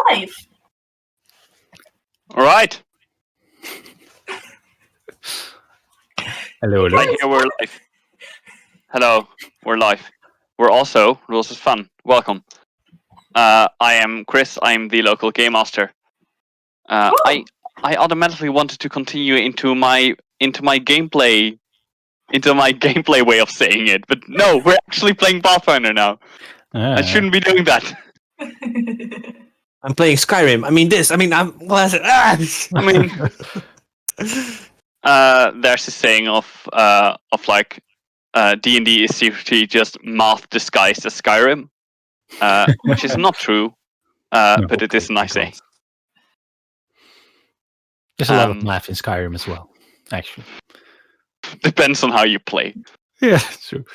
live. All right. Hello. Right here, we're live. Hello, we're live. We're also Rules is Fun. Welcome. I am Chris. I'm the local game master. I automatically wanted to continue into my gameplay way of saying it, but no, we're actually playing Pathfinder now. I shouldn't be doing that. I'm playing Skyrim. There's a saying of like D&D is secretly just math disguised as Skyrim, which is not true, but it is a nice saying. There's a lot of math in Skyrim as well, actually. Depends on how you play. Yeah, true.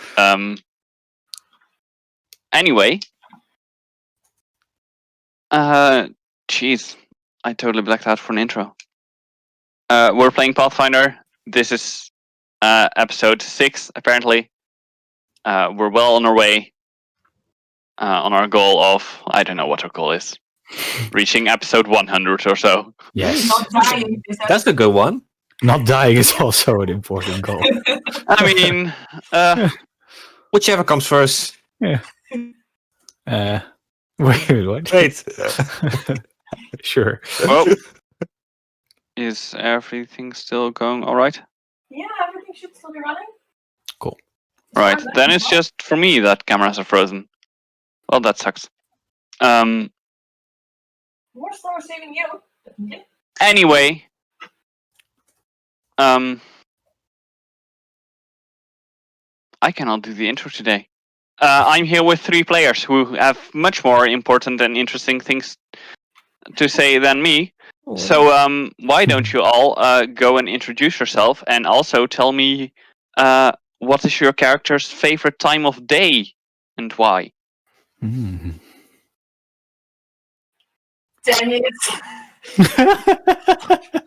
Anyway, jeez, I totally blacked out for an intro. We're playing Pathfinder. This is episode 6, apparently. We're well on our way on our goal of, I don't know what our goal is, reaching episode 100 or so. Yes. Not dying. That's a good one. Not dying is also an important goal. I mean, Whichever comes first. Yeah. Wait, what? Wait. Sure. well, is everything still going all right? Yeah, everything should still be running. Cool. Right, then it's just for me that cameras are frozen. Well, that sucks. We're still receiving you. Definitely. Anyway, I cannot do the intro today. I'm here with 3 players who have much more important and interesting things to say than me. So, why don't you all go and introduce yourself, and also tell me what is your character's favorite time of day and why? Mm. Dang it.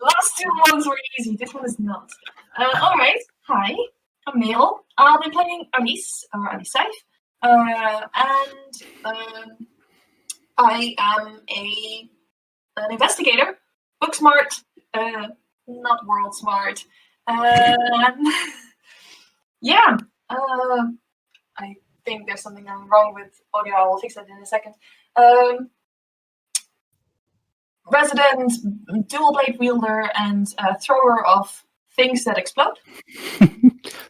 Last 2 ones were easy. This one is not. Alright. Hi. I'm Merel. I'll be playing Alice, or Alice. And I am an investigator. Book smart. Not world smart. Yeah. I think there's something wrong with audio. I will fix that in a second. Resident dual blade wielder and thrower of things that explode.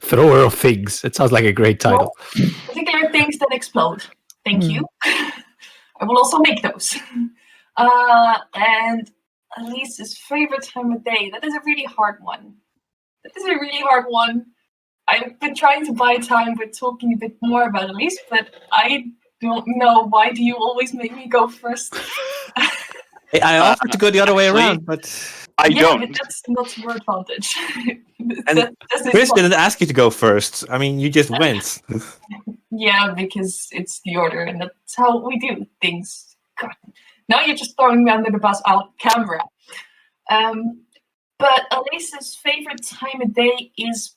Thrower of things. It sounds like a great title. Well, particular things that explode. Thank you. I will also make those. And Alice's favorite time of day. That is a really hard one. I've been trying to buy time with talking a bit more about Alice, but I don't know. Why do you always make me go first? I offered to go the other way around, but I don't. But that's not your advantage. and Chris didn't ask you to go first. I mean, you just went. Yeah, because it's the order, and that's how we do things. God. Now you're just throwing me under the bus out camera. But Alice's favorite time of day is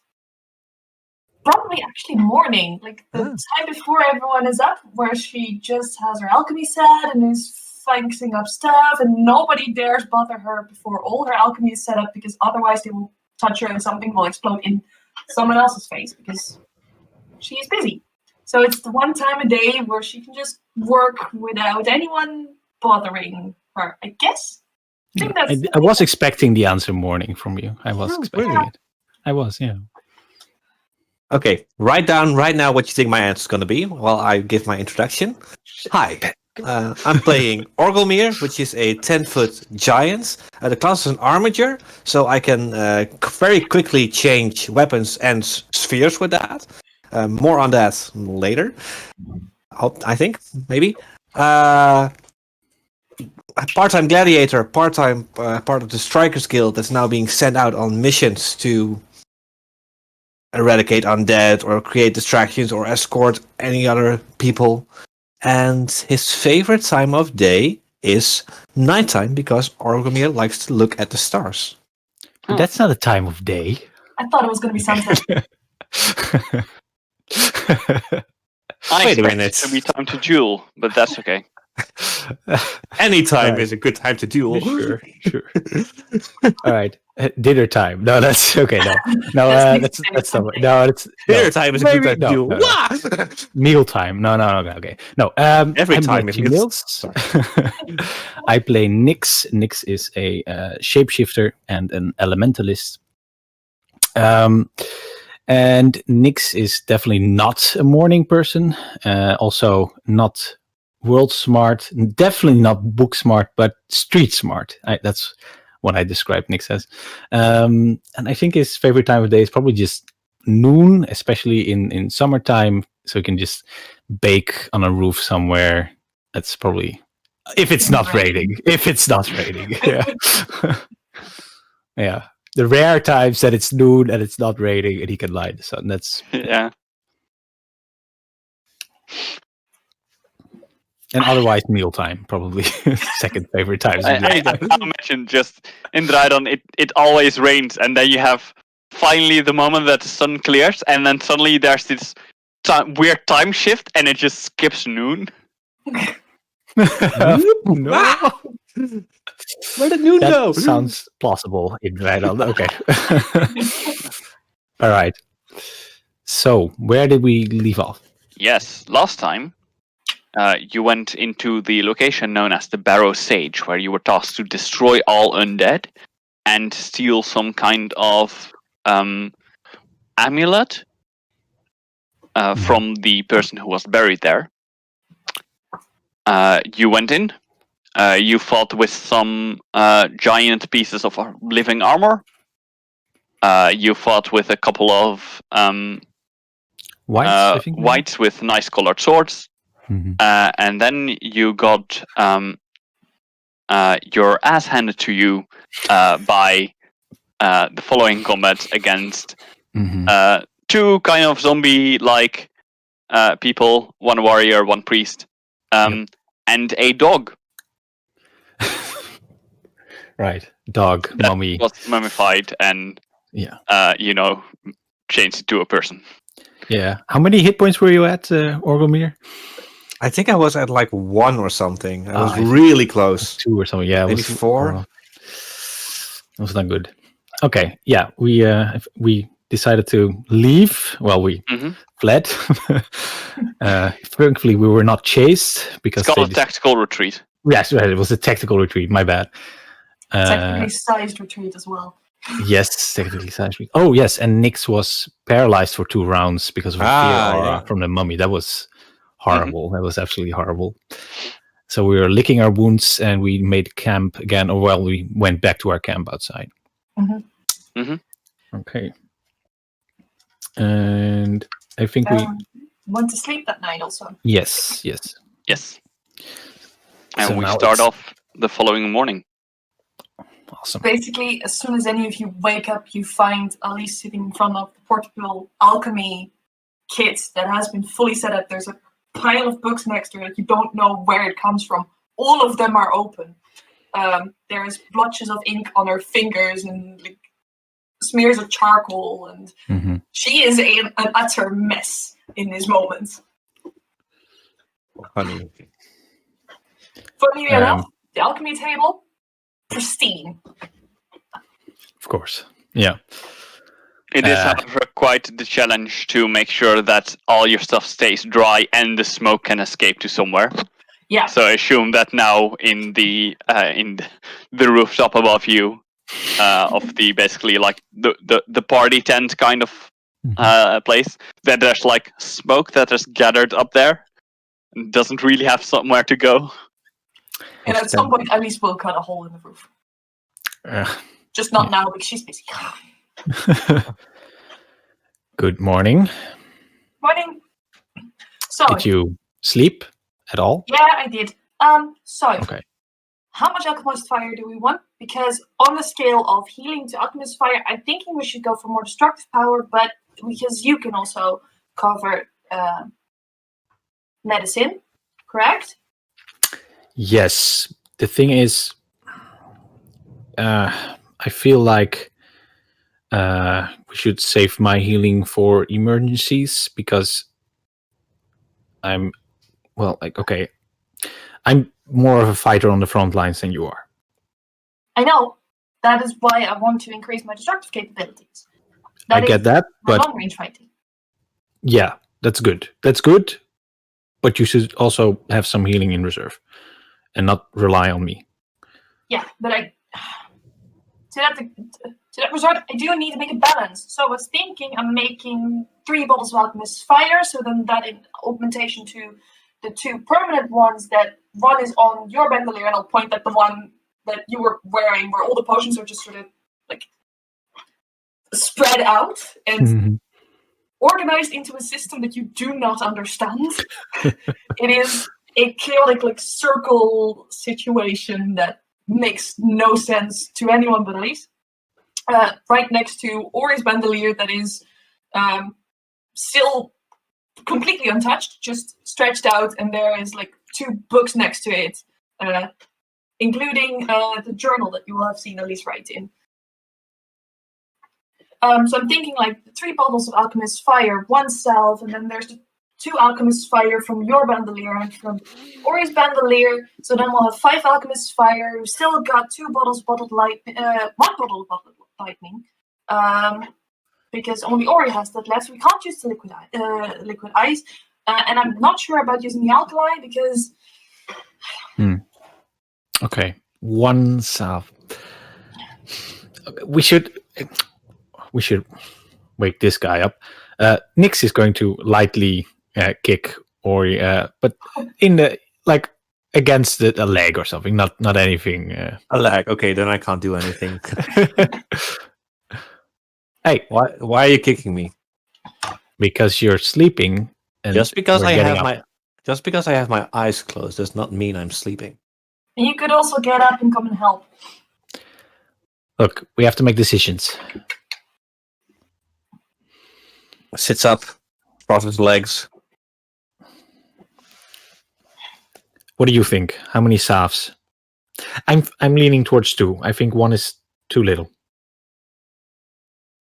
probably actually morning, like the time before everyone is up, where she just has her alchemy set and is fixing up stuff, and nobody dares bother her before all her alchemy is set up, because otherwise they will touch her and something will explode in someone else's face because she is busy. So it's the one time a day where she can just work without anyone bothering her, I guess. I was expecting the answer morning from you. I was expecting it. I was, yeah. Okay, write down right now what you think my answer is going to be while I give my introduction. Hi, I'm playing Orgelmir, which is a 10-foot giant. The class is an armature, so I can very quickly change weapons and spheres with that. More on that later, I think, maybe. Part-time gladiator, part-time part of the Strikers Guild that's now being sent out on missions to eradicate undead or create distractions or escort any other people. And his favorite time of day is nighttime, because Orgelmir likes to look at the stars. But that's not a time of day. I thought it was going to be sunset. I Wait a expect minute. it to be time to duel, but that's okay. Anytime Right. is a good time to duel. Sure. All right. Dinner time. No, that's okay. No, That's that's dinner not. time. No, it's Dinner time is a good time to duel. No. Wah! Meal time. No. Okay. No. Every I'm time like is two meals. meals. Sorry. I play Nyx. Nyx is a shapeshifter and an elementalist. And Nyx is definitely not a morning person. Also not world smart. Definitely not book smart, but street smart. That's what I describe Nyx as. And I think his favorite time of day is probably just noon, especially in summertime. So he can just bake on a roof somewhere. That's probably if it's not raining. If it's not raining, yeah. Yeah. The rare times that it's noon and it's not raining and he can light the sun. That's Yeah. and otherwise mealtime, probably second favorite times. I imagine just in Dreidan, it always rains, and then you have finally the moment that the sun clears, and then suddenly there's this weird time shift, and it just skips noon. No. Where did noon That go? sounds plausible in Dreidan. Okay. All right. So where did we leave off? Yes, last time you went into the location known as the Barrow Sage, where you were tasked to destroy all undead and steal some kind of amulet from the person who was buried there. You went in. You fought with some giant pieces of living armor. You fought with a couple of Whites, I think. whites with nice colored swords. Mm-hmm. And then you got your ass handed to you by the following combat against two kind of zombie-like people, one warrior, one priest, and a dog. Right. Dog, that mummy. was mummified and changed to a person. Yeah. How many hit points were you at, Orgelmir? I think I was at like 1 or something. I was I really close. 2 or something. Yeah, Maybe it was 4. It was not good. Okay. Yeah, we decided to leave. Well, we fled. Thankfully, we were not chased because it's called a tactical retreat. Yes, right. It was a tactical retreat. My bad. Technically sized retreat as well. Yes, technically sized retreat. Oh, yes, and Nyx was paralyzed for 2 rounds because of a fear aura from the mummy. That was horrible. That was absolutely horrible. So we were licking our wounds and we made camp again. Or well, we went back to our camp outside. Okay. And I think we went to sleep that night also. Yes. And So we now start off the following morning. Awesome. Basically, as soon as any of you wake up, you find Alice sitting in front of the portable alchemy kit that has been fully set up. There's a pile of books next to it. You don't know where it comes from. All of them are open. There's blotches of ink on her fingers and like, smears of charcoal, and she is an utter mess in this moment. Funny. Funny enough, the alchemy table, pristine. Of course. Yeah. It is, however, quite the challenge to make sure that all your stuff stays dry and the smoke can escape to somewhere. Yeah. So I assume that now in the rooftop above you, of the basically like the party tent kind of place, that there's like smoke that is gathered up there and doesn't really have somewhere to go. And at some point, Alice will cut a hole in the roof. Just not now because she's busy. Good morning. Morning. So did you sleep at all? Yeah, I did. Okay. How much alchemist fire do we want? Because on the scale of healing to alchemist fire, I'm thinking we should go for more destructive power, but because you can also cover medicine, correct? Yes. The thing is, I feel like we should save my healing for emergencies because I'm I'm more of a fighter on the front lines than you are. I know. That is why I want to increase my destructive capabilities. I get that, but long-range fighting. yeah, that's good. That's good, but you should also have some healing in reserve and not rely on me. Yeah, but to that resort, I do need to make a balance. So I was thinking I'm making 3 bottles of Alchemist's Fire, so then that in augmentation to the 2 permanent ones, that one is on your bandolier, and I'll point at the one that you were wearing, where all the potions are just sort of like spread out and organized into a system that you do not understand. It is a chaotic, like, circle situation that makes no sense to anyone but Elise. Right next to Ori's bandolier, that is still completely untouched, just stretched out, and there is like 2 books next to it, including the journal that you will have seen Elise write in. So I'm thinking like 3 bottles of Alchemist's Fire, 1 salve, and then there's the 2 Alchemist's Fire from your bandolier and from Ori's bandolier. So then we'll have 5 Alchemist's Fire. We've still got 2 bottles of bottled light, 1 bottle of bottled lightning, because only Ori has that left. We can't use the liquid ice, and I'm not sure about using the alkali because. Okay, 1 salve. We should wake this guy up. Nyx is going to lightly kick Ori, but in the against a leg or something, not anything. A leg. Okay, then I can't do anything. Hey, why are you kicking me? Because you're sleeping. And just because I have have my eyes closed does not mean I'm sleeping. You could also get up and come and help. Look, we have to make decisions. Sits up, crosses legs. What do you think? How many salves? I'm leaning towards 2. I think 1 is too little.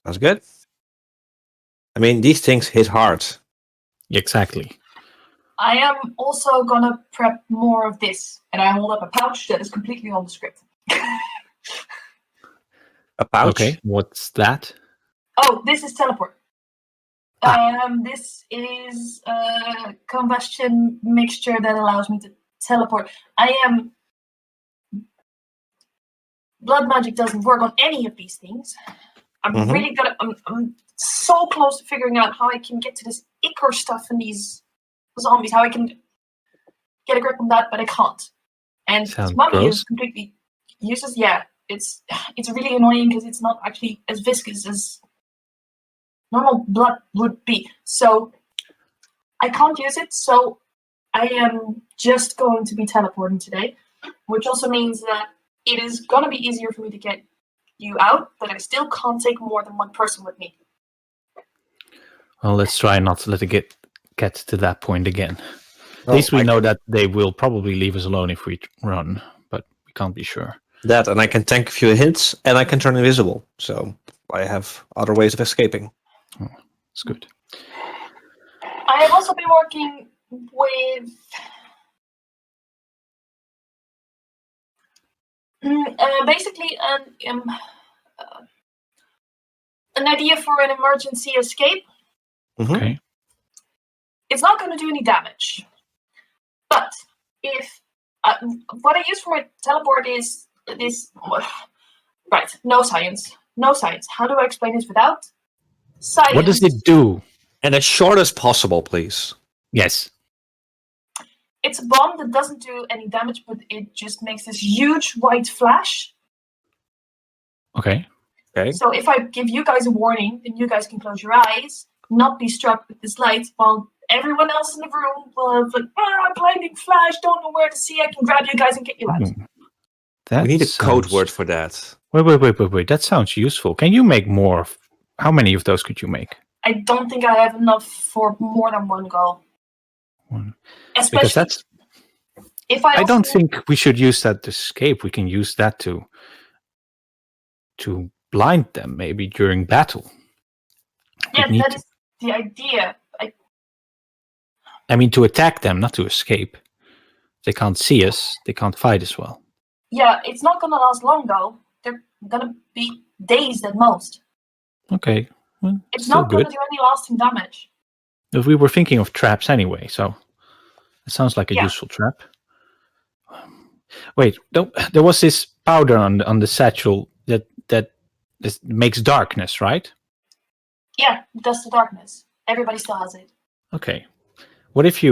That's good. I mean, these things hit hard. Exactly. I am also gonna prep more of this, and I hold up a pouch that is completely nondescript. A pouch? Okay, what's that? Oh, this is teleport. This is a combustion mixture that allows me to teleport. Blood magic doesn't work on any of these things. I'm really good at, I'm so close to figuring out how I can get to this ichor stuff in these zombies, how I can get a grip on that, but I can't. And mummy is completely useless. Yeah, it's really annoying because it's not actually as viscous as normal blood would be. So I can't use it, so I am just going to be teleporting today, which also means that it is going to be easier for me to get you out, but I still can't take more than 1 person with me. Well, let's try not to let it get to that point again. At least we know that they will probably leave us alone if we run, but we can't be sure. That, and I can tank a few hits, and I can turn invisible, so I have other ways of escaping. Oh, that's good. I have also been working with basically an idea for an emergency escape. Okay. It's not going to do any damage, but if what I use for my teleport is this. Right, no science. How do I explain this without science? What does it do? And as short as possible, please. Yes. It's a bomb that doesn't do any damage, but it just makes this huge white flash. Okay. So if I give you guys a warning, then you guys can close your eyes, not be struck with this light, while everyone else in the room will have blinding flash, don't know where to see, I can grab you guys and get you out. We need a code word for that. Wait. That sounds useful. Can you make more? How many of those could you make? I don't think I have enough for more than 1 go. Especially because that's. If I don't think we should use that to escape. We can use that to blind them, maybe during battle. Yeah, that is the idea. I mean, to attack them, not to escape. They can't see us. They can't fight as well. Yeah, it's not gonna last long though. They're gonna be dazed at most. Okay. Well, It's still not good. gonna do any lasting damage. If we were thinking of traps anyway, so it sounds like a Yeah. useful trap. Wait, there was this powder on the satchel that makes darkness, right? Yeah, Dust of Darkness. Everybody still has it. Okay. What if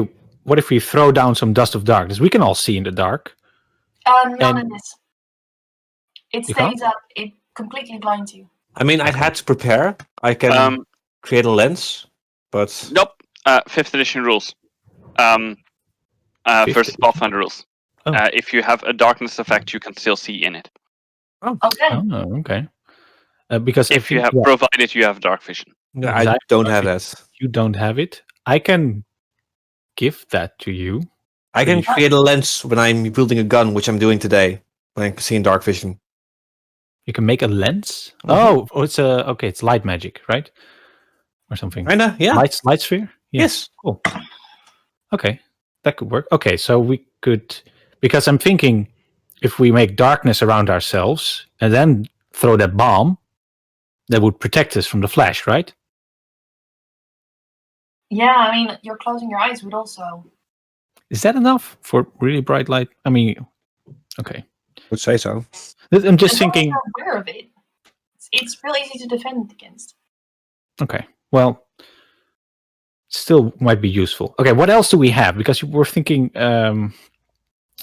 we throw down some dust of darkness? We can all see in the dark. Not And- in this. It You can't? stays up. It completely blinds you. I mean, I had to prepare. I can create a lens, but Nope. 5th edition rules. Fifth Versus Pathfinder rules. Oh. If you have a darkness effect, you can still see in it. Okay. Oh, okay. Because I If you think, have, provided you have dark vision. no, Exactly. I don't have that. you don't have it, I can give that to you. I can Pretty create a lens when I'm wielding a gun, which I'm doing today. When I can see in dark vision. You can make a lens. Mhm. Oh, it's light magic, right? Or something. Kinda, yeah. Light sphere. Yeah. Yes. Cool. Okay, that could work. Okay, so we could, because I'm thinking, if we make darkness around ourselves and then throw that bomb, that would protect us from the flash, right? Yeah, I mean, you're closing your eyes would also. Is that enough for really bright light? I mean, okay. Would say so. I'm just As long as thinking. you're aware of it. It's really easy to defend against. Okay, well, still might be useful. Okay, what else do we have? Because we're thinking,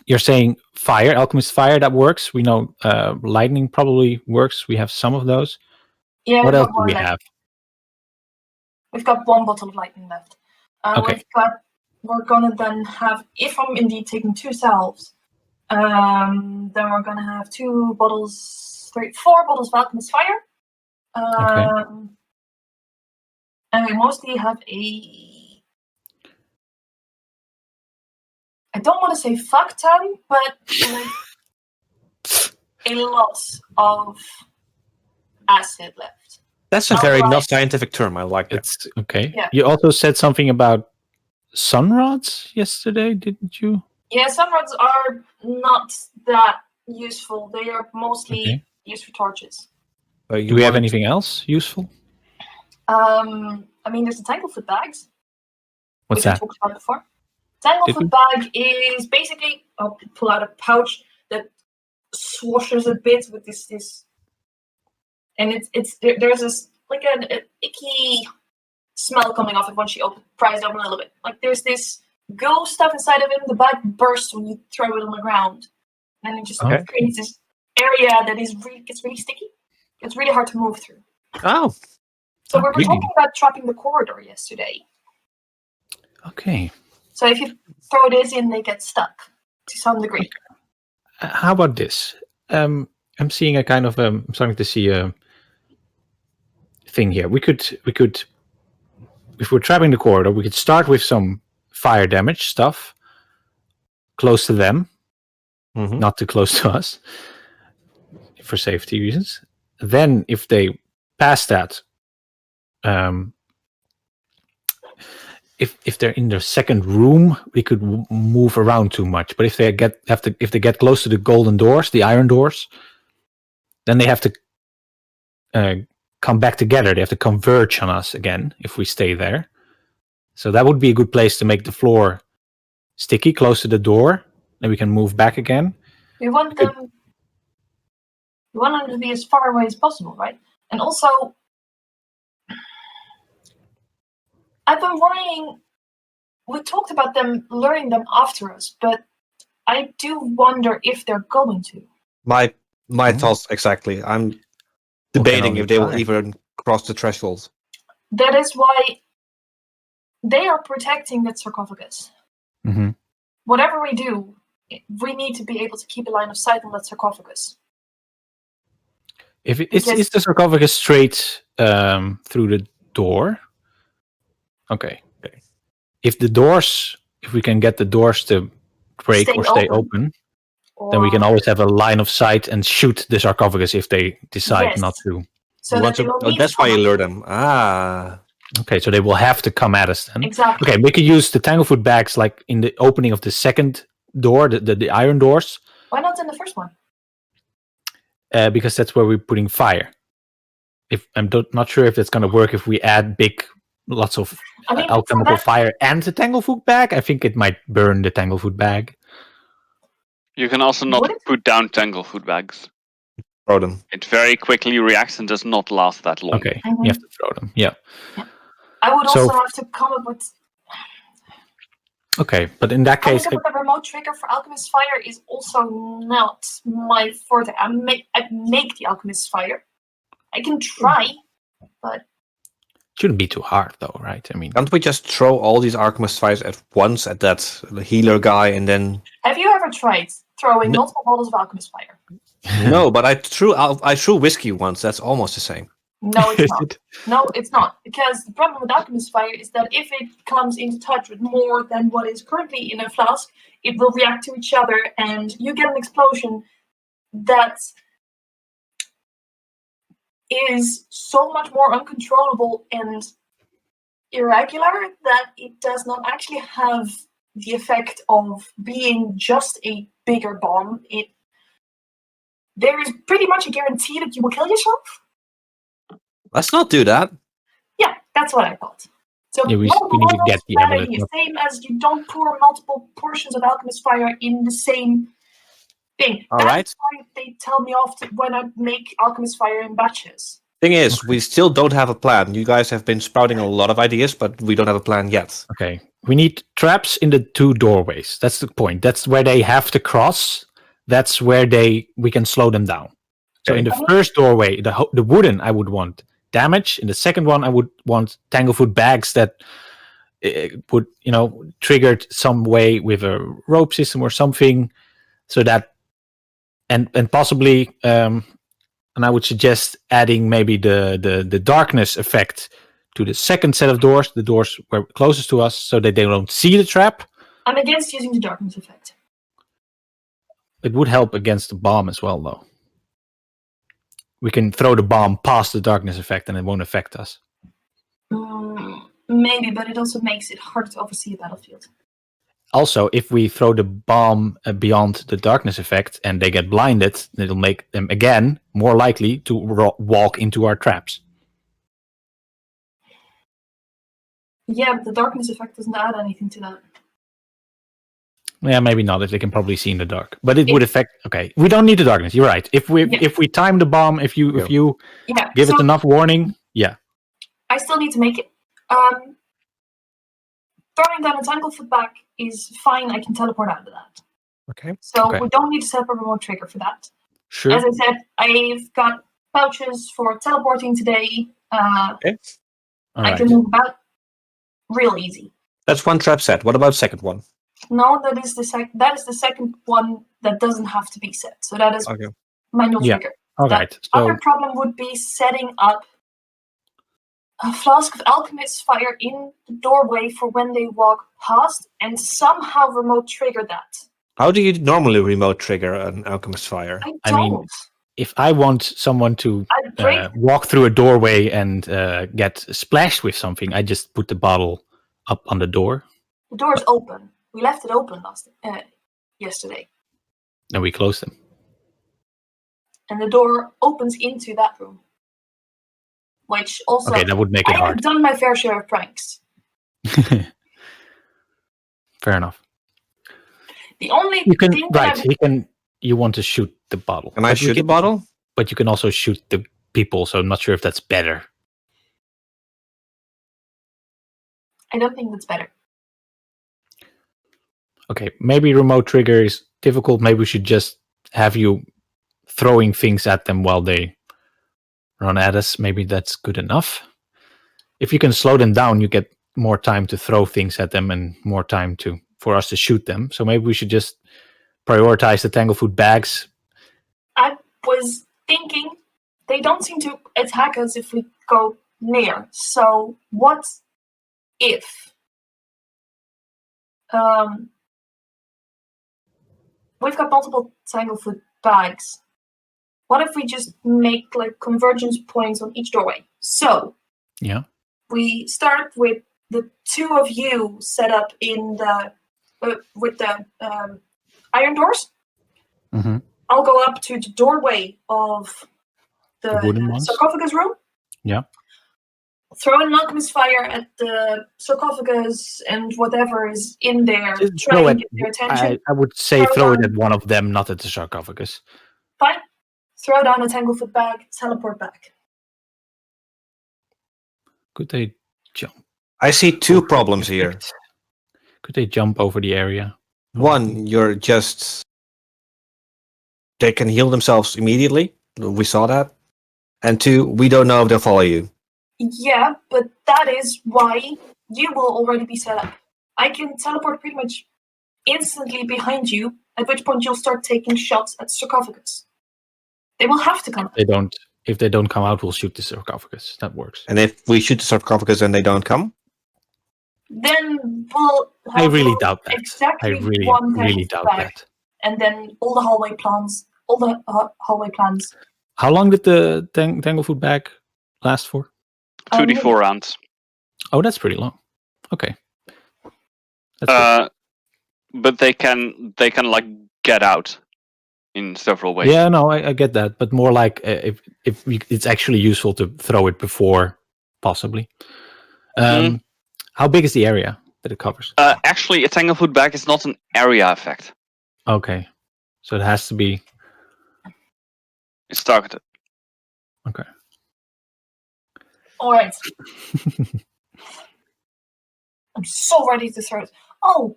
you're saying fire, alchemist fire, that works. We know lightning probably works. We have some of those. Yeah, What we've else got do one we left. have? We've got one bottle of lightning left. Okay. We're gonna then have, if I'm indeed taking 2 salves, then we're gonna have 4 bottles of alchemist fire. And we mostly have I don't want to say fuck ton, but like a lot of acid left. That's a Oh, very right. not scientific term. I like it. It's okay. Yeah. You also said something about sun rods yesterday, didn't you? Yeah, sun rods are not that useful. They are mostly Okay. used for torches. Do we have anything else useful? I mean, there's the Tanglefoot bags. What's which we that? talked about before. Did we? Tanglefoot bag is basically, I'll pull out a pouch that swashes a bit with this, and there's this like an icky smell coming off it once you prise it open a little bit. Like there's this goo stuff inside of it. The bag bursts when you throw it on the ground, and it just Okay. creates this area that gets really sticky. It's really hard to move through. Oh, So we were really? talking about trapping the corridor yesterday. Okay. So if you throw this in, they get stuck to some degree. How about this? I'm seeing a kind of I'm starting to see a thing here. We could, if we're trapping the corridor, we could start with some fire damage stuff close to them, Mhm. not too close to us, for safety reasons. Then, if they pass that, if they're in the second room, we could move around too much. But if they get close to the golden doors, the iron doors, then they have to come back together. They have to converge on us again if we stay there. So that would be a good place to make the floor sticky, close to the door. Then we can move back again. We want them. We want them to be as far away as possible, right? And also, I've been worrying. We talked about them luring them after us, but I do wonder if they're going to. My Mhm. thoughts exactly. I'm Well, debating can if they will only even cross the threshold. That is why they are protecting that sarcophagus. Mm-hmm. Whatever we do, we need to be able to keep a line of sight on that sarcophagus. If Because- is the sarcophagus straight through the door? Okay. If we can get the doors to break Stay or stay open. open, then we can always have a line of sight and shoot the sarcophagus if they decide Yes. not to. So You that want they to- will oh, need that's to why you come lure them. Ah, Okay, so they will have to come at us then. Exactly. Okay, we could use the Tanglefoot bags like in the opening of the second door, the iron doors, Why not in the first one? because that's where we're putting fire. If I'm not sure if it's going to work if we add lots of alchemical fire and the Tanglefoot bag. I think it might burn the Tanglefoot bag. You can also not put down Tanglefoot bags. Throw them. It very quickly reacts and does not last that long. Okay, you have to throw them. Yeah. I would also have to come up with. Okay, but in that case, the remote trigger for Alchemist Fire is also not my forte. I make the Alchemist Fire. I can try, but shouldn't be too hard, though, right? I mean, can't we just throw all these Alchemist Fires at once at that healer guy and then? Have you ever tried throwing multiple bottles of Alchemist Fire? No, but I threw whiskey once. That's almost the same. No, it's not. No, it's not. Because the problem with Alchemist Fire is that if it comes into touch with more than what is currently in a flask, it will react to each other, and you get an explosion that is so much more uncontrollable and irregular that it does not actually have the effect of being just a bigger bomb. There is pretty much a guarantee that you will kill yourself. Let's not do that. Yeah, that's what I thought. So we need to get the Amulet. Same as you don't pour multiple portions of Alchemist Fire in the same thing. That's why they tell me off when I make Alchemist Fire in batches. Thing is, we still don't have a plan. You guys have been sprouting a lot of ideas, but we don't have a plan yet. Okay. We need traps in the 2 doorways. That's the point. That's where they have to cross. That's where we can slow them down. So in the first doorway, the wooden, I would want damage. In the second one, I would want Tanglefoot bags that would, triggered some way with a rope system or something, so that, and possibly, and I would suggest adding maybe the darkness effect to the second set of doors, the doors were closest to us, so that they don't see the trap. I'm against using the darkness effect. It would help against the bomb as well, though. We can throw the bomb past the darkness effect and it won't affect us. Maybe, but it also makes it hard to oversee a battlefield. Also, if we throw the bomb beyond the darkness effect and they get blinded, it'll make them, again, more likely to walk into our traps. Yeah, but the darkness effect doesn't add anything to that. Yeah, maybe not, if they can probably see in the dark. But it would affect... Okay, we don't need the darkness, you're right. If we time the bomb, if you give it enough warning, I still need to make it. Throwing down a Tanglefoot back is fine, I can teleport out of that. Okay. So we don't need to set up a remote trigger for that. Sure. As I said, I've got pouches for teleporting today. Okay. I can move about real easy. That's one trap set. What about second one? No, that is the second one that doesn't have to be set. So that is manual trigger. All right. So other problem would be setting up a flask of Alchemist Fire in the doorway for when they walk past, and somehow remote trigger that. How do you normally remote trigger an Alchemist Fire? I mean, if I want someone to walk through a doorway and get splashed with something, I just put the bottle up on the door. The door is open. We left it open yesterday. And we closed them. And the door opens into that room. Which also... Okay, that would make it hard. I've done my fair share of pranks. Fair enough. The only you want to shoot the bottle. Can I shoot the bottle? But you can also shoot the people, so I'm not sure if that's better. I don't think that's better. Okay, maybe remote trigger is difficult. Maybe we should just have you throwing things at them while they run at us. Maybe that's good enough. If you can slow them down, you get more time to throw things at them and more time for us to shoot them. So maybe we should just prioritize the Tanglefoot bags. I was thinking they don't seem to attack us if we go near. So what if we've got multiple Tanglefoot bags? What if we just make convergence points on each doorway? So we start with the 2 of you set up in the with the iron doors. Mm-hmm. I'll go up to the doorway of The wooden the ones? sarcophagus room. Yeah. Throw an alchemist fire at the sarcophagus and whatever is in there. Just Try throw and it. get their attention. I would say Throw throw it down- at one of them, not at the sarcophagus. Fine. Throw down a Tanglefoot bag, teleport back. Could they jump? I see two over the problems here. effect? Could they jump over the area? One, you're just... They can heal themselves immediately. We saw that. And two, we don't know if they'll follow you. Yeah, but that is why you will already be set up. I can teleport pretty much instantly behind you, at which point you'll start taking shots at the sarcophagus. They will have to come out. If they don't come out, we'll shoot the sarcophagus. That works. And if we shoot the sarcophagus and they don't come? Then we'll have I really doubt that. exactly I really, one really Tanglefoot doubt bag, that. and then all the hallway plans. How long did the Tanglefoot bag last for? 2d4 rounds. Oh, that's pretty long. Okay. That's But they can like get out in several ways. yeah, no, I get that, but more like if it's actually useful to throw it before, possibly. How big is the area that it covers? Actually, a Tanglefoot bag is not an area effect. Okay, so it has to be It's targeted. okay. All right. I'm so ready to throw it. Oh,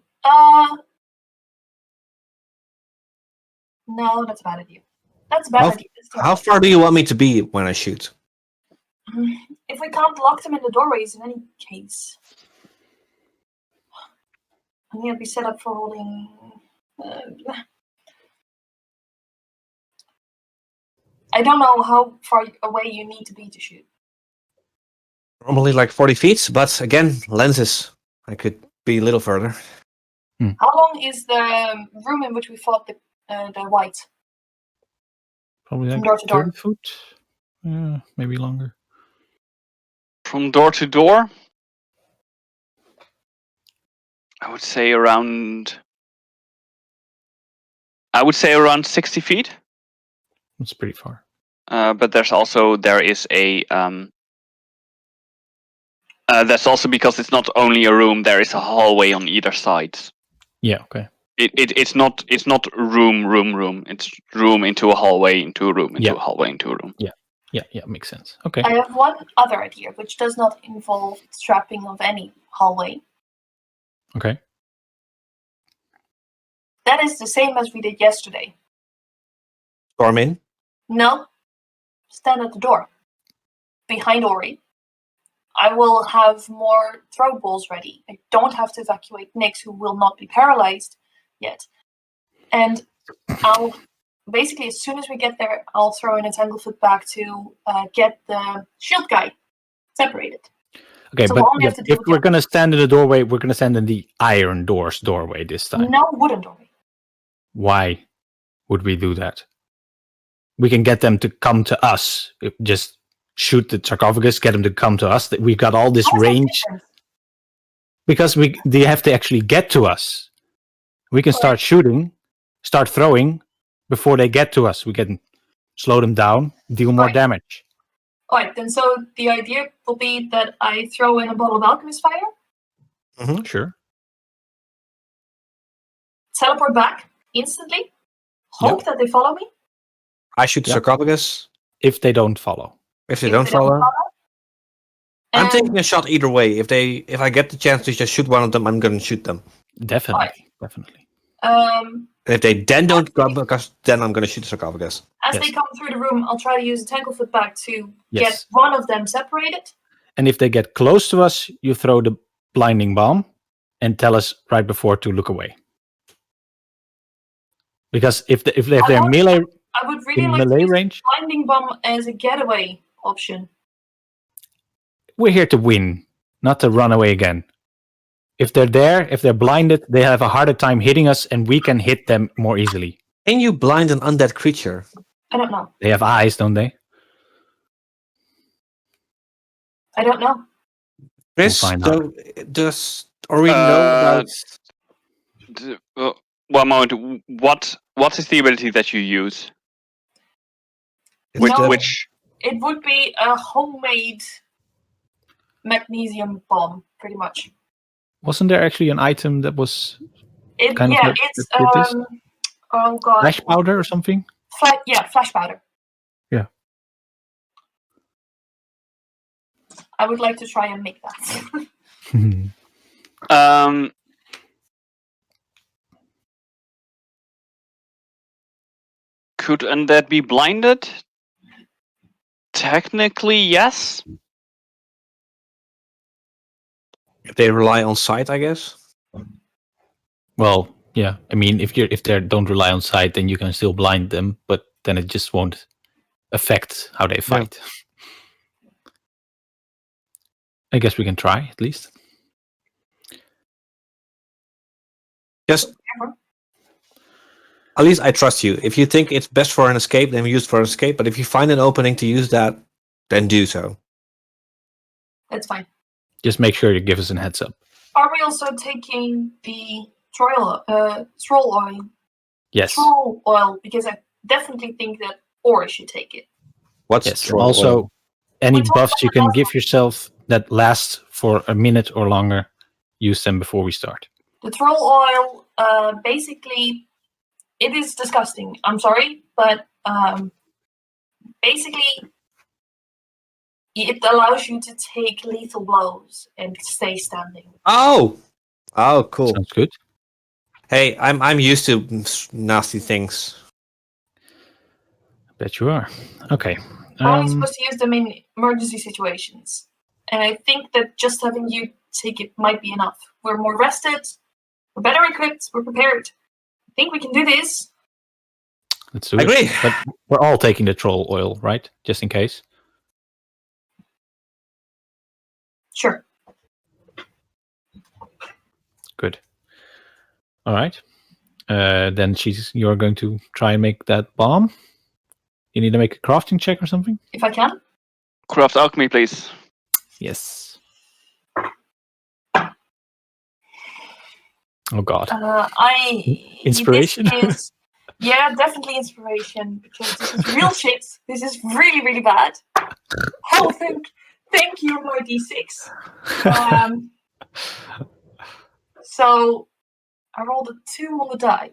no, that's a bad idea. That's a bad idea. How far do you want me to be when I shoot? If we can't lock them in the doorways in any case, I'm gonna be set up for rolling. I don't know how far away you need to be to shoot. Normally like 40 feet, but again, lenses. I could be a little further. How long is the room in which we fought the white? Probably From like door to door. 30 foot. Maybe longer. From door to door, I would say around 60 feet. That's pretty far. But there is a that's also because it's not only a room. There is a hallway on either side. Yeah. Okay. It's not room. It's room into a hallway into a room into Yeah. a hallway into a room. Yeah. Makes sense. Okay. I have one other idea, which does not involve strapping of any hallway. Okay. That is the same as we did yesterday. Storm in. No, stand at the door, behind Ori. I will have more throw balls ready. I don't have to evacuate Nyx, who will not be paralyzed yet. And I'll basically, as soon as we get there, I'll throw in a Tanglefoot back to get the shield guy separated. Okay, So but we'll only have to deal if with we're the- gonna stand in the doorway, we're gonna stand in the iron doorway this time. No wooden doorway. Why would we do that? We can get them to come to us. Just shoot the sarcophagus, get them to come to us. We've got all this How is that range different? because they have to actually get to us. We can start shooting, start throwing before they get to us. We can slow them down, deal more Right. damage. Alright, then so the idea will be that I throw in a bottle of alchemist fire, Sure. teleport back instantly, hope that they follow me. I shoot the Yeah. sarcophagus. If they don't follow. If they don't follow, I'm And taking a shot either way. If I get the chance to just shoot one of them, I'm gonna shoot them. Definitely. And if they then don't come, because then I'm gonna shoot the sarcophagus. as Yes. they come through the room, I'll try to use a Tanglefoot bag to Yes. get one of them separated. And if they get close to us, you throw the blinding bomb and tell us right before to look away. Because if they're want- melee I would really in like to melee use range, blinding bomb as a getaway option. we're here to win, not to run away again. If they're there, if they're blinded, they have a harder time hitting us, and we can hit them more easily. Can you blind an undead creature? I don't know. They have eyes, don't they? I don't know. Chris, We'll find out. does Ori know about... one moment. What is the ability that you use? It's No. Which It would be a homemade magnesium bomb, pretty much. Wasn't there actually an item that was It, kind of yeah, like it's that did this? oh god, Flash powder or something? flash powder. Yeah. I would like to try and make that. Could undead be blinded? Technically, yes. If they rely on sight, I guess. Well, yeah. I mean, if they don't rely on sight, then you can still blind them, but then it just won't affect how they fight. I guess we can try at least. Just at least I trust you. If you think it's best for an escape, then use it for an escape. But if you find an opening to use that, then do so. That's fine. Just make sure you give us a heads up. Are we also taking the troll oil? Yes. Troll oil, because I definitely think that Ori should take it. What's Yes. troll Also, oil? any We talked buffs you about can that give last yourself that last for a minute or longer, use them before we start. The troll oil, basically, it is disgusting. I'm sorry, but basically, it allows you to take lethal blows and stay standing. Oh, cool. Sounds good. Hey, I'm used to nasty things. Bet you are. Okay. We're only supposed to use them in emergency situations. And I think that just having you take it might be enough. We're more rested, we're better equipped, we're prepared. I think we can do this. Let's do I it. agree. But we're all taking the troll oil, right? Just in case. Sure. Good. All right. Then you're going to try and make that bomb. You need to make a crafting check or something? If I can. Craft alchemy, please. Yes. Oh god. Inspiration? Yeah, definitely inspiration, because this is real shit. This is really, really bad. Oh, thank you, my D6. So I rolled a 2 on the die.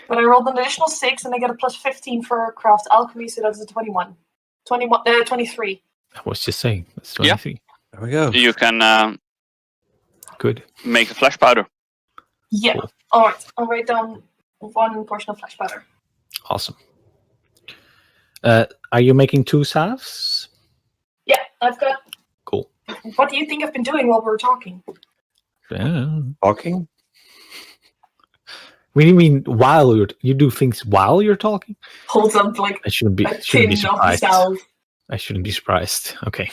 But I rolled an additional 6 and I get a plus 15 for craft alchemy, so that's a 23. I was just saying. That's 23. There we go. You can Good. make a flash powder. Yeah. Cool. Alright, I'll write down 1 portion of flash powder. Awesome. Are you making 2 salves? Yeah, I've got... Cool. What do you think I've been doing while we were talking? Talking? What do you mean while you do things while you're talking? Holds up like I shouldn't be a tin of surprised. salve. I shouldn't be surprised. Okay.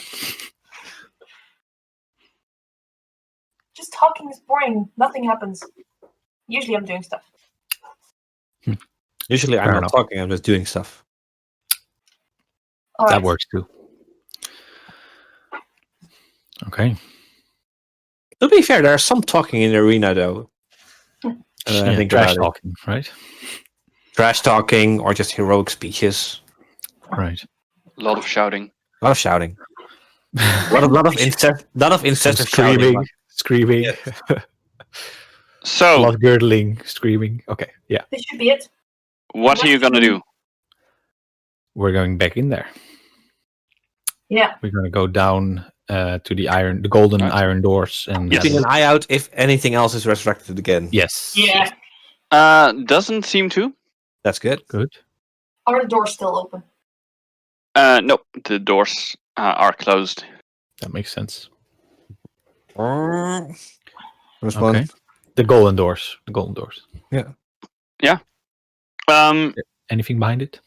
Just talking is boring. Nothing happens. Usually I'm doing stuff. Usually I'm Fair not enough. talking, I'm just doing stuff. All That right. works too. Okay. To be fair, there's some talking in the arena, though. I think trash about it. talking, right? Trash talking or just heroic speeches. Right. A lot of shouting. A lot of shouting. lot of incessant Screaming, shouting. screaming, a So, lot of girdling, screaming. Okay, yeah. This should be it. what are you gonna do? We're going back in there. Yeah. We're going to go down to the golden Right. iron doors, and Yes. Keeping an eye out if anything else is resurrected again. yes, Yeah. Doesn't seem to. That's good. good. Are the doors still open? Nope, the doors are closed. That makes sense. There's Okay. one. The golden doors. The golden doors. Anything behind it?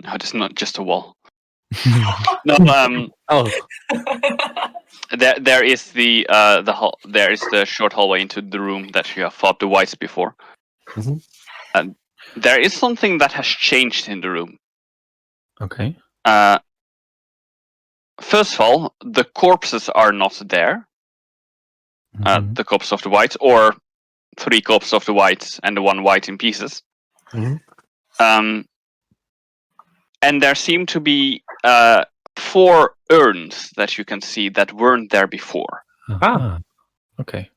No, it's not just a wall. No, Oh, there is the hall. There is the short hallway into the room that you have fought the whites before. Mhm. And there is something that has changed in the room. Okay. First of all, the corpses are not there. the corpse of the whites, or 3 corpses of the whites and the 1 white in pieces. Mhm. And there seem to be 4 urns that you can see that weren't there before. Okay,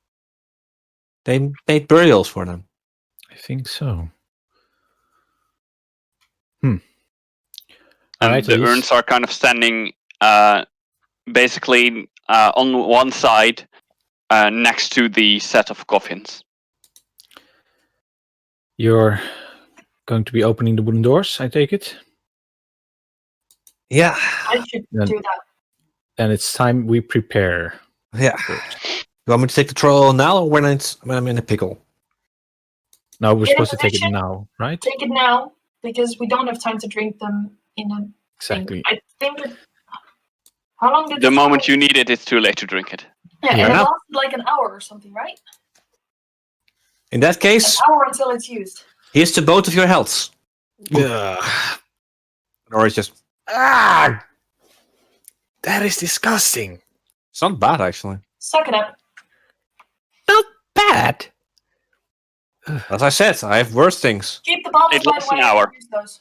They made burials for them. I think so. And Alright, the Elise. urns are kind of standing basically on one side next to the set of coffins. You're going to be opening the wooden doors, I take it? Yeah. I should Then- do that. And it's time we prepare. Yeah. You want me to take the troll now or when I'm in a pickle? No, we're Get in supposed to take it position. now, right? Take it now, because we don't have time to drink them in a Exactly. thing. I think how long did The this moment last? you need it, it's too late to drink it. Yeah, Yeah. and it lasted like an hour or something, right? In that An case, hour until it's used. here's to both of your healths. Or it's just... That is disgusting. It's not bad, actually. Suck it up. Not bad. As I said, I have worse things. Keep the bottles, It by lasts the an way. I hour. need to use those.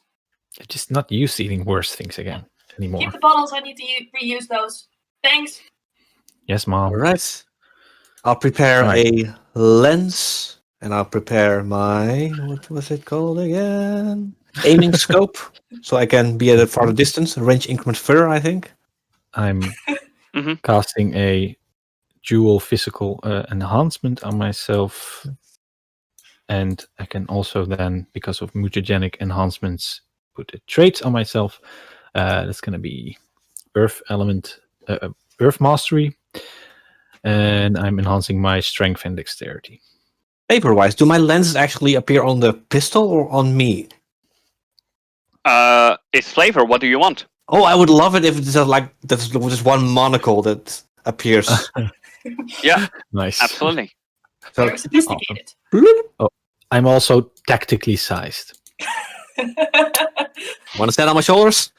I'm just not used to eating worse things again anymore. Keep the bottles. I need to reuse those. Thanks. Yes, Mom. All right. I'll prepare Right. a lens, and I'll prepare my... What was it called again? Aiming scope, so I can be at a farther distance, a range increment further, I think. I'm Mhm. casting a dual physical enhancement on myself. And I can also then, because of mutagenic enhancements, put a trait on myself. That's going to be Earth Element, Earth Mastery. And I'm enhancing my strength and dexterity. Paper-wise, do my lenses actually appear on the pistol or on me? It's flavor. What do you want? Oh, I would love it if it's like there's just one monocle that appears. Yeah, Nice. absolutely. So, Very sophisticated. I'm also tactically sized. want to stand on my shoulders?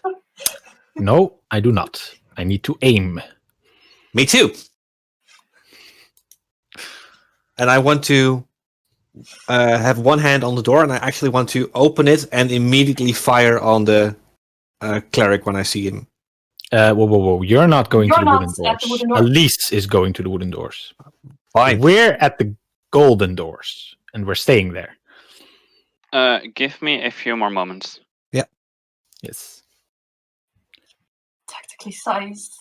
No, I do not. I need to aim. Me too. And I want to have one hand on the door, and I actually want to open it and immediately fire on the cleric when I see him. Whoa. You're not going You're to the not wooden at doors. the wooden doors. Elise is going to the wooden doors. Fine. We're at the golden doors, and we're staying there. Give me a few more moments. Yes. Tactically sized.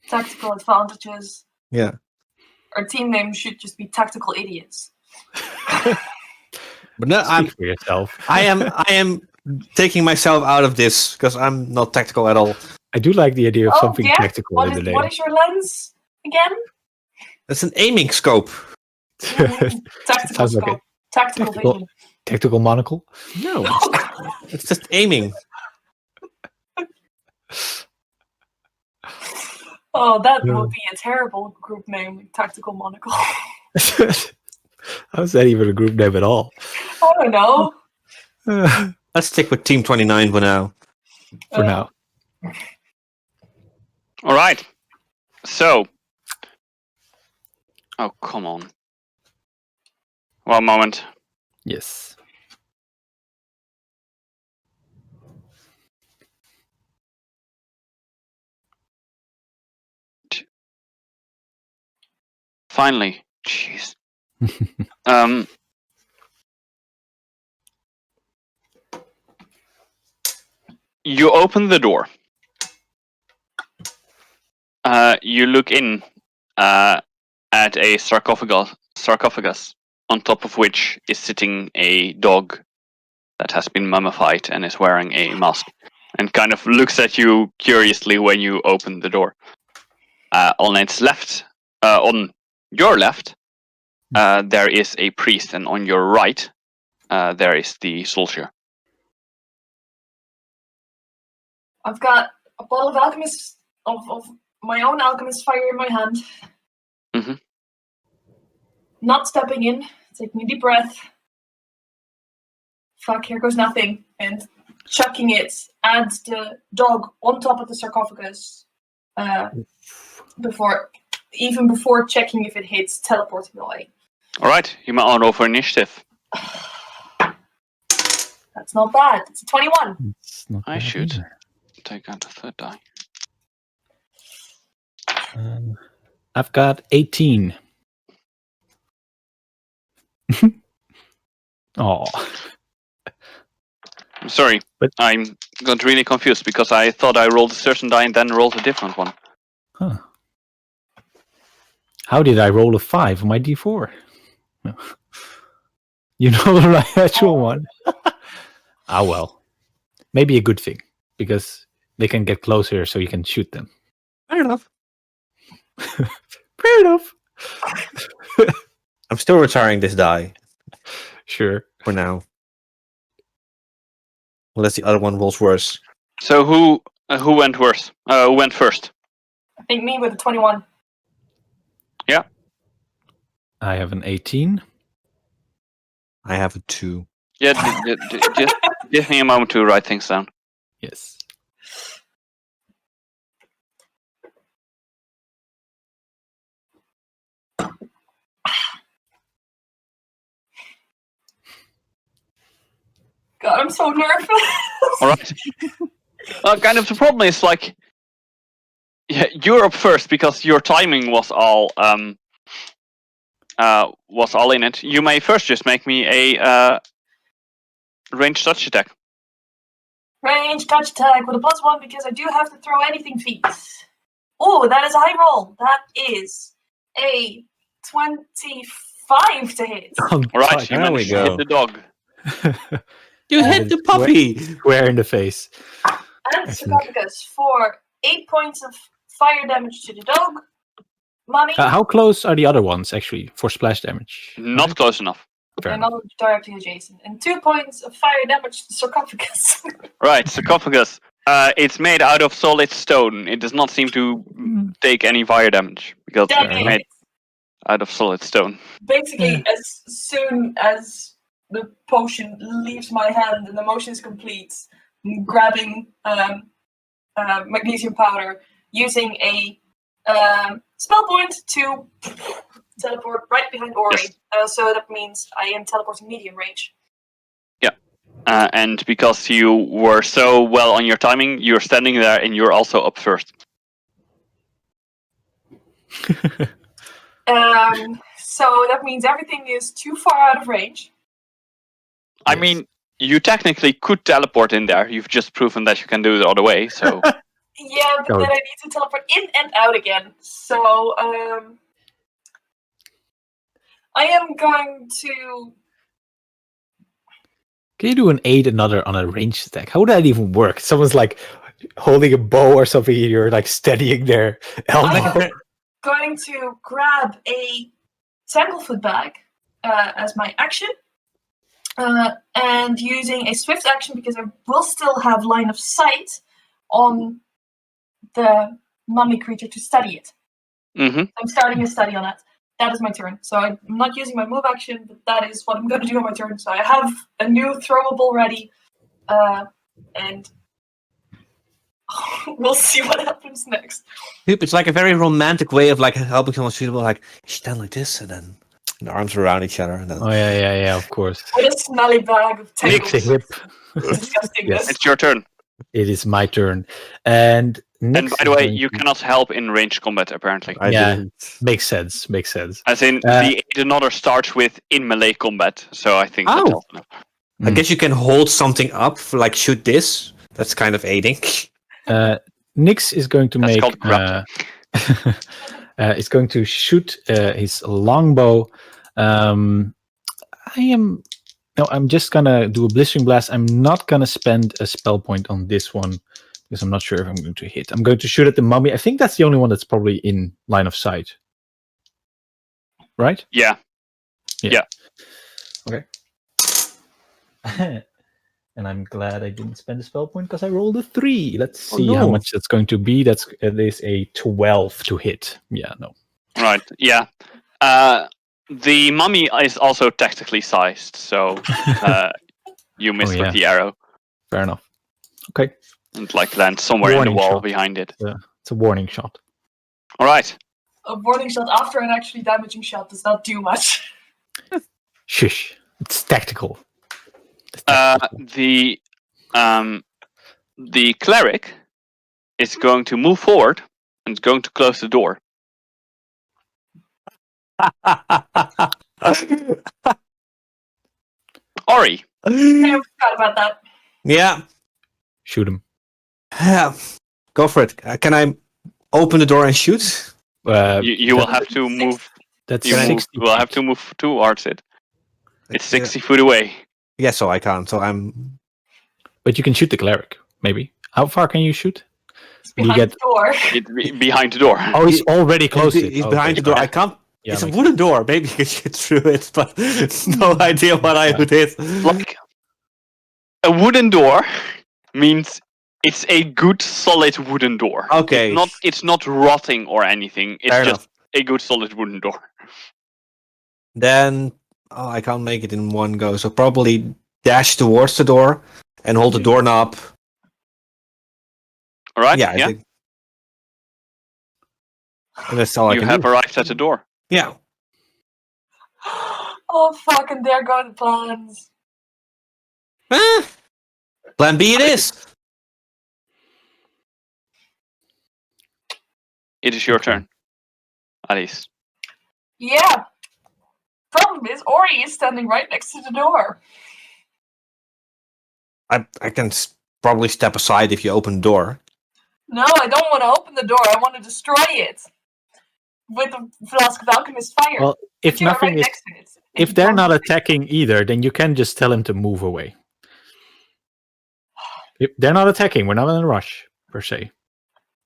Tactical advantages. Yeah. Our team name should just be Tactical Idiots. But no, Speak for yourself. I am taking myself out of this because I'm not tactical at all. I do like the idea of Oh, something yeah? tactical in the name. What is your lens again? That's an aiming scope. Tactical Sounds like scope. Tactical tactical- vision. Tactical monocle. No, it's just aiming. Oh, that Yeah. would be a terrible group name, Tactical Monocle. How's that even a group name at all? I don't know. Let's stick with Team 29 for now. For now. All right. So. Oh, come on. 1 moment. Yes. Finally. Jeez. You open the door. You look in at a sarcophagus, on top of which is sitting a dog that has been mummified and is wearing a mask, and kind of looks at you curiously when you open the door. On its left, on your left, there is a priest, and on your right, there is the soldier. I've got a bottle of alchemist of my own alchemist fire in my hand. Mhm. Not stepping in, taking a deep breath. Fuck, here goes nothing. And chucking it at the dog on top of the sarcophagus before even before checking if it hits, teleporting away. All right, you may roll for initiative. That's not bad. It's a 21. It's not I bad should either. take out the third die. I've got 18. Oh, I'm sorry, But- I'm got really confused because I thought I rolled a certain die and then rolled a different one. huh. How did I roll a 5 on my D4? No. You know the right actual one. Ah, well. Maybe a good thing, because they can get closer so you can shoot them. Fair enough. Fair enough. I'm still retiring this die Sure. for now. Unless the other one rolls worse. So who went worse? Who went first? I think me with a 21. I have an 18. I have a 2. Yeah, just give me a moment to write things down. Yes. God, I'm so nervous. All right. Kind of the problem is like, yeah, you're up first because your timing was all in it. You may first just make me a ranged touch attack. Range touch attack with a +1 because I do have to throw anything feet. Oh, that is a high roll. That is a 25 to hit. All right, you There we managed to go. hit the dog. You hit the puppy! Square in the face. And I sarcophagus for 8 points of fire damage to the dog. Mummy, How close are the other ones, actually, for splash damage? Not close enough. Fair they're enough. not directly adjacent. And 2 points of fire damage to the sarcophagus. Right, sarcophagus. It's made out of solid stone. It does not seem to take any fire damage because Dang it's it. made out of solid stone. Basically, as soon as the potion leaves my hand and the motion is complete, I'm grabbing magnesium powder, using a spell point to teleport right behind Ori. Yes. So that means I am teleporting medium range. And because you were so well on your timing, you're standing there and you're also up first. So that means everything is too far out of range. I Yes. mean, you technically could teleport in there. You've just proven that you can do it the other way. So Yeah, but Go. then I need to teleport in and out again. So I am going to. Can you do an 8 another on a ranged attack? How would that even work? Someone's like holding a bow or something, and you're like steadying their helmet. Going to grab a Tanglefoot bag as my action, and using a swift action because I will still have line of sight on the mummy creature to study it. I'm starting a study on it. That is my turn. So I'm not using my move action, but that is what I'm going to do on my turn. So I have a new throwable ready, and we'll see what happens next. It's like a very romantic way of like helping someone suitable. Like, you stand like this and then the arms are around each other. And then... Oh yeah, of course. With a smelly bag of Nick the tangles. hip. Disgusting. Yes. it's your turn. It is my turn, and And Nick's by the is way, going you to- cannot help in ranged combat apparently. I Yeah. didn't. Makes sense. Makes sense. As in, the another starts with in melee combat. So I think that's Oh. enough. I guess you can hold something up, for, like shoot this. That's kind of aiding. Nix is going to That's make. called grappling. Is going to shoot his longbow. I'm just gonna do a blistering blast. I'm not gonna spend a spell point on this one because I'm not sure if I'm going to hit. I'm going to shoot at the mummy. I think that's the only one that's probably in line of sight. Right? Yeah. Okay. And I'm glad I didn't spend a spell point because I rolled a 3. Let's see how no. much that's going to be. It is a 12 to hit. Yeah, no. Right. Yeah. The mummy is also tactically sized, so you miss yeah. with the arrow Fair enough. Okay. and like land somewhere in Warning the wall shot. behind it. It's a warning shot. All right. a warning shot after an actually damaging shot does not do much. Shush. It's tactical. The cleric is going to move forward and is going to close the door. Ori, I forgot about that. Yeah. Shoot him. Yeah. Go for it. Can I open the door and shoot? you will have to move. That's You 60 will have feet. to move towards it. It's 60 feet away. Yeah, so I can't. So I'm. But you can shoot the cleric, maybe. How far can you shoot? It's You behind get- the door. It's behind the door. Oh, he's already close it. He's Oh, behind okay, the door. sorry. I can't. Yeah, It's a makes wooden door. Maybe you can shoot through it, but no idea what I did. Like a wooden door means it's a good solid wooden door. Okay. It's not rotting or anything. It's Fair just enough. a good solid wooden door. Then I can't make it in one go. So probably dash towards the door and hold the doorknob. All right? Yeah, I think. And that's all I You can have do. arrived at the door. Yeah. Oh fuck, and there go the plans. Plan B it is. It is your turn, Alice. Yeah. Problem is, Ori is standing right next to the door. I can probably step aside if you open the door. No, I don't want to open the door. I want to destroy it with a flask of alchemist fire. Well, if But you are nothing right is, next to it. if they're not attacking either, then you can just tell him to move away. If they're not attacking, we're not in a rush per se.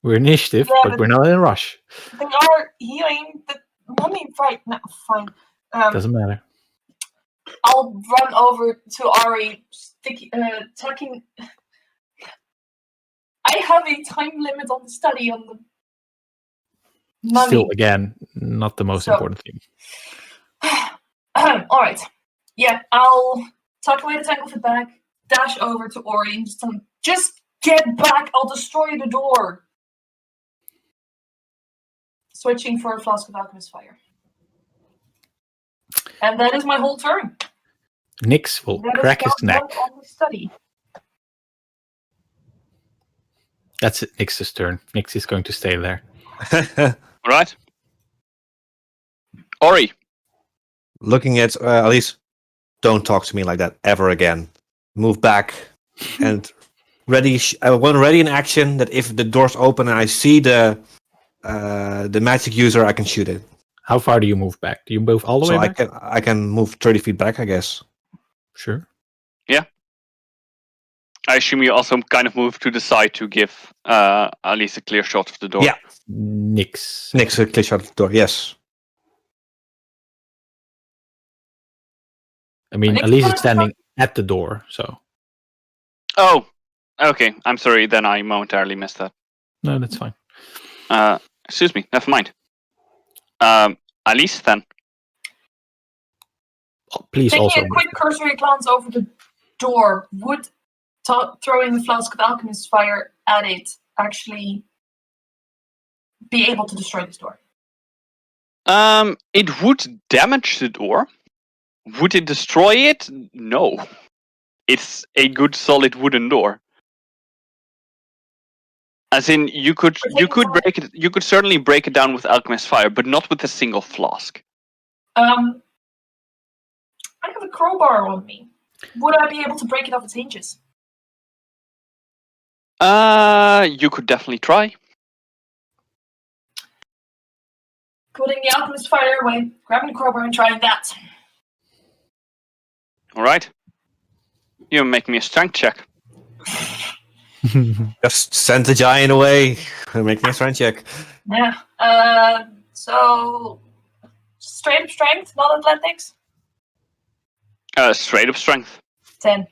We're initiative, Yeah, but we're not in a rush. They are healing the mummy right now. Fine. Doesn't matter. I'll run over to Ari, talking. I have a time limit on the study on the mummy. Still, again, not the most So- important thing. All right. Yeah, I'll tuck away the tanglefoot bag, dash over to Ori, and just tell him, just get back. I'll destroy the door. Switching for a flask of alchemist fire. And that is my whole turn. Nix will That is crack his not neck. on the study. That's it, Nix's turn. Nix is going to stay there. All right? Ori, Looking at Alice, don't talk to me like that ever again. Move back and ready. I want ready in action that if the door's open and I see the magic user, I can shoot it. How far do you move back? Do you move all the So way back? I can move 30 feet back, I guess. Sure. I assume you also kind of move to the side to give Alice a clear shot of the door. Yeah. Nix. Next to clear shot of the door. Yes. I mean, Nix Elise is has standing at the door, so Oh, okay. I'm sorry. Then I momentarily missed that. no, that's fine. Excuse me. Never mind. Alice, then. Oh, please Taking also a quick cursory glance over the door, would throwing the flask of alchemist fire at it actually be able to destroy this door? It would damage the door. Would it destroy it? No. It's a good solid wooden door. As in, you could break it. You could certainly break it down with alchemist fire, but not with a single flask. I have a crowbar on me. Would I be able to break it off its hinges? You could definitely try. Putting the alchemist fire away, grabbing the crowbar and trying that. All right. You make me a strength check. Just send the giant away. Make me a strength check. Yeah. So straight up strength, not athletics. Straight up strength. 10.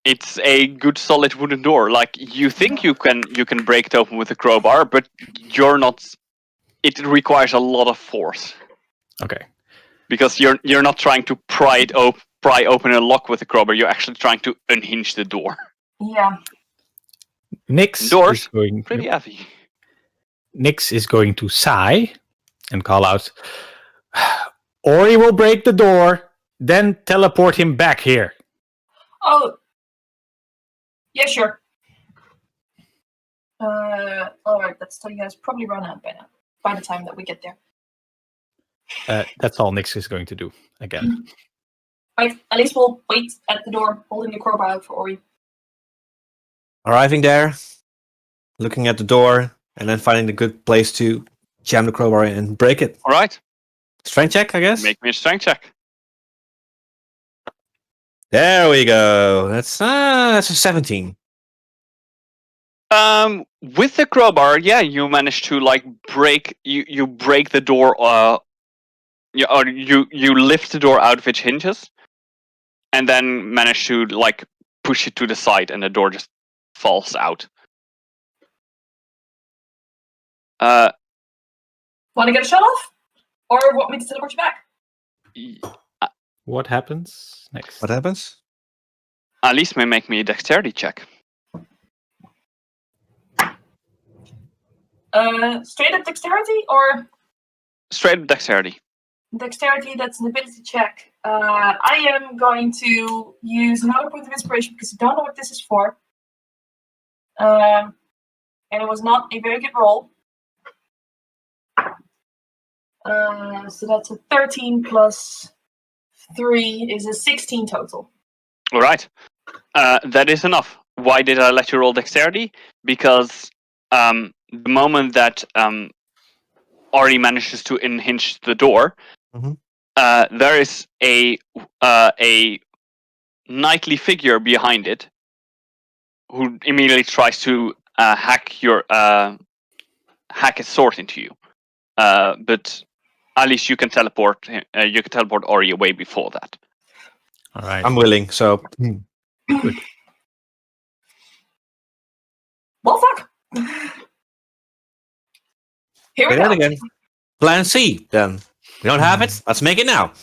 It's a good solid wooden door. Like you think you can break it open with a crowbar, but you're not. It requires a lot of force Okay. because you're not trying to pry open a lock with a crowbar. You're actually trying to unhinge the door. Yeah. Nix Doors, is going. Pretty heavy. Nyx is going to sigh and call out, Ori will break the door, then teleport him back here. Oh. Yeah, sure. Alright, that's so you guys probably run out by the time that we get there. That's all Nyx is going to do again. Right, at least we'll wait at the door, holding the crowbar out for Ori. Arriving there, looking at the door, and then finding a good place to jam the crowbar in and break it. All right. Strength check, I guess. Make me a strength check. There we go. That's a 17. With the crowbar, yeah, you manage to like break. You break the door. Or you lift the door out of its hinges, and then manage to like push it to the side, and the door just falls out. Want to get a shot off? Or want me to teleport you back? What happens next? What happens? Alice may make me a dexterity check. Straight up dexterity or Straight up dexterity. dexterity? That's an ability check. I am going to use another point of inspiration because I don't know what this is for. And it was not a very good roll. So that's a 13 plus 3 is a 16 total. All right. That is enough. Why did I let you roll dexterity? Because the moment that Ori manages to unhinge the door, there is a knightly figure behind it who immediately tries to hack its sword into you. But at least you can teleport. You can teleport Ori away before that. All right. I'm willing, so. Good. Well, fuck. Here we Say that go. again. Plan C, then. We don't have it. Let's make it now.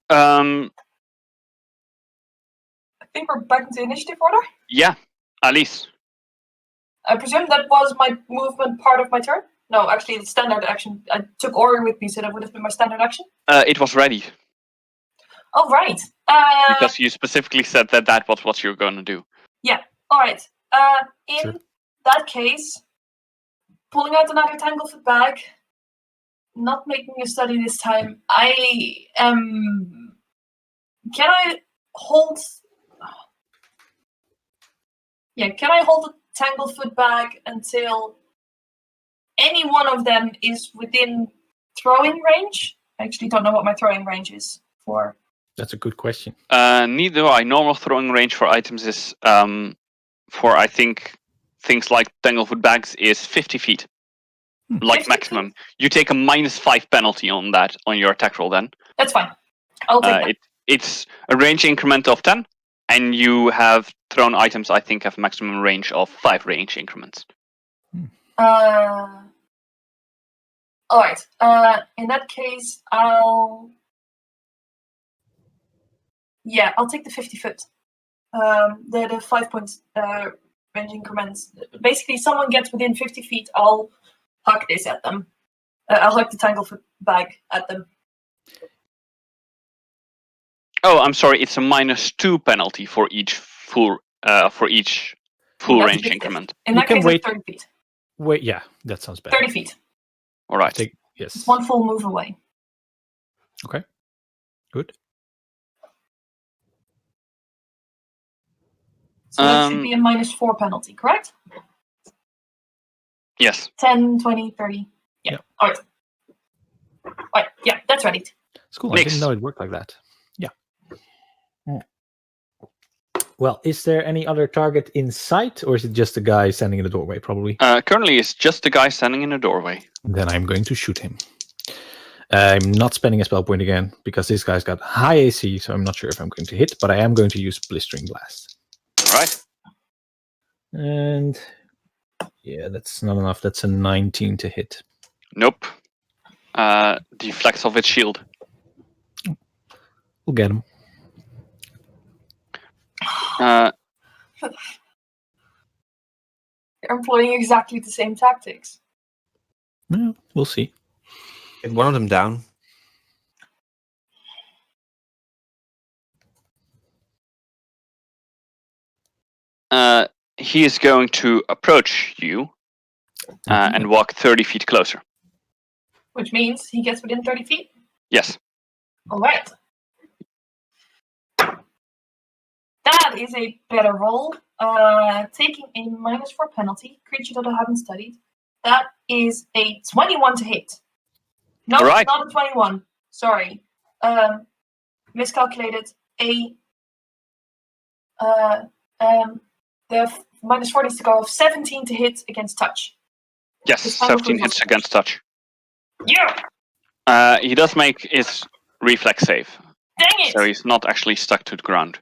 I think we're back into initiative order. Yeah, Alice. I presume that was my movement part of my turn? No, actually, it's standard action. I took Ori with me, so that would have been my standard action. It was ready Oh, right. because you specifically said that was what you were going to do. All right. In Sure. that case, pulling out another Tanglefoot bag, not making a study this time. I am. Can I hold? Yeah, can I hold the Tanglefoot bag until any one of them is within throwing range? I actually don't know what my throwing range is for. That's a good question. Neither do I. Normal throwing range for items is for I think things like Tanglefoot bags is 50 feet. Like 50 maximum. You take a -5 penalty on that on your attack roll then. That's fine. I'll take that. It's a range increment of 10, and you have thrown items I think have maximum range of 5 range increments. All right. In that case, I'll take the 50 foot. The 5 points range increments. Basically, someone gets within 50 feet, I'll huck this at them. I'll huck the Tanglefoot bag at them. Oh, I'm sorry. It's a -2 penalty for each full That's range 50. increment. In You that can case, wait. it's 30 feet. Wait, yeah, that sounds better. 30 feet. All right. Yes. It's one full move away. Okay. Good. So that should be a -4 penalty, correct? Yes. 10, 20, 30. Yeah. Yep. All right. All right. Yeah, that's ready. It's cool. I Next. didn't know it worked like that. Yeah. Well, is there any other target in sight, or is it just the guy standing in the doorway? Probably. Currently, it's just the guy standing in the doorway. Then I'm going to shoot him. I'm not spending a spell point again because this guy's got high AC, so I'm not sure if I'm going to hit, but I am going to use Blistering Blast. All right. And yeah, that's not enough. That's a 19 to hit. Nope. Deflects off its shield. We'll get him. You're employing exactly the same tactics. Yeah, we'll see. Get one of them down. He is going to approach you and walk 30 feet closer. Which means he gets within 30 feet? Yes. Alright. That is a better roll. Taking a -4 penalty, creature that I haven't studied. That is a 21 to hit. No, Right. not a 21. Sorry. Miscalculated. The -4 needs to go of 17 to hit against touch. Yes, His final 17 foot hits was- against touch. Yeah! He does make his reflex save, Dang it! so he's not actually stuck to the ground.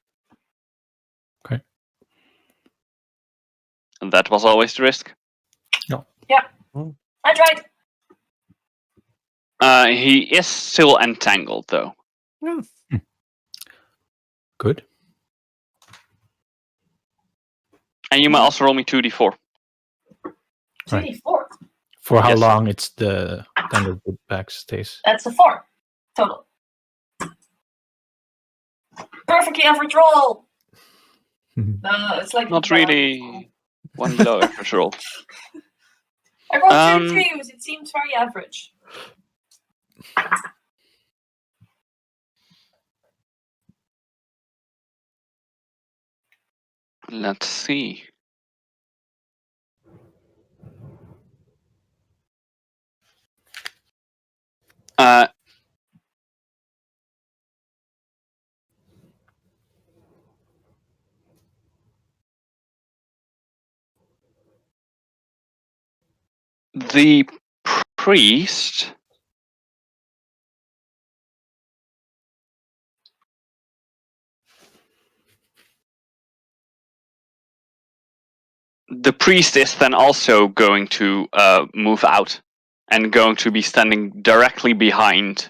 Okay. And that was always the risk. I tried. He is still entangled, though. Good. And you might also roll me 2d4. 2d4. For how Yes. long it's the tangled back stays? That's a 4 total. Perfectly average roll. It's like Not really one below average roll. I rolled 2 twos. It seems very average. Let's see. The priest is then also going to move out and going to be standing directly behind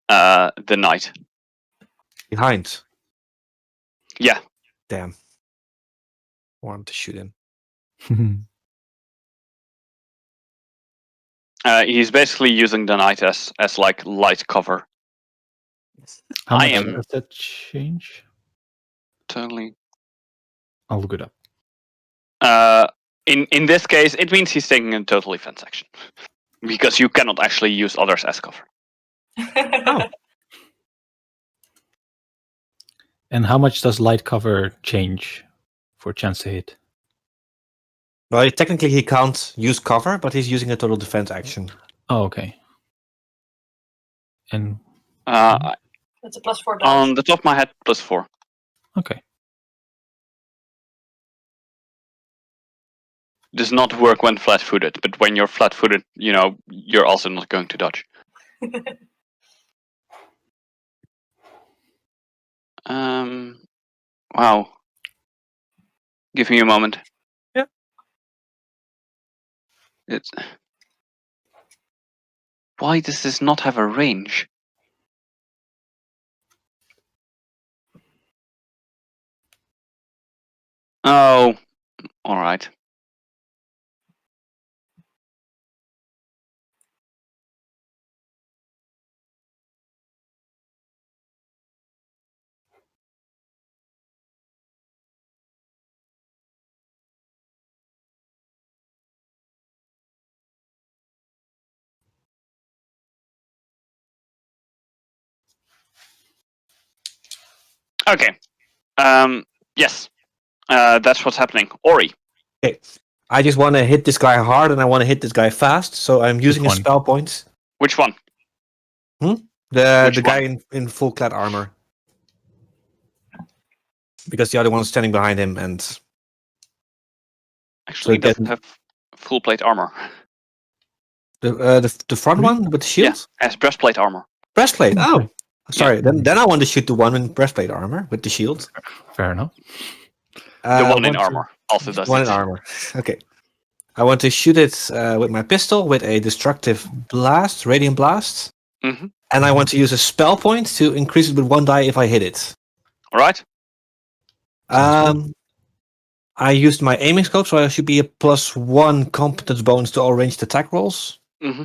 the knight. Behind. Yeah. Damn. Wanted to shoot him. He's basically using the knight as like light cover. How I much am- does that change? Totally. I'll look it up. In this case, it means he's taking a total defense action because you cannot actually use others as cover. And how much does light cover change for chance to hit? Well, technically he can't use cover, but he's using a total defense action. Oh, okay. And That's a +4 die. On the top of my head, +4. okay. Does not work when flat-footed, but when you're flat-footed, you're also not going to dodge. Wow. Give me a moment. Yeah. Why does this not have a range? Oh, all right. Okay. Yes. That's what's happening. Ori. Okay. I just want to hit this guy hard and I want to hit this guy fast, so I'm using a one? spell point. Which one? The Which guy in full clad armor. Because the other one's standing behind him and Actually, So doesn't then- have full plate armor. the front one with the shield? Yeah, has breastplate armor. Breastplate. Oh. Sorry, Yeah. then I want to shoot the one in breastplate armor with the shield. Fair enough. The one in want to- armor also does One it. in armor. Okay. I want to shoot it with my pistol with a destructive blast, radiant blast. Mhm. And I want to use a spell point to increase it with 1 die if I hit it. All right. Sounds I used my aiming scope, so I should be a +1 competence bonus to all ranged attack rolls. Mm-hmm.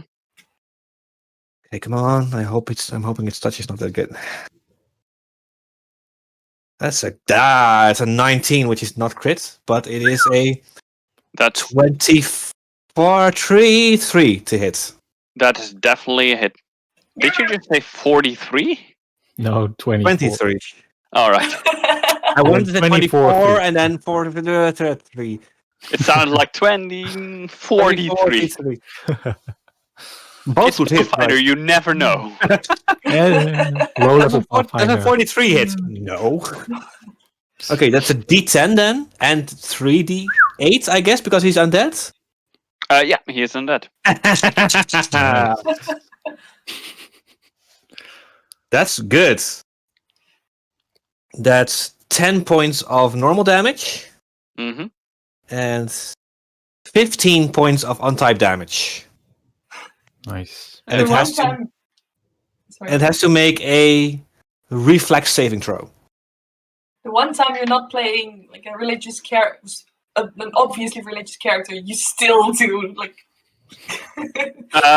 Okay, come on. I'm hoping its touch is not that good. It's a 19, which is not crit, but it is a That's 3 to hit. that is definitely a hit. Did you just say 43? No, 24. 23. All right. I wanted to say 24 24 and then 3. It sounded like 43. 43. Both It's would hit. Pathfinder, you never know. Low level Does a Pathfinder. 43 hit? No. Okay, that's a D10 then, and 3D8, I guess, because he's undead. Yeah, he is undead. That's good. That's 10 points of normal damage Mm-hmm. and 15 points of untyped damage. Nice. And it has to make a reflex saving throw. The one time you're not playing like a religious character, an obviously religious character, you still do like.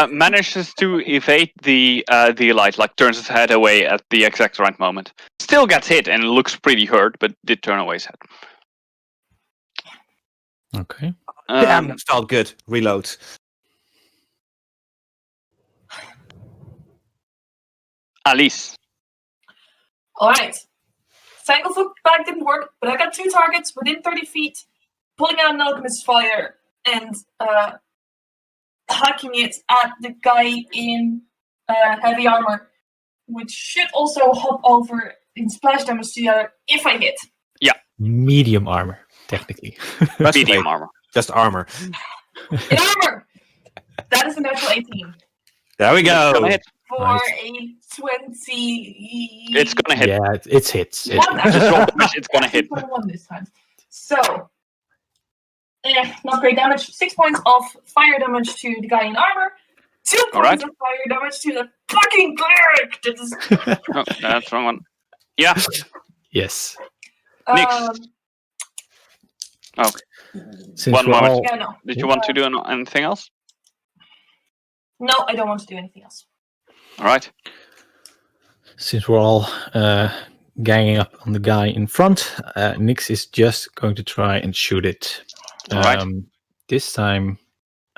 Manages to evade the elite, like turns his head away at the exact right moment. Still gets hit and looks pretty hurt, but did turn away his head. Okay. Damn, that felt good. Reload. Alice. All right. Tanglefoot bag didn't work, but I got 2 targets within 30 feet, pulling out an alchemist's fire and hacking it at the guy in heavy armor, which should also hop over in splash damage to the other if I hit. Medium armor, technically. Medium armor. Just armor. In armor! That is a natural 18. There we go. It's gonna hit. For Nice. a 20. It's gonna hit. Yeah, it's hits. What? Just roll damage, it's gonna hit. 21 this time. So, not great damage. 6 points of fire damage to the guy in armor. 2 points Alright. of fire damage to the fucking cleric. That is, Oh, that's the wrong one. Yeah. Yes. Next. Since One we're moment. all yeah, no. Did you want to do anything else? No, I don't want to do anything else. All right. since we're all ganging up on the guy in front, Nyx is just going to try and shoot it. Alright. This time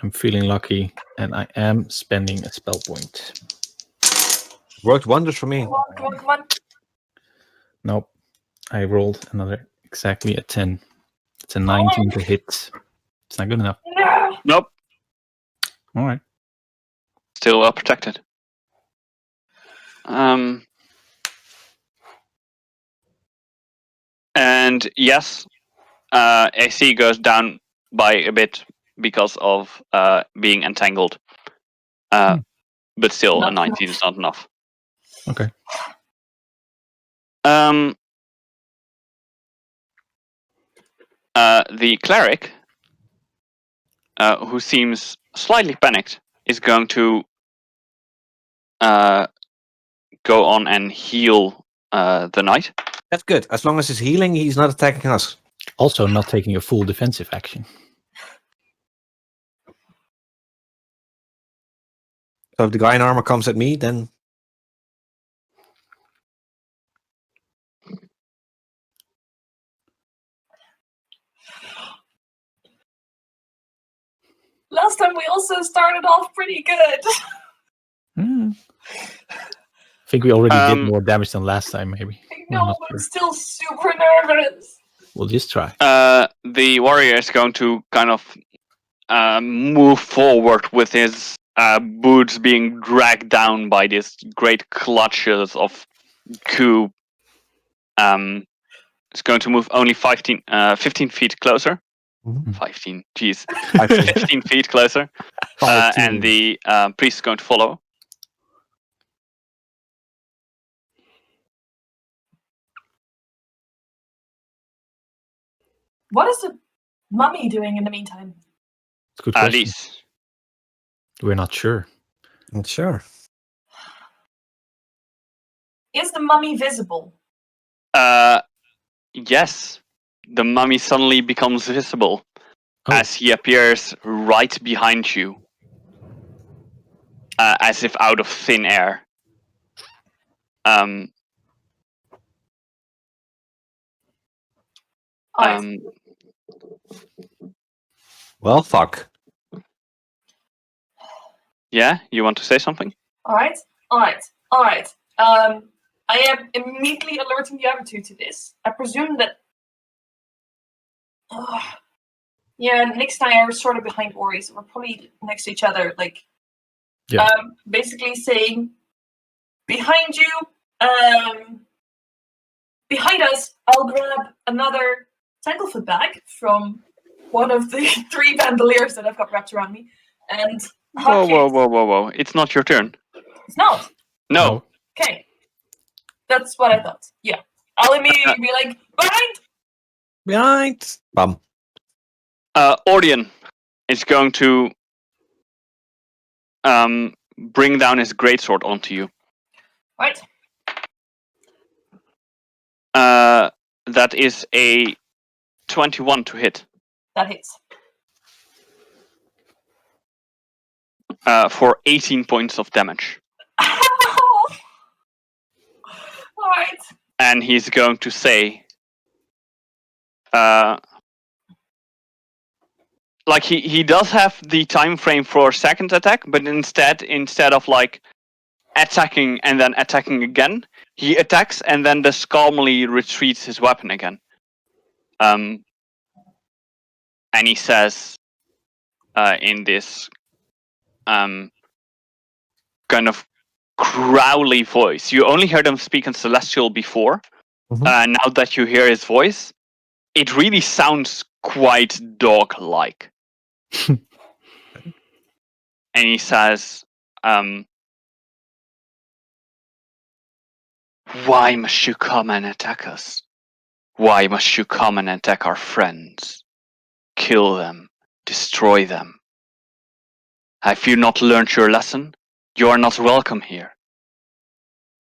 I'm feeling lucky and I am spending a spell point. Worked wonders for me. Come on, come on, come on. Nope. I rolled another exactly a 10. It's a 19 to hit. It's not good enough. No! Nope. All right. Still well protected. And yes, AC goes down by a bit because of being entangled. But still, a Not 19 is not enough. Okay. The cleric, who seems slightly panicked, is going to go on and heal the knight. That's good. As long as he's healing, he's not attacking us. Also not taking a full defensive action. So if the guy in armor comes at me, then Last time we also started off pretty good. I think we already did more damage than last time, maybe. I I'm know, not but sure. I'm still super nervous. We'll just try. The warrior is going to kind of move forward with his boots being dragged down by these great clutches of goo. It's going to move only 15 feet closer. 15, jeez. 15 feet closer. And the priest is going to follow. What is the mummy doing in the meantime? It's a good question. Alice. We're not sure. not sure. Is the mummy visible? Yes. the mummy suddenly becomes visible as he appears right behind you, as if out of thin air. Alright. Well, fuck. Yeah, you want to say something? Alright. I am immediately alerting the other two to this. I presume that. Nix and I are sort of behind Ori, so we're probably next to each other. Like, basically saying, behind you, behind us, I'll grab another Tanglefoot bag from one of the 3 bandoliers that I've got wrapped around me, and Whoa! It's not your turn. It's not. No. Okay, that's what I thought. Yeah, I'll immediately be like, Behind. Bum. Ordian is going to bring down his greatsword onto you. Right. That is a 21 to hit. That hits. For 18 points of damage. Alright. And he's going to say, like he does have the time frame for second attack, but instead of like attacking and then attacking again, he attacks and then just calmly retreats his weapon again. And he says, in this kind of growly voice. You only heard him speak in Celestial before. Now that you hear his voice, it really sounds quite dog-like. And he says, why must you come and attack us? Why must you come and attack our friends? Kill them, destroy them. Have you not learned your lesson? You are not welcome here.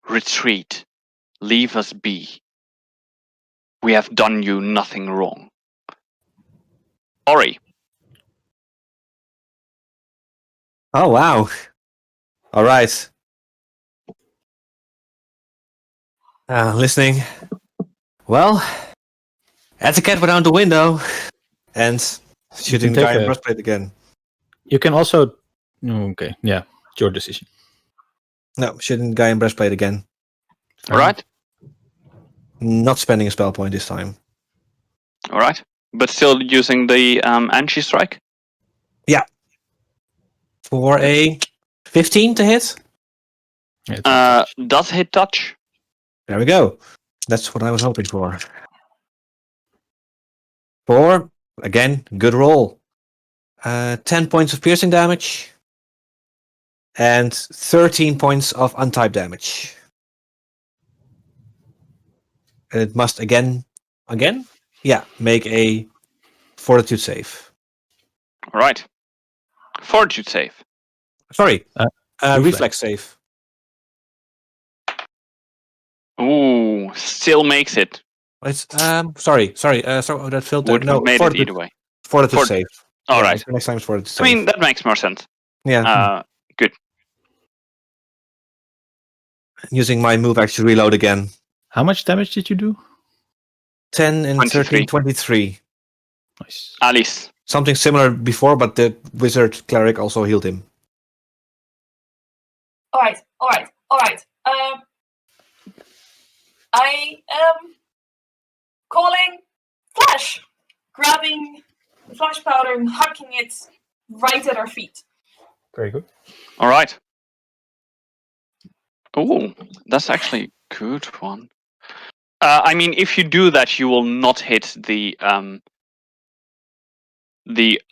Retreat. Leave us be. We have done you nothing wrong. Ori. Oh, wow. All right. Listening. Well, etiquette went out the window. And shooting the guy in breastplate again. You can also... Okay, yeah. It's your decision. No, shooting the guy in breastplate again. Alright. Not spending a spell point this time. Alright. But still using the Anchi strike? Yeah. For a 15 to hit? Does hit touch? There we go. That's what I was hoping for. 4, again, good roll. 10 points of piercing damage. And 13 points of untyped damage. And it must again? Yeah, make a fortitude save. Alright. Fortitude save. Sorry, reflex save. Ooh, still makes it. It's sorry. That filter. Would have made it fortitude, either way. fortitude save. All Yeah, right. Next time it's fortitude I save. mean, that makes more sense. Yeah. Good. Using my move action reload again. How much damage did you do? 10 and 23. 13, 23. Nice. Alice. Something similar before, but the wizard cleric also healed him. Alright. I am calling Flash, grabbing the flash powder and hucking it right at our feet. Very good. All right. Ooh, that's actually a good one. I mean, if you do that, you will not hit the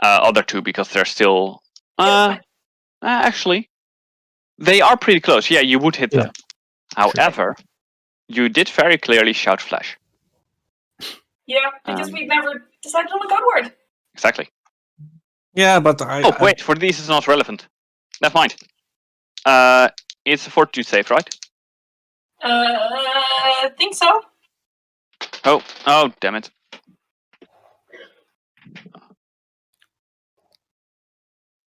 other two because they're still. Actually, they are pretty close. Yeah, you would hit them. However, you did very clearly shout flash. Yeah, because we've never decided on a code word. Exactly. Yeah, but wait, for these it's not relevant. Never mind. It's a fortitude save, right? I think so. Oh, damn it.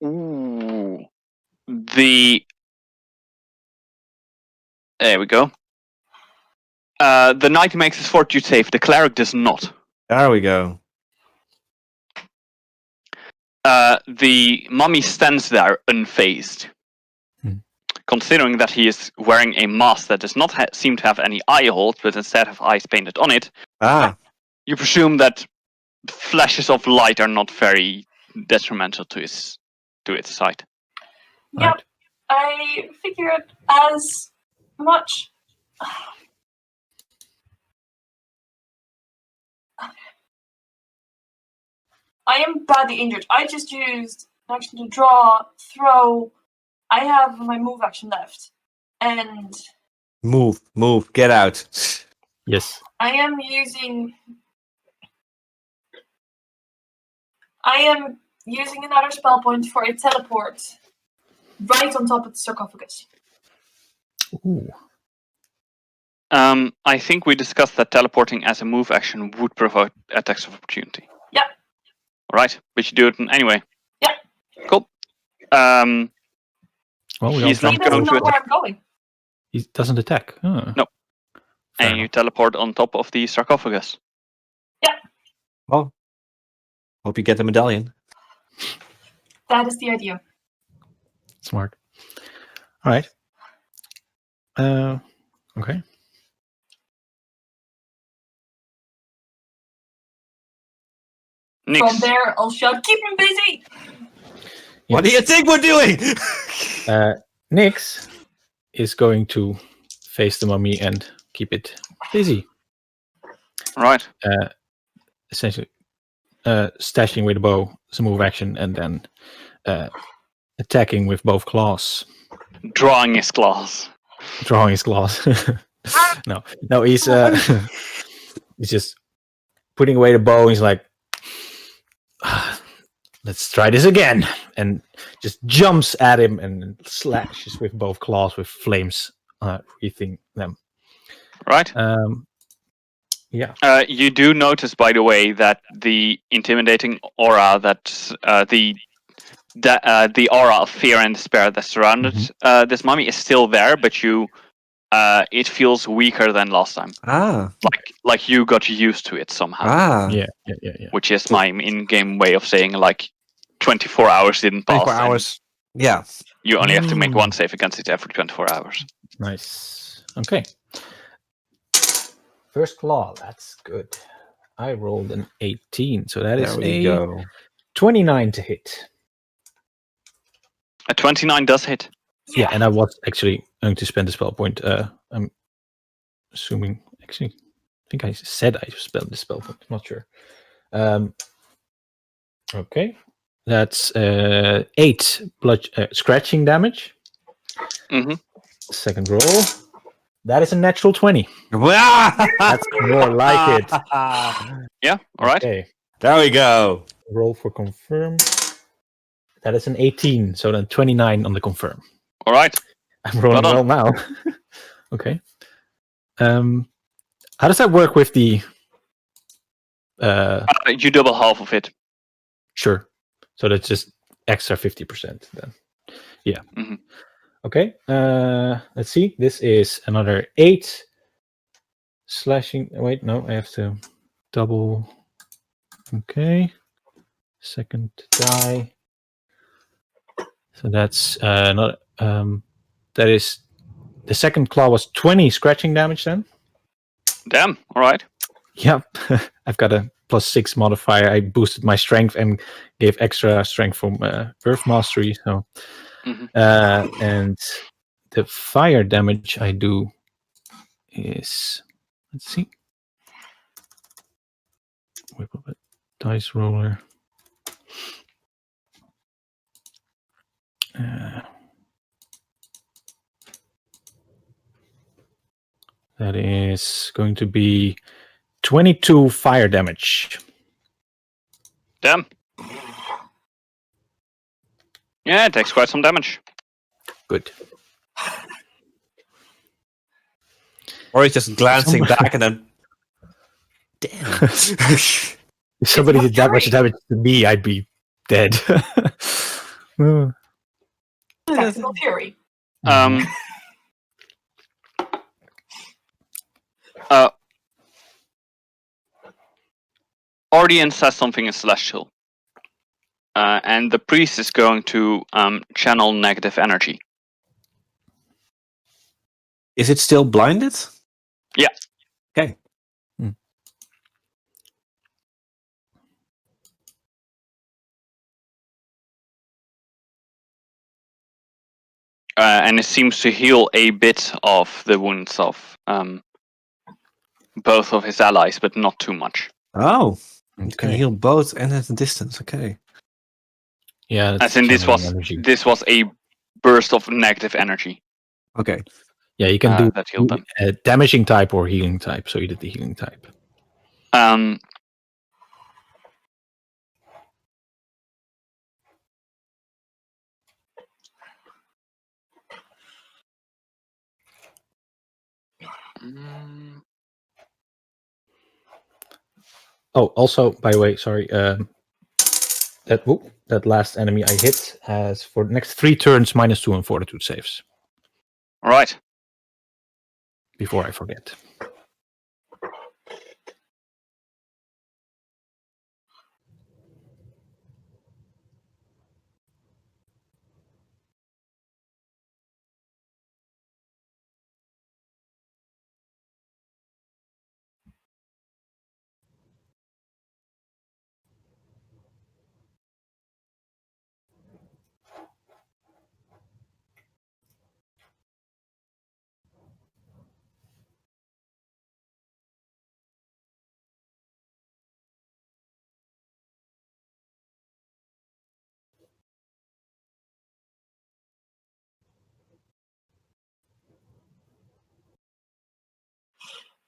Ooh. There we go. The knight makes his fortitude save. The cleric does not. There we go. The mummy stands there unfazed. Considering that he is wearing a mask that does not seem to have any eye holes, but instead have eyes painted on it, you presume that flashes of light are not very detrimental to its sight. Yep, Right. I figured as much. I am badly injured. I just used an action to draw, throw. I have my move action left. And Move, get out. Yes. I am using another spell point for a teleport right on top of the sarcophagus. Ooh. I think we discussed that teleporting as a move action would provoke attacks of opportunity. Yeah. Right, but you do it anyway. Yeah. Cool. Well, we He's all He not jump doesn't going know to where I'm going. He doesn't attack. Oh. No. Fair And you enough. teleport on top of the sarcophagus. Well, hope you get the medallion. That is the idea. Smart. All right. Okay. Nix. From there, I'll shout, "Keep him busy!" What do you think we're doing? Nyx is going to face the mummy and keep it busy. Right. Essentially, stashing with a bow is a move action, and then attacking with both claws. Drawing his claws. Drawing his claws. no, he's he's just putting away the bow. He's like, let's try this again, and just jumps at him and slashes with both claws with flames wreathing them. Right. Yeah. You do notice, by the way, that the intimidating aura that the aura of fear and despair that surrounded this mummy is still there, but it feels weaker than last time. Like you got used to it somehow. Yeah. Which is my in-game way of saying 24 hours didn't pass. 24 hours. Yeah. You only have to make one save against it every 24 hours. Nice. Okay. First claw, that's good. I rolled an 18, so that is go. 29 to hit. A 29 does hit. Yeah, and I was actually going to spend a spell point. I'm assuming, actually, I think I said I spelled the spell point. I'm not sure. Okay, that's 8 blood scratching damage. Second roll. That is a natural 20. That's more like it. Yeah, all right. Okay. There we go. Roll for confirm. That is an 18, so then 29 on the confirm. All right. I'm rolling well now. Okay. How does that work with the... you double half of it. Sure. So that's just extra 50% then. Yeah. Mm-hmm. Okay. Let's see. This is another 8 slashing. Wait, no, I have to double. Okay. Second die. So that's not. That is the second claw was 20 scratching damage then. Damn. All right. Yep. I've got a +6 modifier. I boosted my strength and gave extra strength from Earth Mastery. So. And the fire damage I do is, let's see, whip up a dice roller. That is going to be 22 fire damage. Damn. Yeah, it takes quite some damage. Good. Or he's just glancing back and then... Damn. If somebody did that much damage to me, I'd be dead. Tactical fury. Ordian says something in Celestial. And the priest is going to channel negative energy. Is it still blinded? Yeah. Okay. And it seems to heal a bit of the wounds of both of his allies, but not too much. Oh, you can Okay. heal both and at a distance. Okay. Yeah. As in, this was a burst of negative energy. Okay. Yeah, you can do that healed them. damaging type or healing type. So you did the healing type. Oh, also, by the way, sorry. That last enemy I hit has for the next 3 turns -2 on fortitude saves. All right. Before I forget.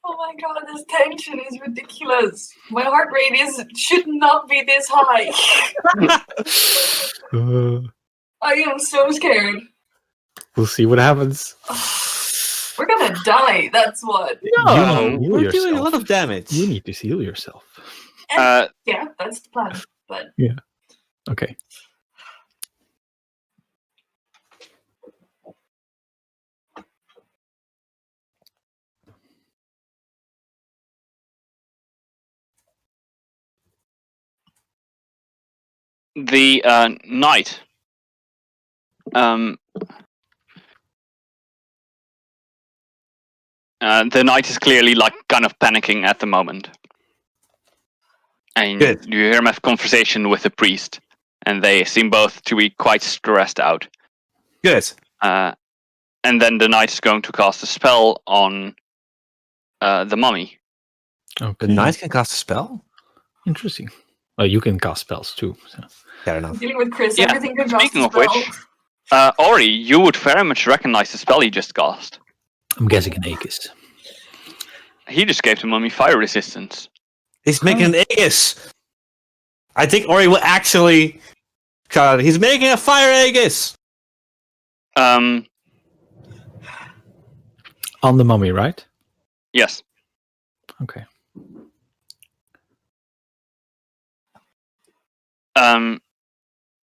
Oh my god, this tension is ridiculous. My heart rate should not be this high. I am so scared. We'll see what happens. We're gonna die, that's what. No, heal we're doing a yourself. lot of damage. You need to heal yourself. Yeah, that's the plan. But Yeah. Okay. The knight. The knight is clearly like kind of panicking at the moment. And Good. you hear him have conversation with the priest, and they seem both to be quite stressed out. Good. And then the knight is going to cast a spell on the mummy. Okay. The knight can cast a spell? Interesting. Well, you can cast spells too. So. Fair I'm enough. dealing with Chris, Yeah, everything can cast speaking a of spell. which, Ori, you would very much recognize the spell he just cast. I'm guessing an Aegis. He just gave the mummy fire resistance. He's making an Aegis. I think Ori will actually... God, he's making a fire Aegis. On the mummy, right? Yes. Okay.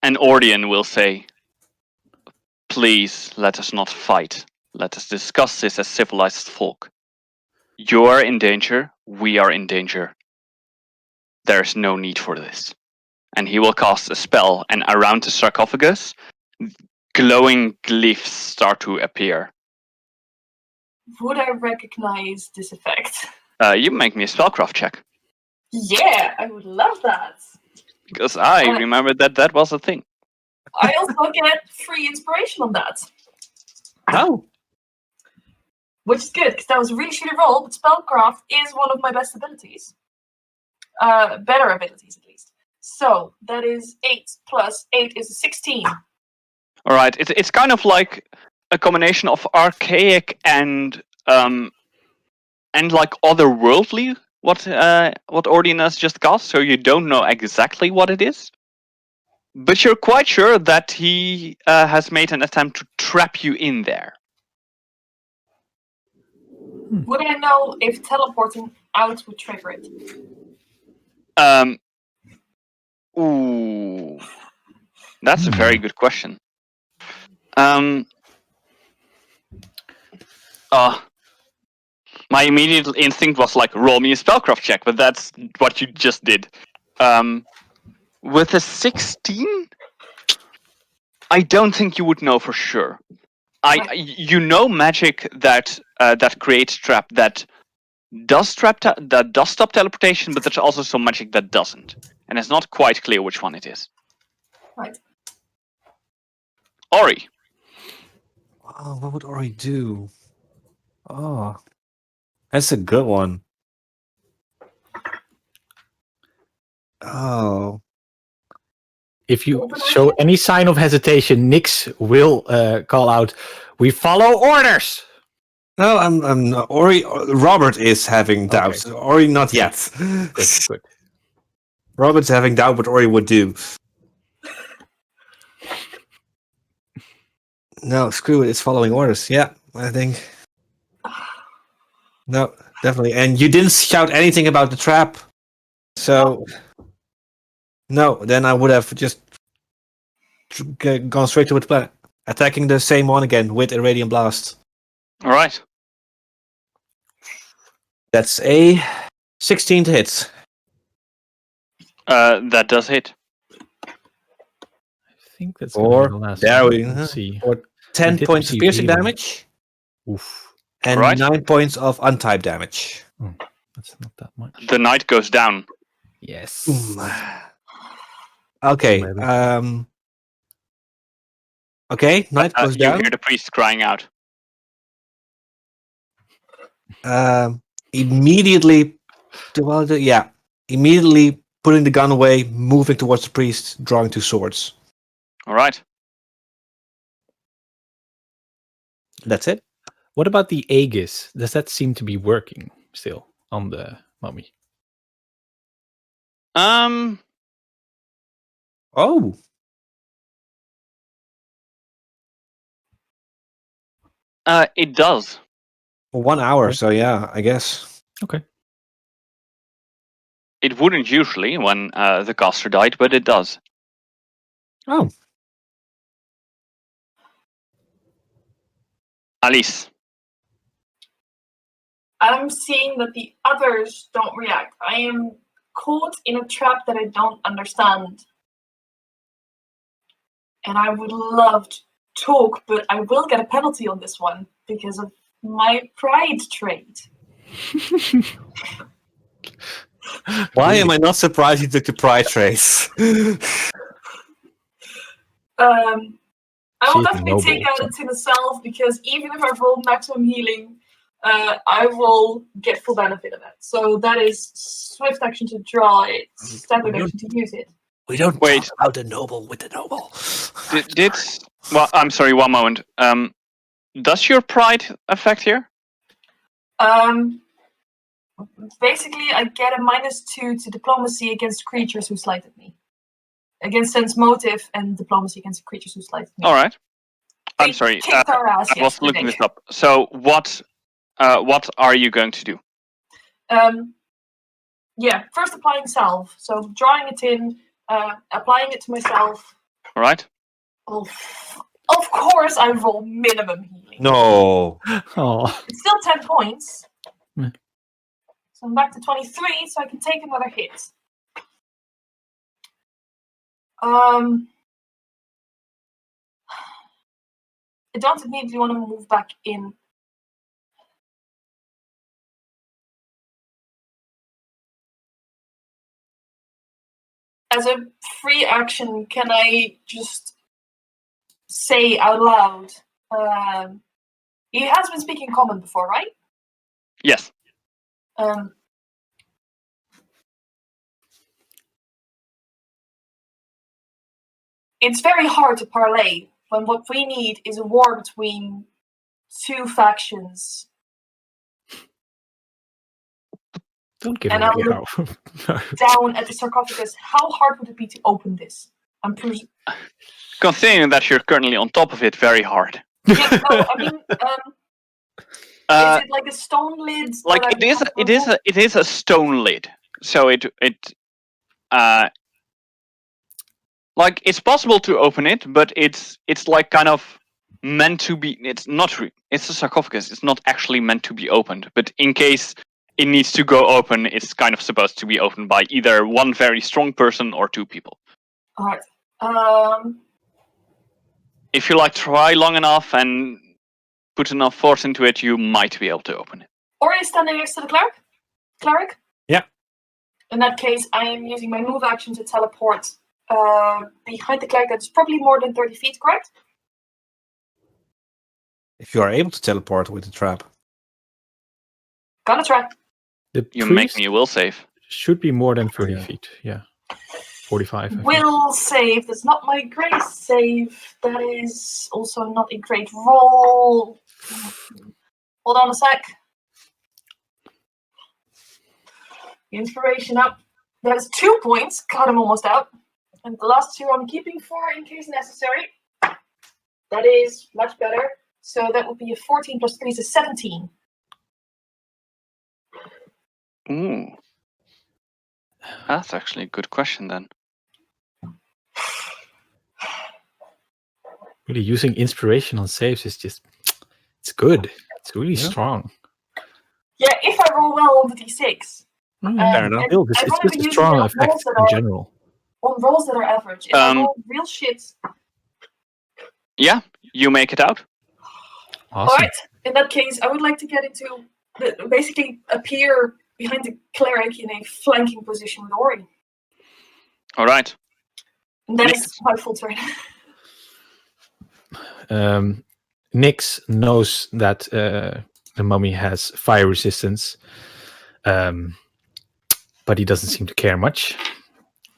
And Ordian will say, "Please let us not fight. Let us discuss this as civilized folk. You are in danger. We are in danger. There is no need for this." And he will cast a spell, and around the sarcophagus, glowing glyphs start to appear. Would I recognize this effect? You make me a spellcraft check, Yeah, I would love that. because I remember that was a thing. I also get free inspiration on that. Oh. Which is good, because that was a really shitty roll, but spellcraft is one of my best abilities. Better abilities, at least. So, that is 8 plus 8 is 16. All right, it's kind of like a combination of archaic and like otherworldly. What Ordian has just cast, so you don't know exactly what it is, but you're quite sure that he has made an attempt to trap you in there. Would I know if teleporting out would trigger it? Ooh. That's a very good question. My immediate instinct was like, roll me a spellcraft check, but that's what you just did. With a 16, I don't think you would know for sure. You know magic that creates trap that does stop teleportation, but there's also some magic that doesn't, and it's not quite clear which one it is. Right. Ori. Oh, what would Ori do? Oh, that's a good one. Oh. If you show any sign of hesitation, Nix will call out, "We follow orders!" No, I'm not. Ori. Robert is having doubts. Okay. Ori, not yet. Good. Robert's having doubt what Ori would do. No, screw it. It's following orders. Yeah, I think. No, definitely. And you didn't shout anything about the trap. So, no, then I would have just gone straight to the planet. Attacking the same one again with a Radiant Blast. All right. That's a 16 to hit. That does hit. I think that's Or, the last there one. we Let's see. Or 10 points of receive piercing 8. damage. Oof. And Right. 9 points of untyped damage. That's not that much. The knight goes down. Yes. Okay. Maybe. Okay, knight goes You down. hear the priest crying out. Immediately putting the gun away, moving towards the priest, drawing 2 swords. All right. That's it. What about the Aegis? Does that seem to be working still on the mummy? Oh. It does. For 1 hour, so yeah, I guess. Okay. It wouldn't usually when the caster died, but it does. Oh. Alice. I'm seeing that the others don't react. I am caught in a trap that I don't understand. And I would love to talk, but I will get a penalty on this one because of my pride trait. Why am I not surprised you took the pride trace? I will She's definitely take noble, out so- a tin of self because even if I roll maximum healing, I will get full benefit of it. So that is swift action to draw it, standard action to use it. We don't Wait. talk about the noble with the noble. Well, I'm sorry, one moment. Does your pride affect here? Basically, I get a -2 to diplomacy against creatures who slighted me. Against sense motive and diplomacy against creatures who slighted me. All right. I'm They sorry. kicked our ass I was looking yesterday. this up. So what are you going to do? Yeah, first applying salve. So drawing it in, applying it to myself. All right. Of course, I roll minimum healing. No. Oh. It's still 10 points. Yeah. So I'm back to 23, so I can take another hit. I don't immediately want to move back in. As a free action, can I just say out loud? He has been speaking common before, right? Yes. It's very hard to parlay when what we need is a war between 2 factions. Don't give And away I'll look how. down at the sarcophagus. How hard would it be to open this? Considering that you're currently on top of it, very hard. Yeah, no, I mean, is it like a stone lid? Like that it is a stone lid. So it Like, it's possible to open it, but it's like kind of meant to be. It's not. It's a sarcophagus. It's not actually meant to be opened. But in case it needs to go open, it's kind of supposed to be opened by either one very strong person or two people. All right. If you like try long enough and put enough force into it, you might be able to open it. Or is standing next to the cleric? Yeah. In that case, I am using my move action to teleport behind the cleric. That's probably more than 30 feet, correct? If you are able to teleport with the trap. Gonna try. The You make priest me a will save. should be more than 30 Yeah. feet. Yeah. 45. I think. Will save. That's not my great save. That is also not a great roll. Hold on a sec. Inspiration up. That is 2 points. God, I'm almost out. And the last 2 I'm keeping for in case necessary. That is much better. So that would be a 14 plus 3 is a 17. Ooh. That's actually a good question then. Really using inspirational saves is just, it's good. It's really Yeah. strong. Yeah, if I roll well on the d6. Fair enough. Still, it's I've only just been a using strong it on effect rolls that in are general. on rolls that are average. If I roll real shit. Yeah, you make it out. Awesome. Alright, in that case, I would like to get into basically appear behind the cleric in a flanking position with Ori. All right. And that Nick. is my full turn. Nyx knows that the mummy has fire resistance, but he doesn't seem to care much.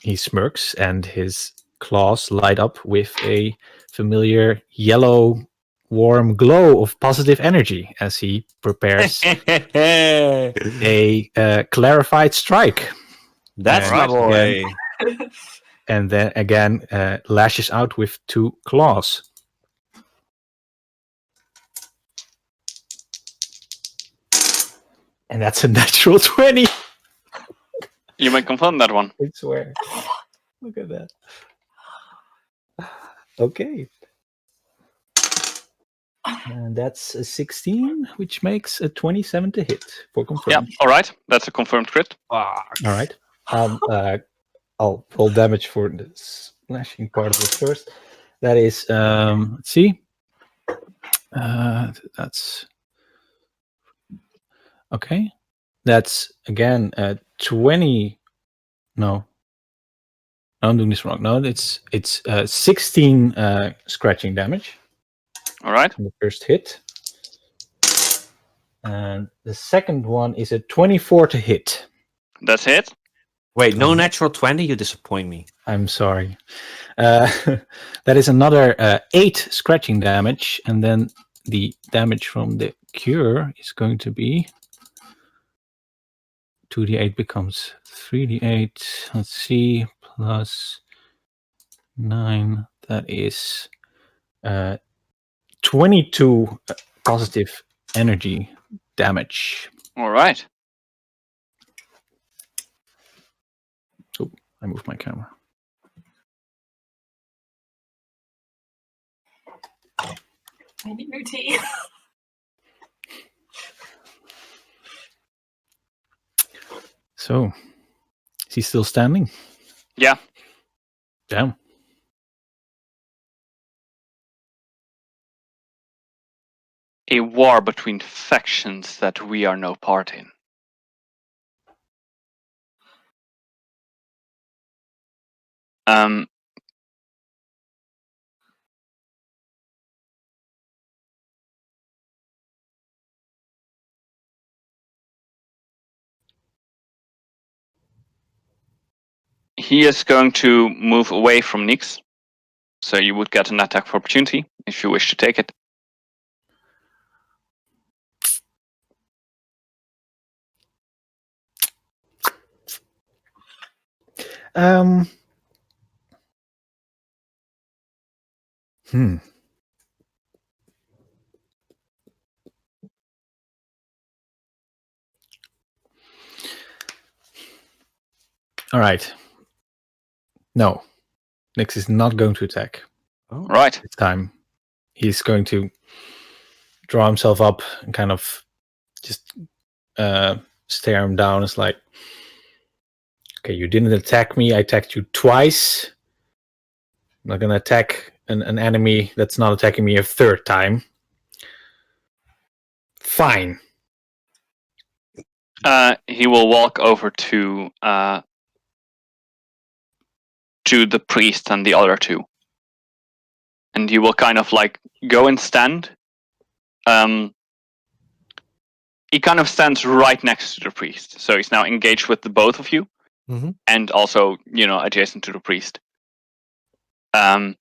He smirks, and his claws light up with a familiar yellow, warm glow of positive energy as he prepares a clarified strike. That's Alright. my boy. And then again lashes out with 2 claws. And that's a natural 20. You may confirm that one. I swear. Look at that. Okay. And that's a 16, which makes a 27 to hit for Yeah, confirmed. all right. That's a confirmed crit. All right. I'll roll damage for the slashing part of it first. That is, let's see. That's okay. That's again 20. No, I'm doing this wrong. No, it's 16 scratching damage All right. on the first hit, and the second one is a 24 to hit. That's it. Wait, no natural 20? You disappoint me. I'm sorry. That is another 8 scratching damage, and then the damage from the cure is going to be 2d8 becomes 3d8. Let's see, plus 9. That is 22 positive energy damage. All right. Oh, I moved my camera. I need new tea. So, is he still standing? Yeah. Damn. A war between factions that we are no part in. He is going to move away from Nyx, so you would get an attack of opportunity if you wish to take it. All right. No. Nix is not going to attack Right. this time. He's going to draw himself up and kind of just stare him down. It's like, okay, you didn't attack me. I attacked you twice. I'm not going to attack an enemy that's not attacking me a third time. Fine. He will walk over to the priest and the other two, and he will kind of like go and stand. He kind of stands right next to the priest, so he's now engaged with the both of you, and also adjacent to the priest. And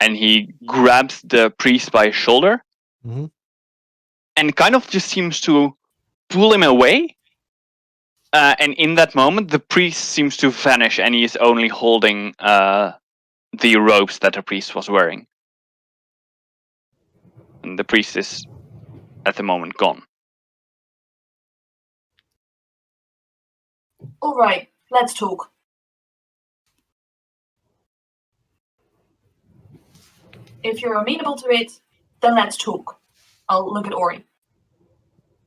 he grabs the priest by his shoulder, and kind of just seems to pull him away. And in that moment, the priest seems to vanish, and he is only holding the robes that the priest was wearing. And the priest is, at the moment, gone. All right, let's talk. If you're amenable to it, then let's talk. I'll look at Ori.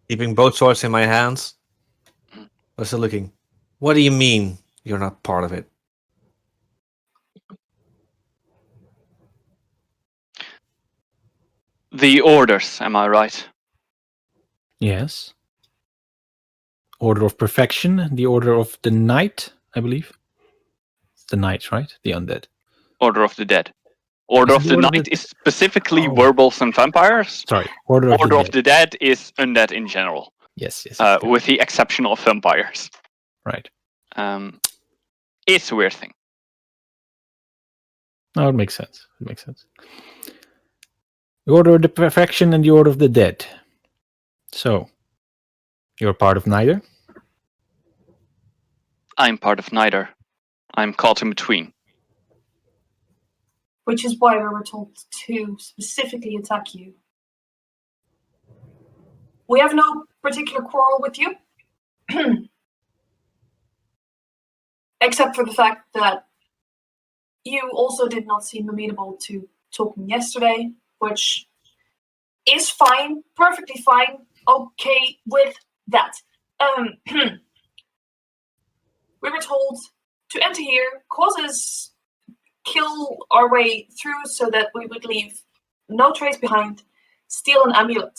Keeping both swords in my hands. I'm still looking. What do you mean you're not part of it? The orders, am I right? Yes. Order of Perfection, the Order of the Night, I believe. It's the Night, right? The undead. Order of the Dead. Order of the Night is specifically werewolves and vampires. Sorry, Order of the Dead is undead in general. Yes. With the exception of vampires. Right. It's a weird thing. No, it makes sense. The Order of the Perfection and the Order of the Dead. So, you're part of neither? I'm part of neither. I'm caught in between. Which is why we were told to specifically attack you. We have no particular quarrel with you. Except for the fact that you also did not seem amenable to talking yesterday, which is fine, perfectly fine, okay with that. We were told to enter here, causes kill our way through so that we would leave no trace behind, steal an amulet,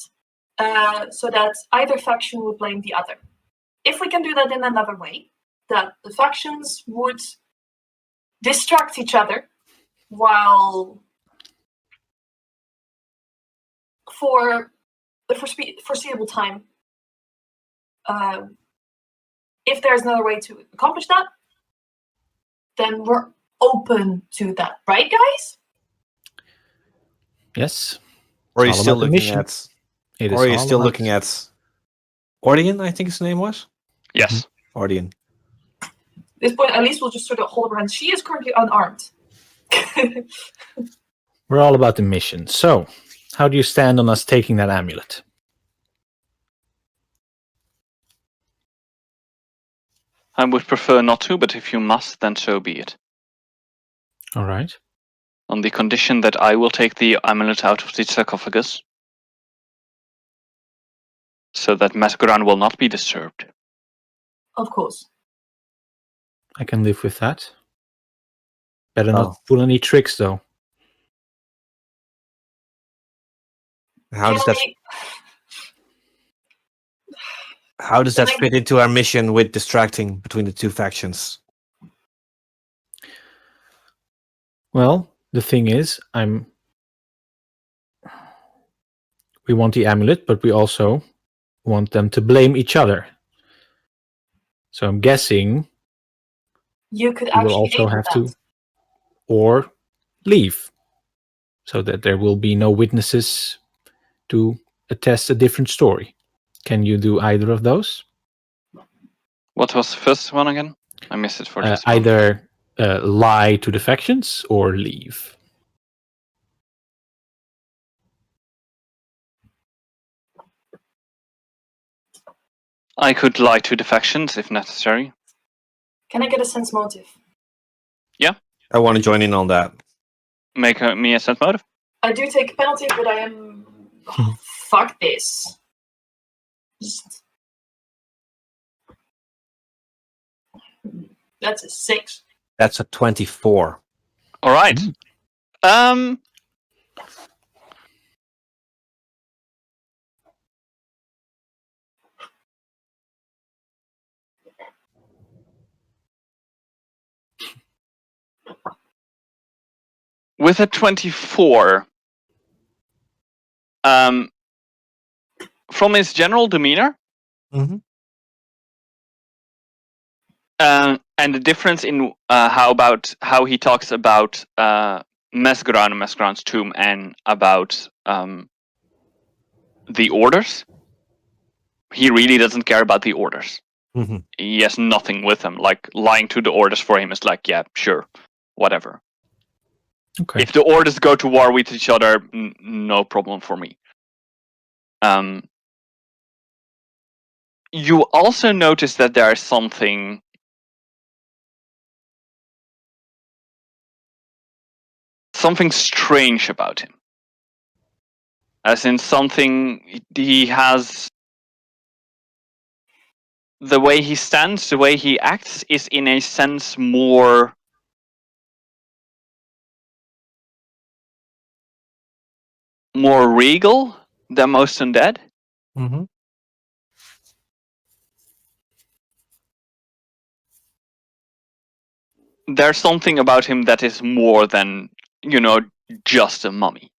so that either faction would blame the other. If we can do that in another way, that the factions would distract each other while for the foreseeable time, if there's another way to accomplish that, then we're open to that, right, guys? Yes. Or are you still looking at? Or are you still looking at Ordian? I think his name was. Yes, Ordian. At this point, at least we'll just sort of hold her hand. She is currently unarmed. We're all about the mission. So, how do you stand on us taking that amulet? I would prefer not to, but if you must, then so be it. All right. On the condition that I will take the amulet out of the sarcophagus, so that Masgran will not be disturbed. Of course. I can live with that. Better not pull any tricks, though. How does that fit into our mission with distracting between the two factions? Well, the thing is, we want the amulet, but we also want them to blame each other. So I'm guessing you could will also have to or leave, so that there will be no witnesses to attest a different story. Can you do either of those? What was the first one again? I missed it for just either lie to the factions or leave. I could lie to the factions if necessary. Can I get a sense motive? Yeah. I want to join in on that. Make me a sense motive. I do take a penalty, but I am... Oh, fuck this. That's a 6. That's a 24. All right. With a 24, from his general demeanor, Mhm. and the difference in how he talks about Mesgran and Mesgran's tomb and about the orders, he really doesn't care about the orders. Mhm. He has nothing with him. Like, lying to the orders for him is like, yeah, sure, whatever. Okay. If the orders go to war with each other, no problem for me. You also notice that there is something strange about him. As in something he has... The way he stands, the way he acts is in a sense more regal than most undead. Mm-hmm. There's something about him that is more than, just a mummy.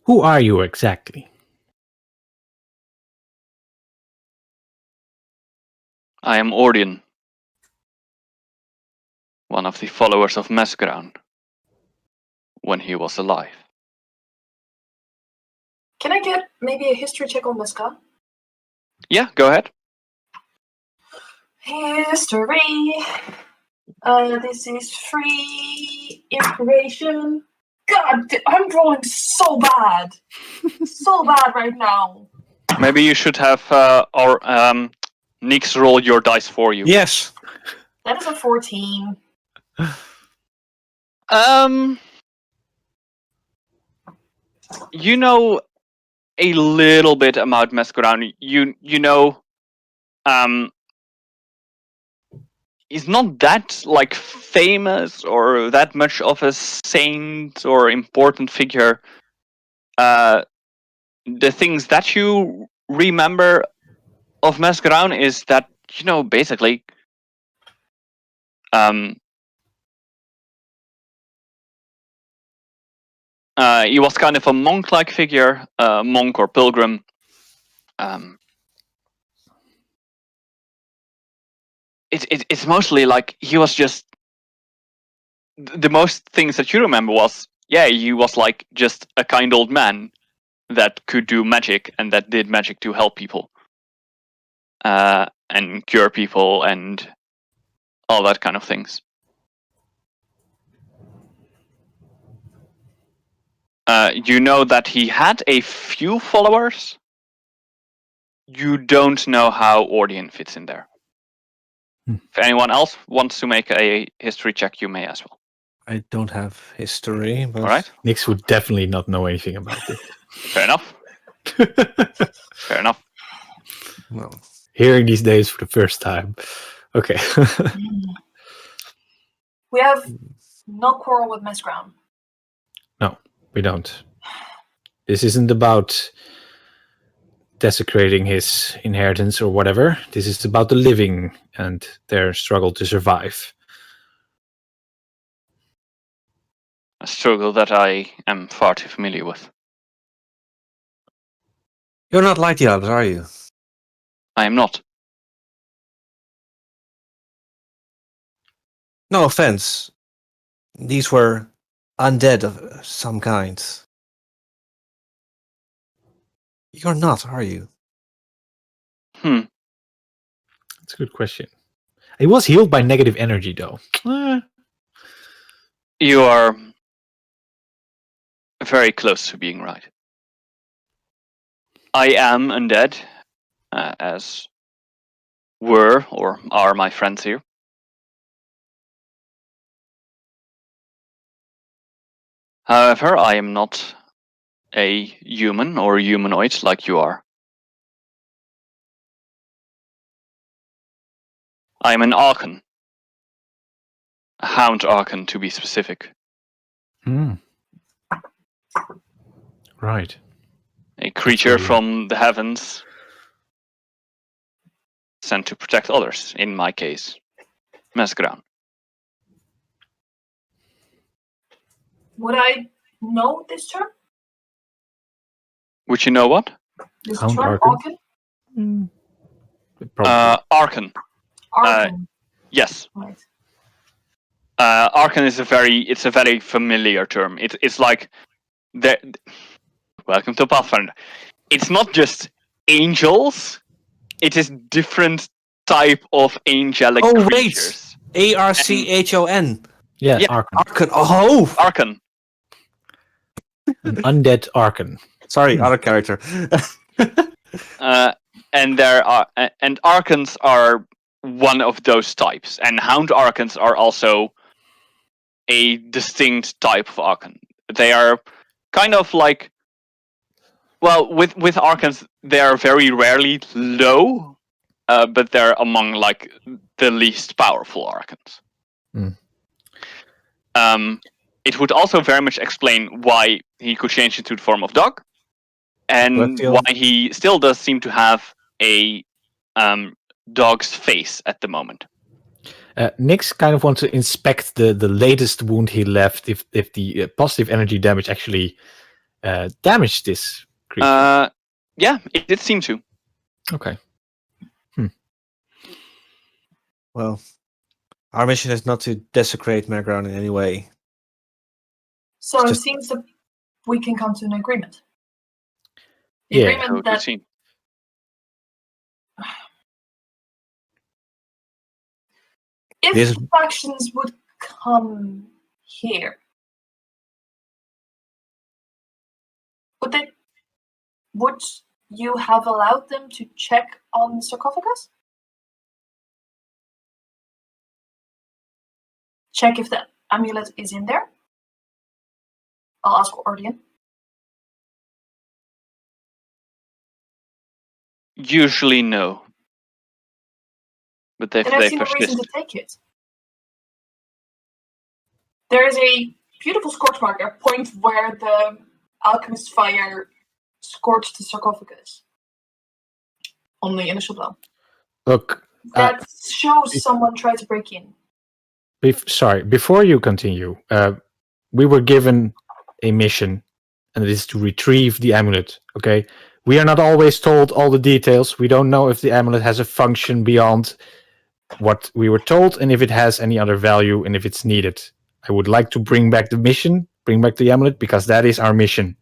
Who are you exactly? I am Ordian, one of the followers of Mesgran, when he was alive. Can I get maybe a history check on this guy? Yeah, go ahead. History. This is free inspiration. God, I'm rolling so bad. So bad right now. Maybe you should have Nix roll your dice for you. Yes. That is a 14. You know a little bit about Mesgran. You know, he's not that like famous or that much of a saint or important figure. The things that you remember of Mesgran is that, basically, he was kind of a monk-like figure, monk or pilgrim. It's mostly like he was just... The most things that you remember was, yeah, he was like just a kind old man that could do magic and that did magic to help people. And cure people and all that kind of things. You know that he had a few followers. You don't know how Ordian fits in there. If anyone else wants to make a history check, you may as well. I don't have history, but... All right. Nix would definitely not know anything about it. Fair enough. Fair enough. Well, Hearing these days for the first time. Okay. We have no quarrel with Mesgran. No, we don't. This isn't about desecrating his inheritance or whatever. This is about the living and their struggle to survive. A struggle that I am far too familiar with. you're not like the others, are you? I am not. No offense. These were undead of some kind. You're not, are you? That's a good question. He was healed by negative energy, though. You are very close to being right. I am undead, as were or are my friends here. However, I am not a human or humanoid like you are. I am an Archon. A Hound Archon, to be specific. Right. A creature So- from the heavens sent to protect others, in my case. Mesgran. Would I know this term? Would you know what? This Hound term, Archon? Archon? Probably. Archon. Archon. Yes. Right. Archon is a very familiar term. It's like the welcome to Pathfinder. It's not just angels. It is different type of angelic creatures. Archon. Yeah, yeah, Archon. Archon. Oh, Archon. An undead Archon. sorry, other character. And there are and Archons are one of those types, and Hound Archons are also a distinct type of Archon. They are kind of like, well, with Archons, they are very rarely low, but they're among like the least powerful Archons. It would also very much explain why he could change into the form of dog, and why he still does seem to have a dog's face at the moment. Nyx kind of wants to inspect the latest wound he left, if the positive energy damage actually damaged this creature. Yeah, it did seem to. Okay. Well, our mission is not to desecrate Mesgran in any way. So It's it just- seems that we can come to an agreement. The Yeah. agreement that if This- the factions would come here, would you have allowed them to check on the sarcophagus? Check if the amulet is in there? I'll ask Ordian. Usually no. But if Then I they see no reason persist. to take it. There is a beautiful scorch mark, a point where the alchemist fire scorched the sarcophagus on the initial blow. Look, That shows someone tried to break in. sorry, before you continue, we were given a mission, and it is to retrieve the amulet, okay? We are not always told all the details. We don't know if the amulet has a function beyond what we were told, and if it has any other value, and if it's needed. I would like to bring back the mission, bring back the amulet, because that is our mission.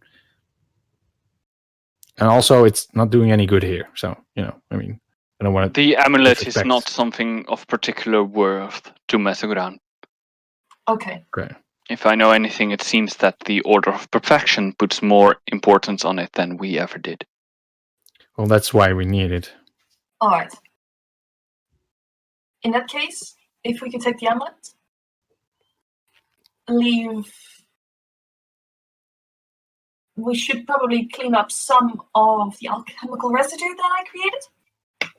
And also, it's not doing any good here. So, I mean, I don't want to... The amulet is disrespect. not something of particular worth to mess around. Okay. Okay. If I know anything, it seems that the Order of Perfection puts more importance on it than we ever did. Well, that's why we need it. Alright. In that case, if we could take the amulet, we should probably clean up some of the alchemical residue that I created.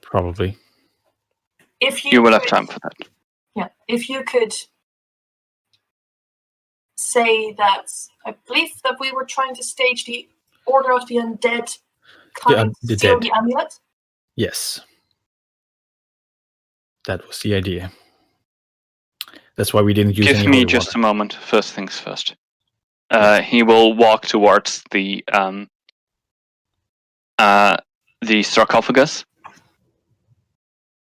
Probably. If You will have time for that. Yeah, if you could say that, I believe that we were trying to stage the Order of the Undead coming to the steal dead. the amulet. Yes. That was the idea. That's why we didn't use Give any me holy just water. a moment. First things first. He will walk towards the sarcophagus,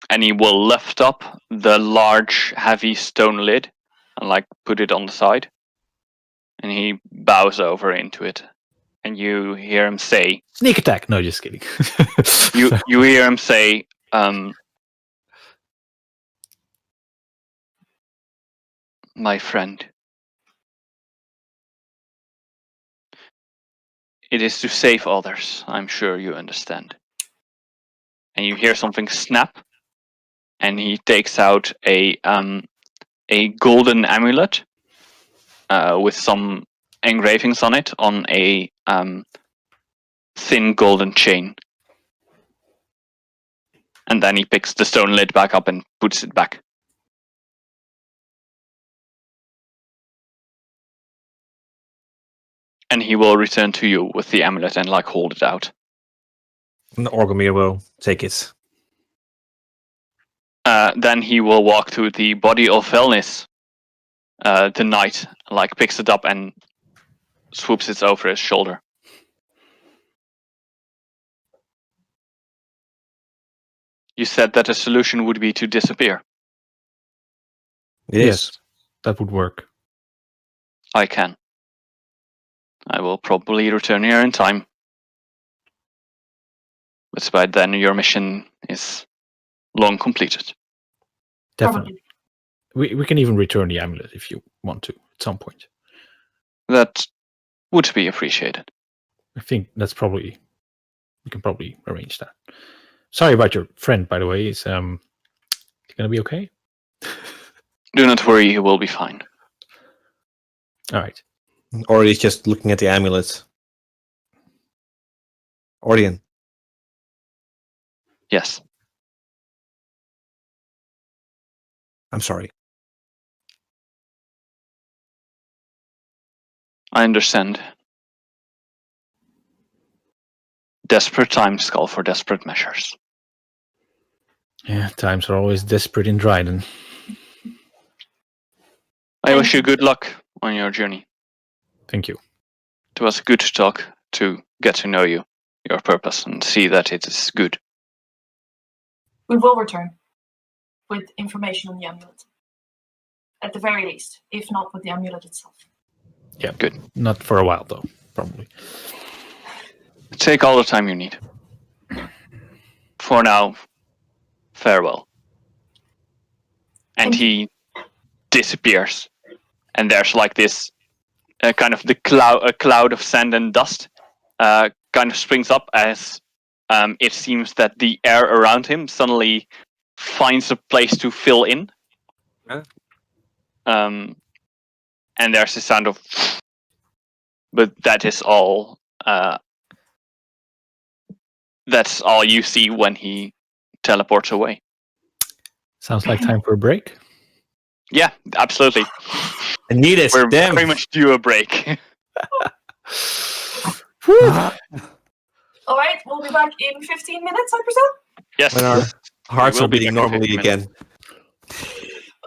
and he will lift up the large, heavy stone lid and put it on the side. And he bows over into it, and you hear him say, Sneak attack! No, just kidding. you hear him say, my friend, it is to save others. I'm sure you understand. and you hear something snap, and he takes out a golden amulet with some engravings on it on a thin golden chain. And then he picks the stone lid back up and puts it back. And he will return to you with the amulet and hold it out. And Orgomir will take it. Then he will walk to the body of Velnis, the knight, picks it up and swoops it over his shoulder. You said that a solution would be to disappear. Yes, that would work. I can. I will probably return here in time. But by then your mission is long completed. Definitely. We can even return the amulet if you want to at some point. That would be appreciated. I think we can probably arrange that. Sorry about your friend, by the way. Is gonna be okay? Do not worry, he will be fine. All right. Or he's just looking at the amulet. Ordian. Yes. I'm sorry. I understand. Desperate times call for desperate measures. Yeah, times are always desperate in Dreidan. I wish you good luck on your journey. Thank you. It was good to talk, to get to know you, your purpose, and see that it is good. We will return with information on the amulet. At the very least, if not with the amulet itself. Yeah, good. Not for a while, though, probably. Take all the time you need. For now, farewell. And he disappears. And there's this kind of a cloud of sand and dust kind of springs up as it seems that the air around him suddenly finds a place to fill in. Huh? And there's a sound of, but that is all. That's all you see when he teleports away. Sounds like time for a break. Yeah, absolutely. I need it. We're Damn. very much due a break. All right, we'll be back in 15 minutes, I presume? Yes. When our hearts will are be beating back in normally 15 again.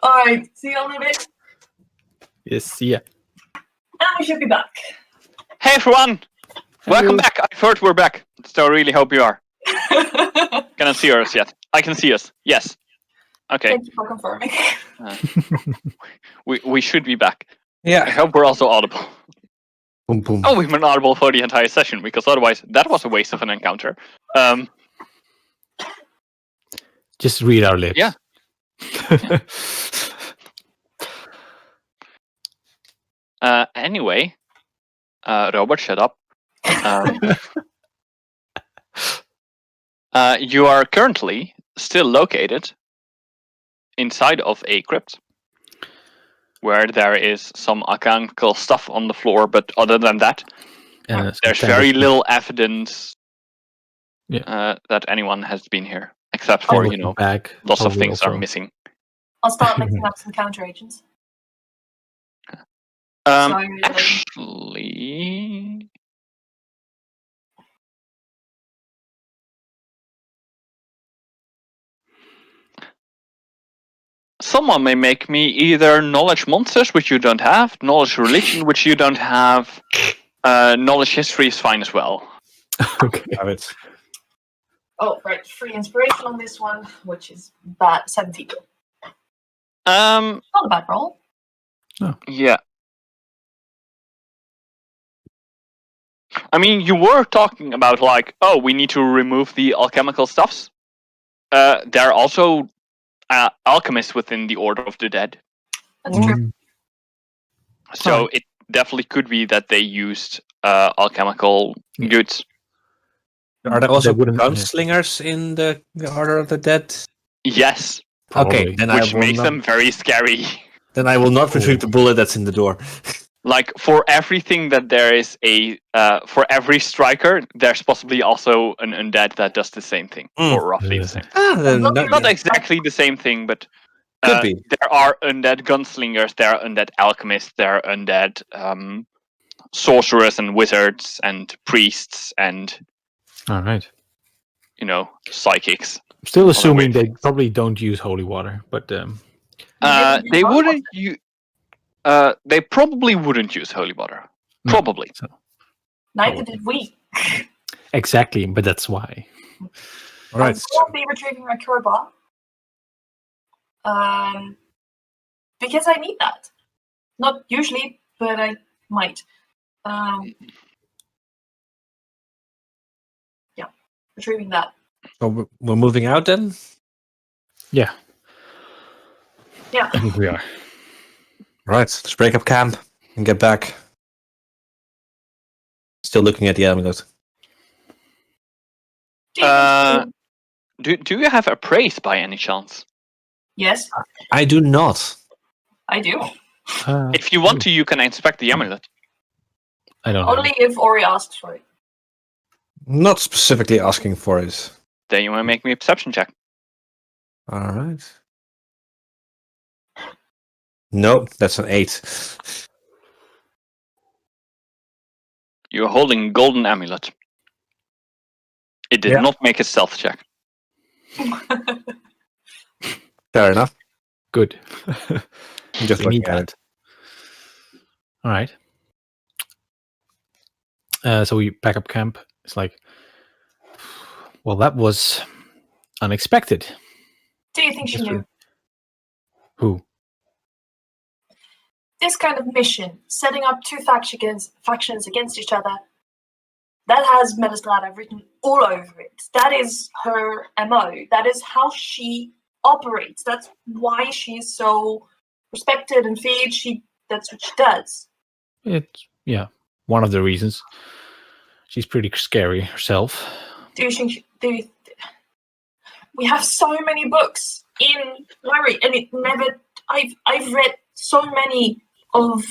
All right, see you in a bit. Yes, see ya. And we should be back. Hey everyone! Welcome back. I've heard we're back, so I really hope you are. Cannot see us yet. I can see us. Yes. Okay. Thank you for confirming. We should be back. I Yeah. hope we're also audible. Boom, boom. Oh, we've been audible for the entire session, because otherwise that was a waste of an encounter. Just read our lips. Yeah. Anyway, Robert, shut up. You are currently still located inside of a crypt, where there is some alchemical stuff on the floor, but other than that, there's very little evidence that anyone has been here, except for, lots of things are missing. I'll start mixing up some counter agents. Actually, someone may make me either knowledge monsters, which you don't have, knowledge religion, which you don't have, knowledge history is fine as well. Okay. Have it. Oh, right. Free inspiration on this one, which is bad. 17. Not a bad roll. Yeah. I mean, you were talking about we need to remove the alchemical stuffs. There are also alchemists within the Order of the Dead. That's true. So it definitely could be that they used alchemical goods. Are there also They wouldn't- gunslingers in the Order of the Dead? Yes, Probably. Okay, then which makes them very scary. Then I will not retrieve the bullet that's in the door. Like for everything that there is for every striker, there's possibly also an undead that does the same thing, or roughly the same. Then Not exactly the same thing, but could be. there are undead gunslingers, there are undead alchemists, there are undead sorcerers and wizards and priests and All right. psychics. Still assuming weird they things. probably don't use holy water, but They wouldn't use. They probably wouldn't use holy water. No. Probably. So, Neither did we. exactly, but that's why. All right. I won't be retrieving my cure bar. Because I need that. Not usually, but I might. Yeah, retrieving that. So we're moving out then? Yeah, Yeah. I think we are. Right, let's break up camp and get back. Still looking at the amulet. Do you have appraise by any chance? Yes, I do not. I do. If you want to, you can inspect the amulet. I don't know. Only if Ori asks for it. Not specifically asking for it. Then you want to make me a perception check. All right. Nope, that's an 8. You're holding a golden amulet. It did Yeah. not make a stealth check. Fair enough. Good. Just We need looking at that. All right. So we pack up camp. It's like, well, that was unexpected. Do you think she Yes, knew? Who? This kind of mission, setting up two factions against each other, that has Metastrada written all over it. That is her MO. That is how she operates. That's why she is so respected and feared. That's what she does. It's one of the reasons. She's pretty scary herself. Do you think we have so many books in library, and it never. I've read so many of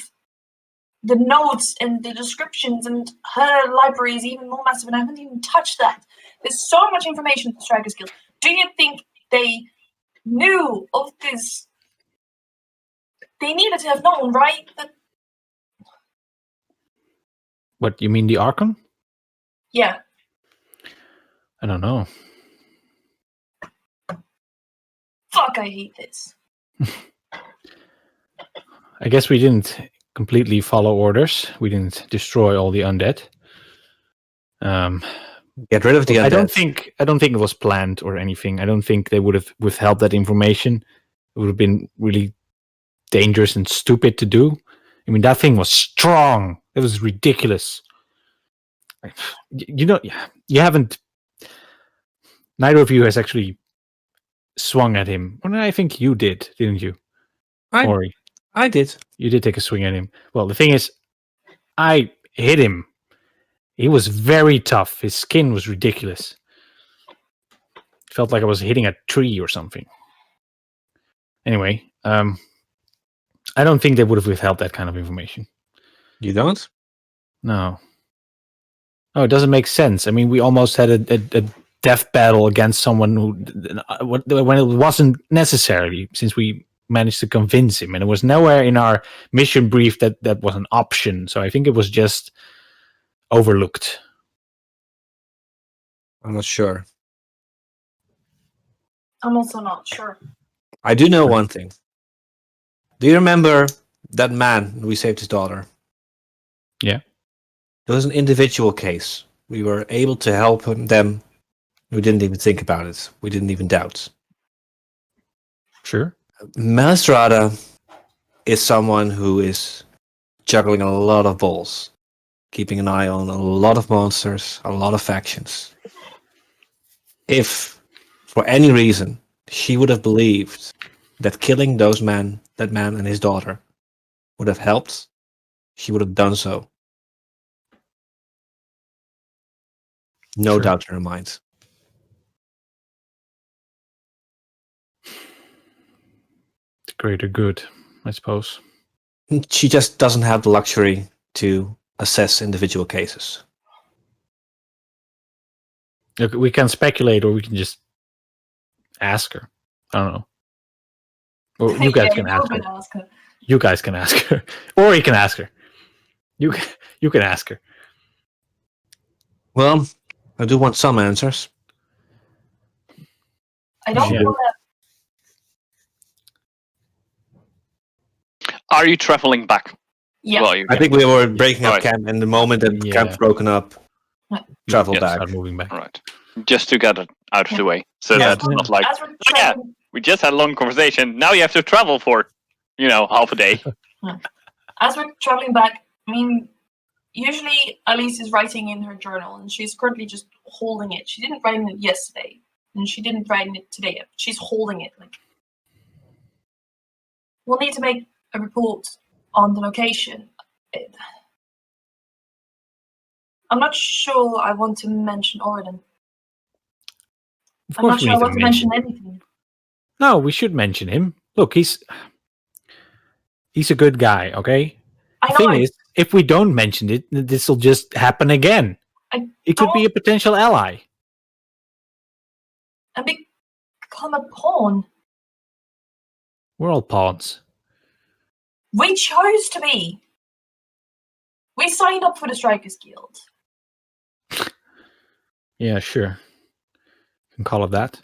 the notes and the descriptions, and her library is even more massive, and I haven't even touched that. There's so much information for Striker's Guild. Do you think they knew of this? They needed to have known, right? What, you mean the Archon? Yeah. I don't know. Fuck, I hate this. I guess we didn't completely follow orders. We didn't destroy all the undead. Get rid of the undead. I don't think it was planned or anything. I don't think they would have withheld that information. It would have been really dangerous and stupid to do. I mean, that thing was strong. It was ridiculous. You haven't. Neither of you has actually swung at him. Well, I think you did, didn't you? Ori, I did. you did take a swing at him. Well, the thing is, I hit him. He was very tough. His skin was ridiculous. Felt like I was hitting a tree or something. Anyway, I don't think they would have withheld that kind of information. You don't? No, it doesn't make sense. I mean, we almost had a death battle against someone who, when it wasn't necessary, since we managed to convince him, and it was nowhere in our mission brief that was an option. So I think it was just overlooked. I'm not sure. I'm also not sure. I do know one thing. Do you remember that man who we saved his daughter? Yeah. It was an individual case. We were able to help them. We didn't even think about it. We didn't even doubt. Sure. Melistrada is someone who is juggling a lot of balls, keeping an eye on a lot of monsters, a lot of factions. If, for any reason, she would have believed that killing that man and his daughter would have helped, she would have done so. No Sure. doubt in her mind. The greater good, I suppose. She just doesn't have the luxury to assess individual cases. Look, we can speculate, or we can just ask her. I don't know. Or you guys can ask her. Ask her. You guys can ask her, or you can ask her. You can ask her. Well, I do want some answers. I don't Yeah. want to. Are you traveling back? Yeah. Well, you I think we were breaking up Right. camp, and the moment that Yeah. camp's broken up, travel Yes. back. Start moving back. Right. Just to get it out of the way. So Yeah. that's not like, As we're yeah, traveling, we just had a long conversation. Now you have to travel for, half a day. as we're traveling back, I mean, usually Alice is writing in her journal, and she's currently just holding it. She didn't write in it yesterday, and she didn't write in it today. She's holding it. Like, we'll need to make a report on the location. I'm not sure I want to mention Oregon. Of I'm course, not we sure I need to want to mention anything. No, we should mention him. Look, he's a good guy. Okay. I The know. thing is, if we don't mention it, this will just happen again. I It could be a don't- potential ally. and become a pawn. We're all pawns. We chose to be. We signed up for the Strikers Guild. Yeah, sure. You can call it that.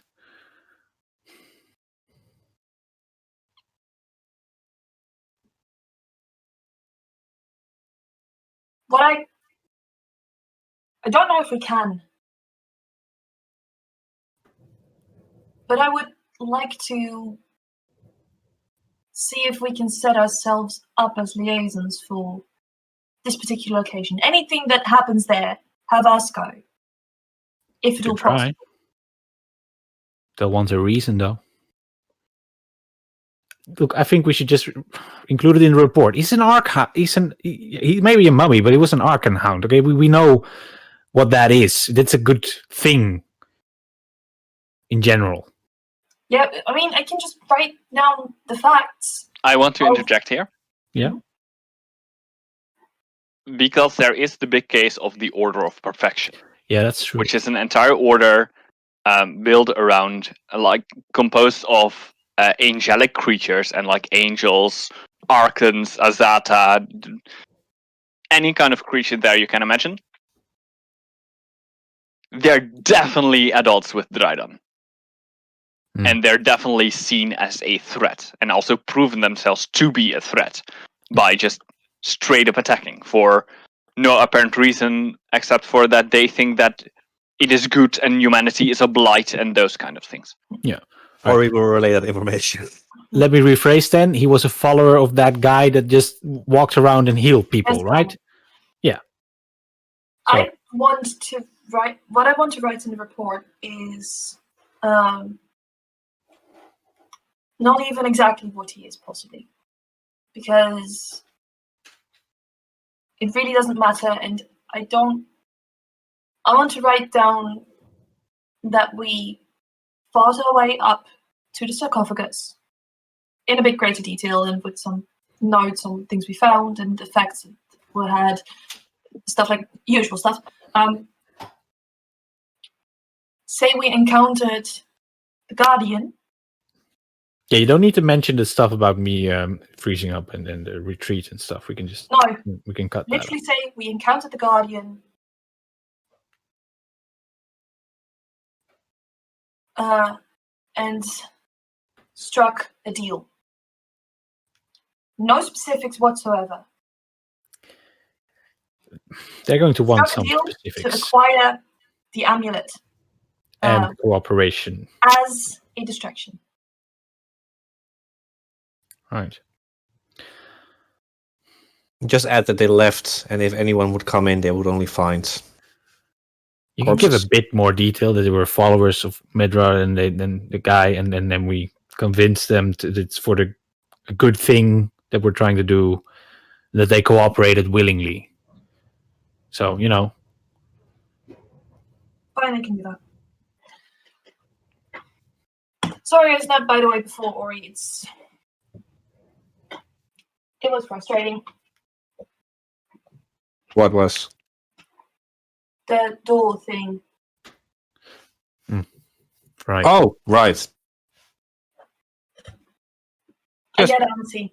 What I don't know if we can, but I would like to see if we can set ourselves up as liaisons for this particular occasion. Anything that happens there, have us go, if at all Could try. possible. They'll want a reason, though. Look, I think we should just include it in the report. He's an he may be a mummy, but he was an Arcan Hound. Okay, we know what that is. That's a good thing in general. Yeah, I mean, I can just write down the facts. I want to Oh. interject here. Yeah. Because there is the big case of the Order of Perfection, Yeah, that's true. which is an entire order built around, composed of angelic creatures and angels, archons, azata, any kind of creature there you can imagine. They're definitely adults with Dreidan. Hmm. And they're definitely seen as a threat, and also proven themselves to be a threat by just straight up attacking for no apparent reason except for that they think that it is good and humanity is a blight and those kind of things. Or we will relay that information. Let me rephrase then. He was a follower of that guy that just walked around and healed people, Yes, right? Yeah. So- I want to write. What I want to write in the report is not even exactly what he is, possibly, because it really doesn't matter, and I want to write down that we fought our way up to the sarcophagus in a bit greater detail and with some notes on things we found and the facts that we had, stuff like usual stuff. Say we encountered the Guardian. Yeah, you don't need to mention the stuff about me freezing up and the retreat and stuff. We can just No, we can cut that. literally say we encountered the Guardian. And struck a deal. No specifics whatsoever. They're going to want Struck a some deal to specifics acquire the amulet and cooperation. as a distraction. Right. Just add that they left, and if anyone would come in, they would only find. You can give a Corpses. bit more detail that they were followers of Midra and then the guy, and then we convinced them that it's for the a good thing that we're trying to do, that they cooperated willingly. So, Fine, I can do that. Sorry I snapped, by the way, before Ori. It was frustrating. What was? The door thing. Right. Oh, right. I Just- get antsy.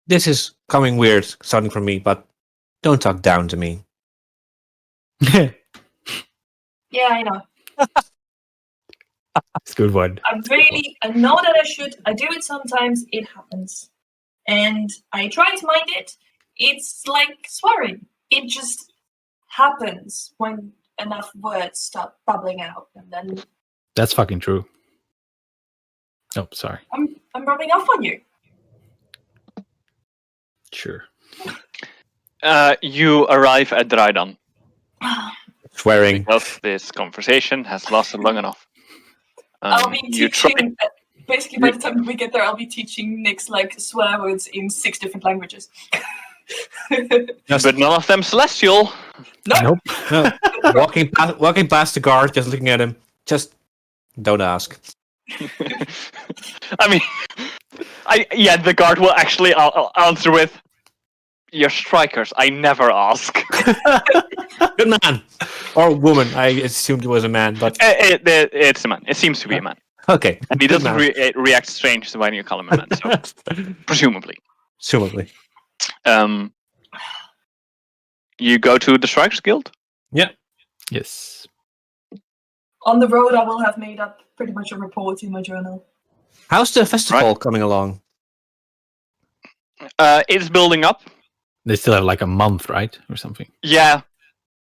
This is coming weird, starting from me, but don't talk down to me. Yeah, I know. It's a good one. I know that I should. I do it sometimes. It happens. And I try to mind it. It's like swearing. It just happens when enough words start bubbling out. And then That's fucking true. Oh, sorry. I'm rubbing off on you. Sure. You arrive at Dreidan Swearing. because this conversation has lasted long enough. I'll be You try. teaching. Basically, by the time we get there, I'll be teaching Nyx like swear words in 6 different languages. But none of them celestial. Nope. No. walking past the guard, just looking at him. Just don't ask. I mean, the guard will actually answer with, "You're strikers. I never ask." Good man. Or woman. I assumed it was a man, but It's a man. It seems to be a man, okay. and he Good doesn't man. react strange when you call him a man. So presumably, Assumably. you go to the Strikers Guild. Yes. On the road, I will have made up pretty much a report in my journal. How's the festival coming along? It's building up. They still have like a month, right? Or something. Yeah,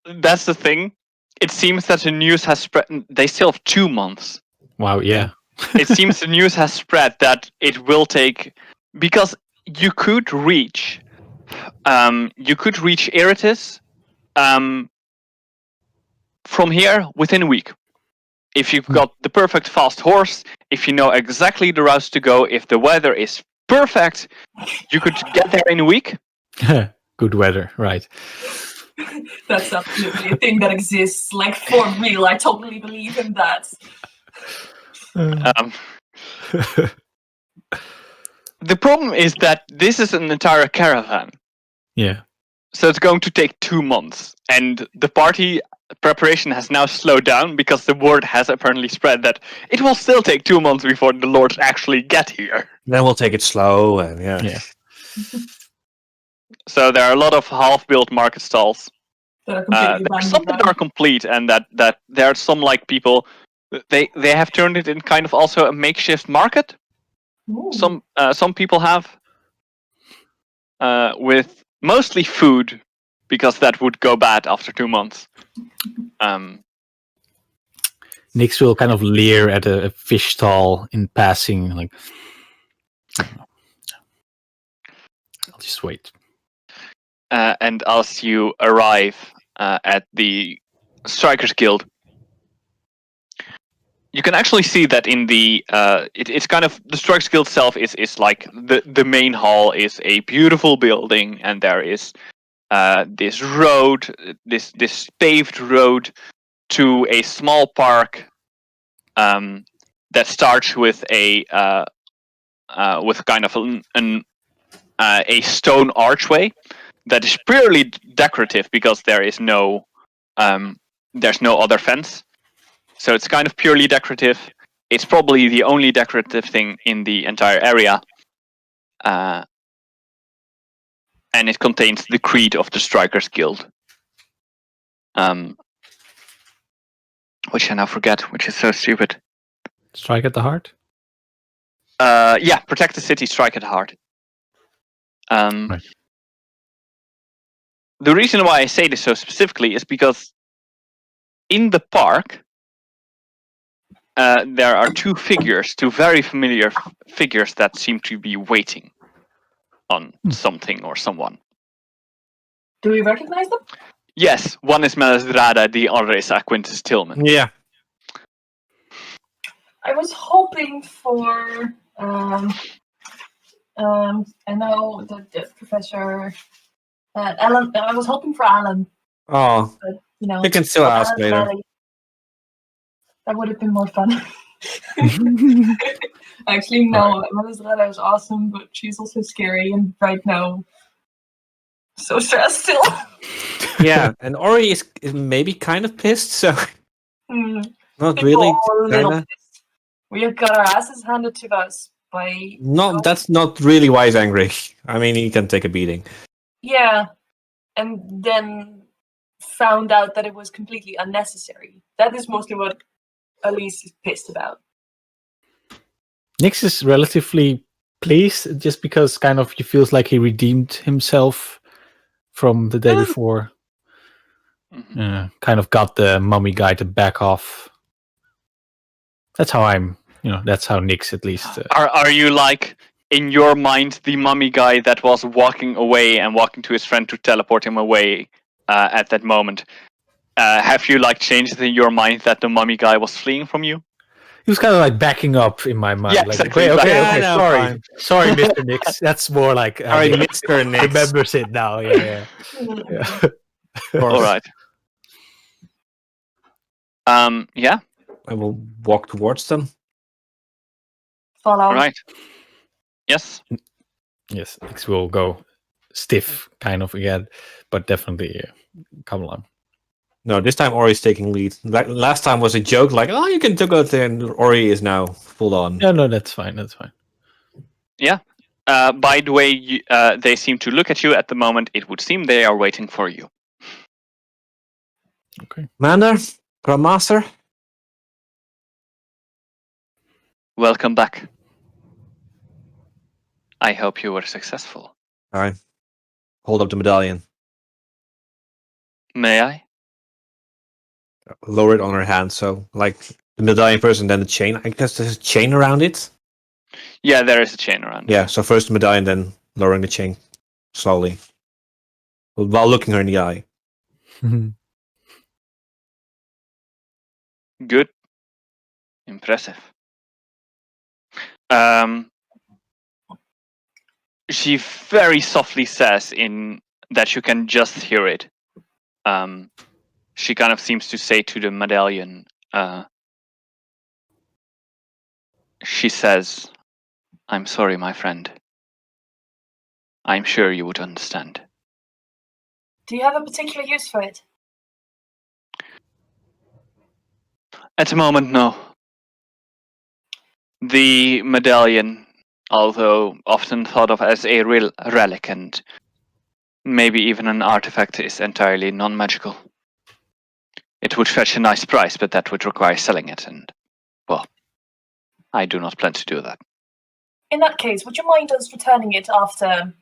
that's the thing. It seems that the news has spread. They still have 2 months. Wow, yeah. It seems the news has spread that it will take, because you could reach Iritis from here within a week. If you've got the perfect fast horse, if you know exactly the routes to go, if the weather is perfect, you could get there in a week. Good weather, right. That's absolutely a thing that exists, like for real. I totally believe in that. The problem is that this is an entire caravan. Yeah. So it's going to take 2 months. And the party preparation has now slowed down because the word has apparently spread that it will still take 2 months before the lords actually get here. Then we'll take it slow and Yeah. So there are a lot of half-built market stalls. That are completely There are random some that are complete, and that there are some like people. They have turned it in kind of also a makeshift market. Ooh. Some people have with mostly food, because that would go bad after 2 months. Nyx will kind of leer at a fish stall in passing, like, I don't know. I'll just wait. And as you arrive at the Strikers Guild, you can actually see that in the it's kind of the Strikers Guild itself is like the main hall is a beautiful building, and there is this road, this paved road to a small park that starts with a with kind of a stone archway that is purely decorative because there's no other fence, so it's kind of purely decorative. It's probably the only decorative thing in the entire area, and it contains the creed of the Strikers Guild, which I now forget, which is so stupid. Strike at the heart? Yeah, protect the city, strike at heart. Right. The reason why I say this so specifically is because in the park there are two very familiar figures that seem to be waiting on something or someone. Do we recognize them? Yes, one is Melisdrada, the other is Quintus Tillman. yeah. I was hoping for. I know that the professor Alan. I was hoping for Alan. Oh, You know, You can still ask later. That would have been more fun. Actually, no, Melisrada is awesome, but she's also scary, and right now, so stressed still. Yeah, and Ori is maybe kind of pissed, so not People really. are a little Kinda. pissed. We have got our asses handed to us by. No, that's not really why he's angry. I mean, he can take a beating. Yeah, and then found out that it was completely unnecessary. That is mostly what Elise is pissed about. Nix is relatively pleased just because kind of he feels like he redeemed himself from the day before. Mhm. Kind of got the mummy guy to back off. That's how that's how Nix at least. Are you like in your mind the mummy guy that was walking away and walking to his friend to teleport him away at that moment? Have you like changed in your mind that the mummy guy was fleeing from you? He was kind of like backing up in my mind. Yeah, like, exactly. okay, no, sorry, fine. sorry, Mr. Nix. That's more like Sorry, Nick Mr. Nix. remembers it now. Yeah. Of course. All right. Yeah. I will walk towards them. Follow. All right. Yes. Yes, Nix will go stiff kind of again, but definitely come along. No, this time Ori is taking lead. Last time was a joke, like, oh, you can go there, and Ori is now full on. No, that's fine. That's fine. Yeah. By the way, they seem to look at you at the moment. It would seem they are waiting for you. Okay. Mander, Grandmaster. Welcome back. I hope you were successful. All right. Hold up the medallion. May I? Lower it on her hand, so like the medallion first and then the chain. I guess there's a chain around it. Yeah, there is a chain around. Yeah, so first the medallion, then lowering the chain slowly. While looking her in the eye. Good. Impressive. She very softly says in that you can just hear it. She kind of seems to say to the medallion, she says, I'm sorry, my friend. I'm sure you would understand. Do you have a particular use for it? At the moment, no. The medallion, although often thought of as a real relic and maybe even an artifact, is entirely non-magical. It would fetch a nice price, but that would require selling it, and, well, I do not plan to do that. In that case, would you mind us returning it after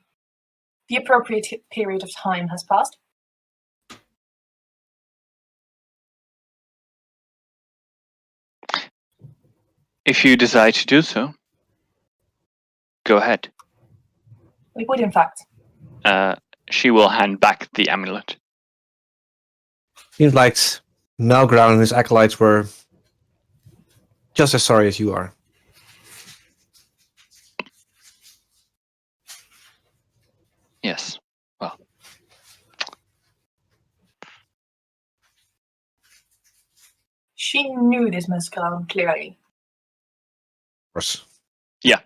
the appropriate period of time has passed? If you decide to do so, go ahead. We would, in fact. She will hand back the amulet. Seems like Malground and his acolytes were just as sorry as you are. Yes. Well. She knew this Mescaline clearly. Of course. Yeah.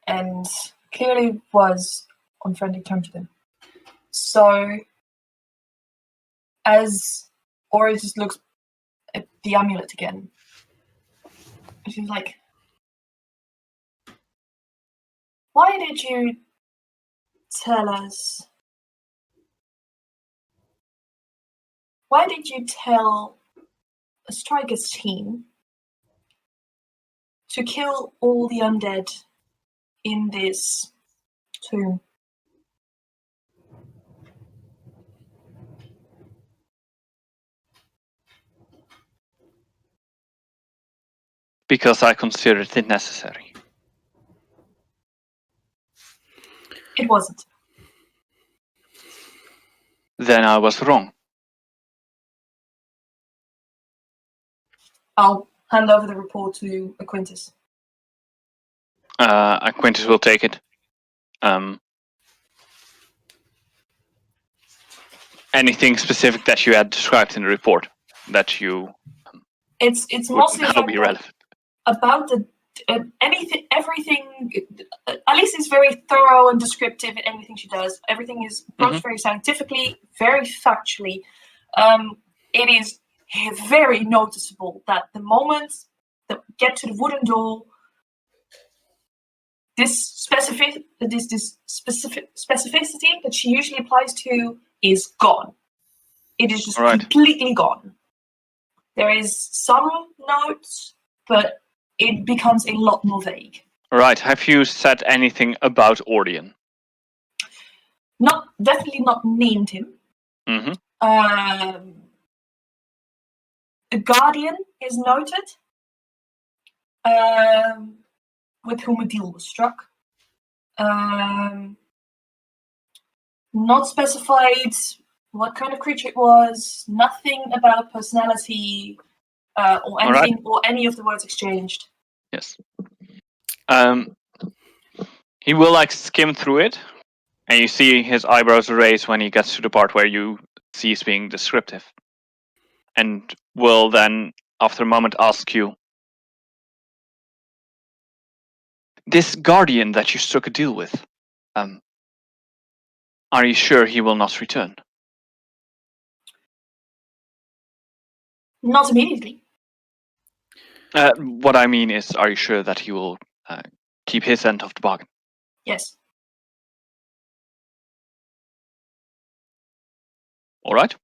And clearly was on friendly terms with him. So, as Ori just looks at the amulet again, she's like, why did you tell us? Why did you tell a Strikers team to kill all the undead in this tomb? Because I considered it necessary. It wasn't. Then I was wrong. I'll hand over the report to Aquintus. Quintus will take it. anything specific that you had described in the report that you It's would mostly now be relevant? about the everything. Alice is very thorough and descriptive in everything she does. Everything is approached very scientifically, very factually. It is very noticeable that the moment that we get to the wooden door, this specificity that she usually applies to is gone. It is just completely gone. There is some notes, but it becomes a lot more vague. Right. Have you said anything about Ordian? Definitely not named him. Mm-hmm. A guardian is noted, with whom a deal was struck. Not specified what kind of creature it was. Nothing about personality or anything or any of the words exchanged. Yes. He will skim through it, and you see his eyebrows raise when he gets to the part where you cease being descriptive, and will then, after a moment, ask you, this guardian that you struck a deal with, are you sure he will not return? Not immediately. What I mean is, are you sure that he will keep his end of the bargain? Yes. All right.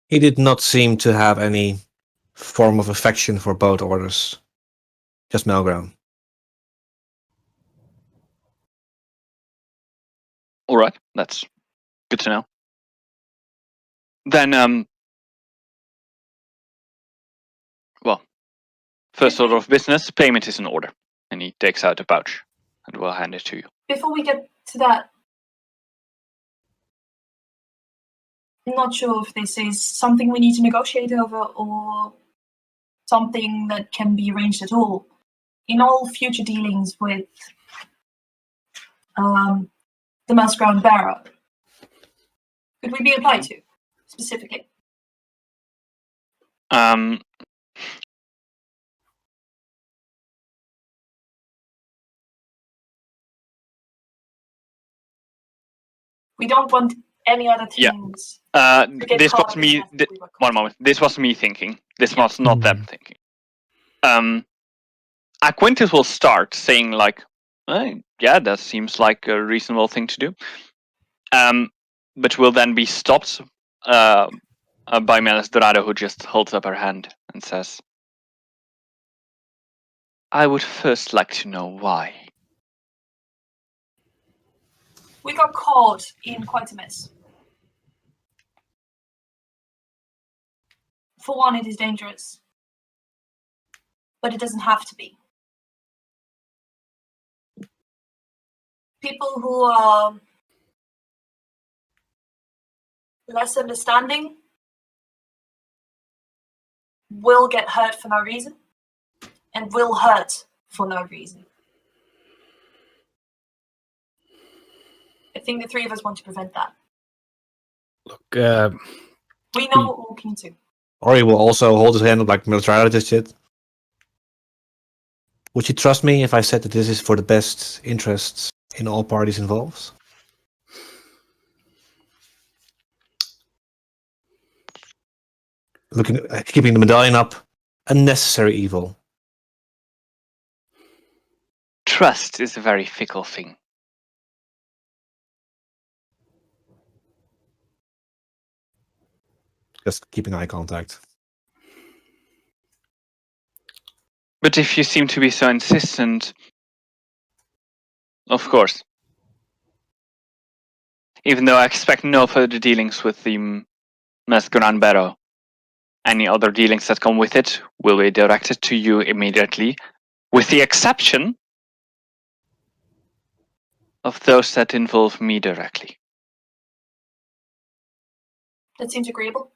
He did not seem to have any form of affection for both orders. Just Melground. All right. That's good to know. Then, first order of business, payment is in order. And he takes out a pouch and will hand it to you. Before we get to that, I'm not sure if this is something we need to negotiate over or something that can be arranged at all. In all future dealings with the Mouseground Barrow, could we be applied to specifically? We don't want any other things. This was me. One moment. This was me thinking. This was not them thinking. Aquintus will start saying yeah, that seems like a reasonable thing to do. But will then be stopped by Melis Dorado, who just holds up her hand and says, I would first like to know why. We got caught in quite a mess. For one, it is dangerous. But it doesn't have to be. People who are less understanding will get hurt for no reason and will hurt for no reason. I think the three of us want to prevent that. Look, we know what we're walking into. Or he will also hold his hand up like military shit. Would you trust me if I said that this is for the best interests in all parties involved? Keeping the medallion up, a necessary evil. Trust is a very fickle thing. Just keeping eye contact. But if you seem to be so insistent, of course. Even though I expect no further dealings with the Masqueran Barrow, any other dealings that come with it will be directed to you immediately, with the exception of those that involve me directly. That seems agreeable.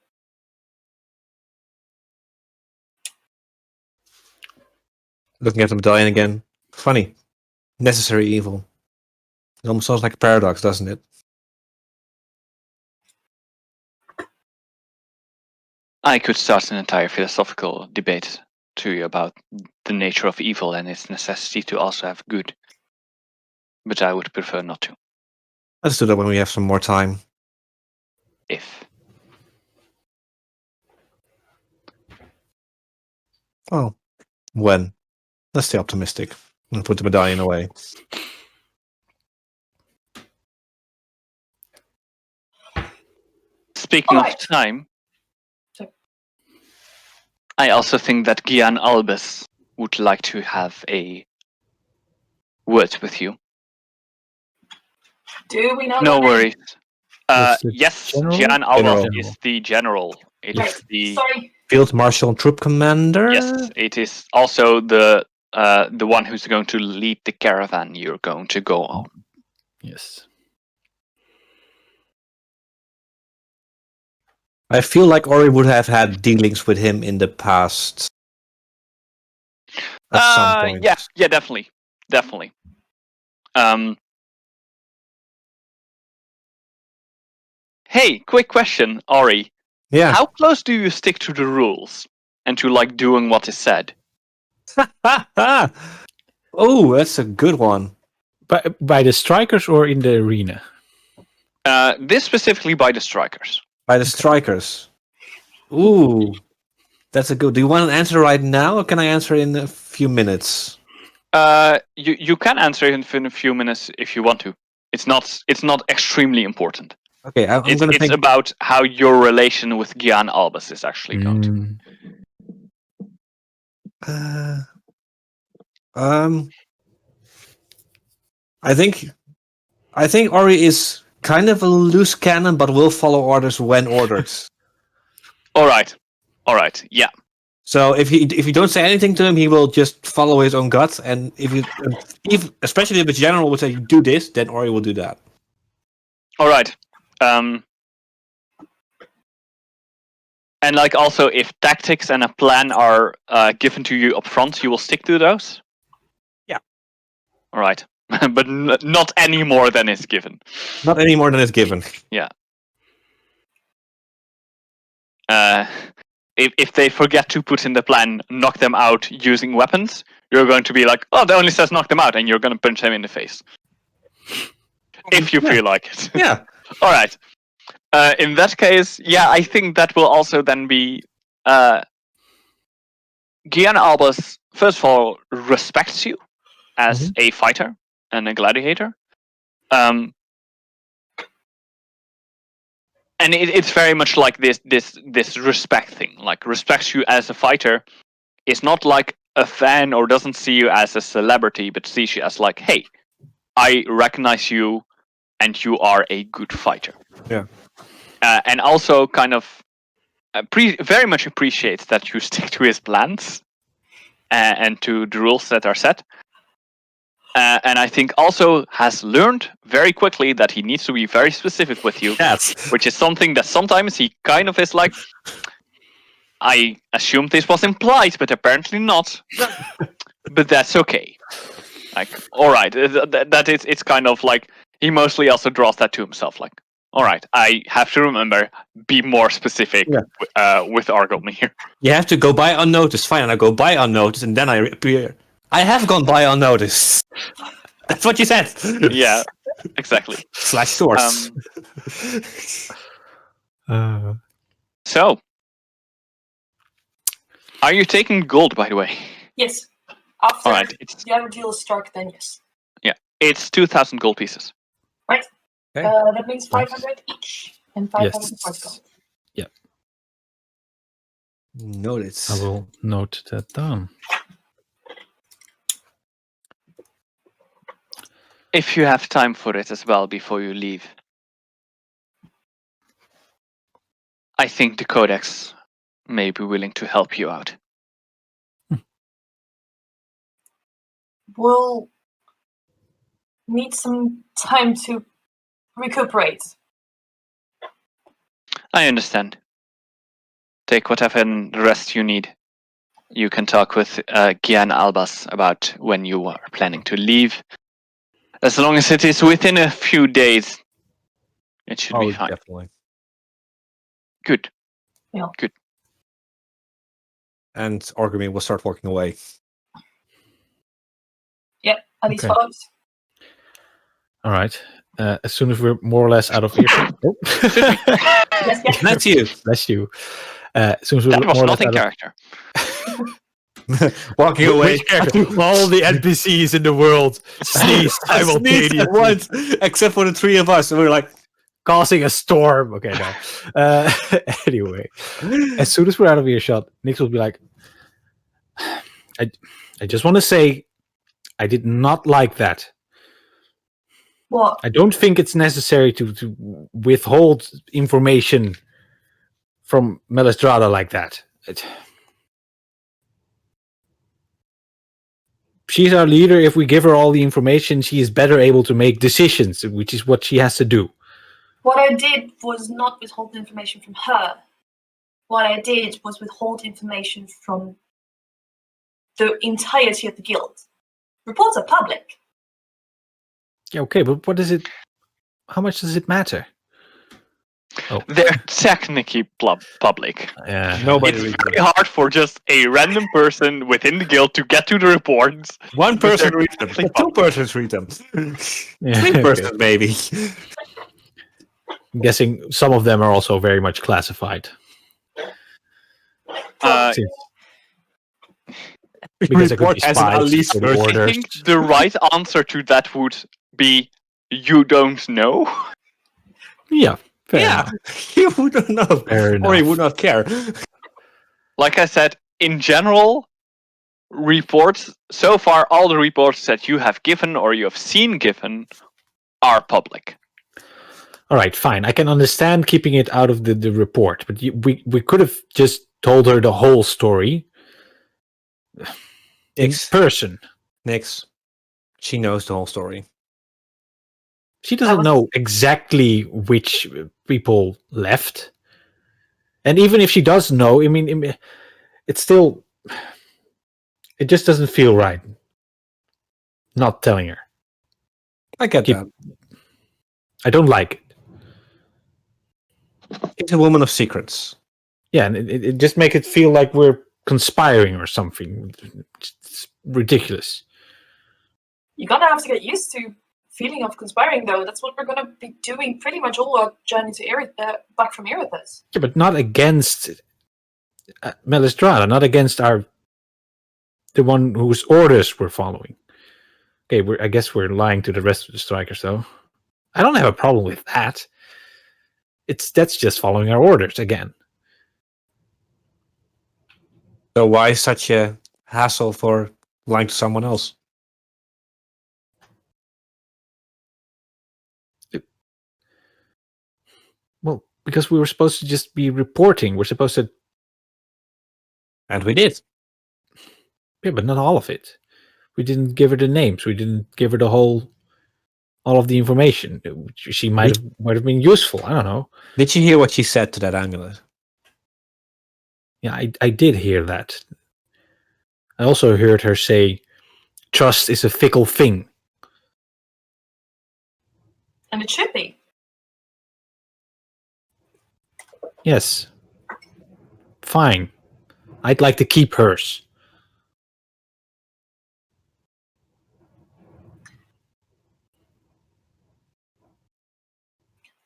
Looking at the medallion again. Funny. Necessary evil. It almost sounds like a paradox, doesn't it? I could start an entire philosophical debate to you about the nature of evil and its necessity to also have good. But I would prefer not to. Let's do that when we have some more time. If. Oh, when? Let's stay optimistic and put the medallion away. Speaking Alright. of time, Sorry. I also think that Gian Albus would like to have a word with you. Do we know No their name? worries. That's the Yes, general? Gian Albus General. is the general. It Right. is the Sorry. Field Marshal and Troop Commander? yes. It is also the one who's going to lead the caravan you're going to go on. Yes. I feel like Ori would have had dealings with him in the past. At some point. Yeah, definitely. Hey, quick question, Ori. Yeah. How close do you stick to the rules and to like doing what is said? Oh, that's a good one. By the strikers or in the arena? This specifically by the strikers. By the strikers. Ooh. That's a good. Do you want an answer right now, or can I answer in a few minutes? You can answer it in a few minutes if you want to. It's not extremely important. Okay, I'm It's going to think. about how your relation with Gian Albus is actually going to. I think Ori is kind of a loose cannon, but will follow orders when ordered. All right, yeah. So if you don't say anything to him, he will just follow his own gut. And especially if the general would say do this, then Ori will do that. All right. And like also, if tactics and a plan are given to you up front, you will stick to those. Yeah. All right, but not any more than is given. Not any more than is given. Yeah. If they forget to put in the plan, knock them out using weapons, you're going to be like, oh, that only says knock them out, and you're going to punch them in the face. If you feel like it. Yeah. All right. In that case, yeah, I think that will also then be Gian Albus, first of all, respects you as a fighter and a gladiator. And it's very much like this respect thing. Like, respects you as a fighter. It's not like a fan or doesn't see you as a celebrity, but sees you as like, hey, I recognize you and you are a good fighter. Yeah. And also kind of very much appreciates that you stick to his plans and to the rules that are set. And I think also has learned very quickly that he needs to be very specific with you. Yes. Which is something that sometimes he kind of is like, I assumed this was implied, but apparently not. But that's okay. Like, all right, that is, it's kind of like he mostly also draws that to himself. Like, all right, I have to remember, be more specific with Argylmir. You have to go by unnoticed. Fine, and I go by unnoticed, and then I appear. I have gone by unnoticed. That's what you said. Yeah, exactly. Slash source. So, are you taking gold, by the way? Yes. After All right, the other deal is struck, then yes. Yeah, it's 2,000 gold pieces. Right. Okay. That means 500 each and 500 Yes. gold. Yeah. Notice. I will note that down. If you have time for it as well before you leave. I think the Codex may be willing to help you out. We'll need some time to recuperate. I understand. Take whatever rest you need. You can talk with Gian Albus about when you are planning to leave. As long as it is within a few days, it should be fine. Definitely. Good. Yeah. Good. and Orgrimmar will start walking away. Yep, at least Okay. follows. All right. As soon as we're more or less out of earshot. Oh. Yes. That's you. Bless you. As soon as we're That was more or less not in out of character. Walking away. Which character? All the NPCs in the world sneeze I sneezed simultaneously, at once, except for the three of us. And we were like, causing a storm. Okay, no. Anyway, as soon as we're out of earshot, Nix will be like, I just want to say, I did not like that. What? I don't think it's necessary to withhold information from Melistrada like that. She's our leader. If we give her all the information, she is better able to make decisions, which is what she has to do. What I did was not withhold information from her. What I did was withhold information from the entirety of the guild. Reports are public. Yeah, okay, but what is it? How much does it matter? Oh, They're technically public. yeah. nobody It's reads very them. hard for just a random person within the guild to get to the reports. One person they're reads them. definitely Two persons read them. Yeah, Three okay. persons, maybe. I'm guessing some of them are also very much classified. Since- because there could be Report as an spies Alice for the version. I orders. think the right answer to that would be you don't know. Yeah, fair Yeah, enough. he wouldn't know, Fair or he enough. would not care. Like I said, in general, reports, so far all the reports that you have given or you have seen given are public. All right, fine. I can understand keeping it out of the report, but we could have just told her the whole story in Nix. person. Nix. She knows the whole story. She doesn't was- know exactly which people left. And even if she does know, I mean, it's still... It just doesn't feel right not telling her. I get Keep- that. I don't like it. She's a woman of secrets. Yeah, and it just makes it feel like we're conspiring or something. It's ridiculous. You're gonna have to get used to feeling of conspiring, though. That's what we're gonna be doing pretty much all our journey to back from Iritis. Yeah, but not against Melistrada, not against the one whose orders we're following. Okay, I guess we're lying to the rest of the strikers, though. I don't have a problem with that. That's just following our orders again. So why such a hassle for lying to someone else? Well, because we were supposed to just be reporting. We're supposed to... And we did. Yeah, but not all of it. We didn't give her the names. We didn't give her all of the information. She might have been useful. I don't know. Did you hear what she said to that amulet? Yeah, I did hear that. I also heard her say, trust is a fickle thing. And it should be. Yes. Fine. I'd like to keep hers.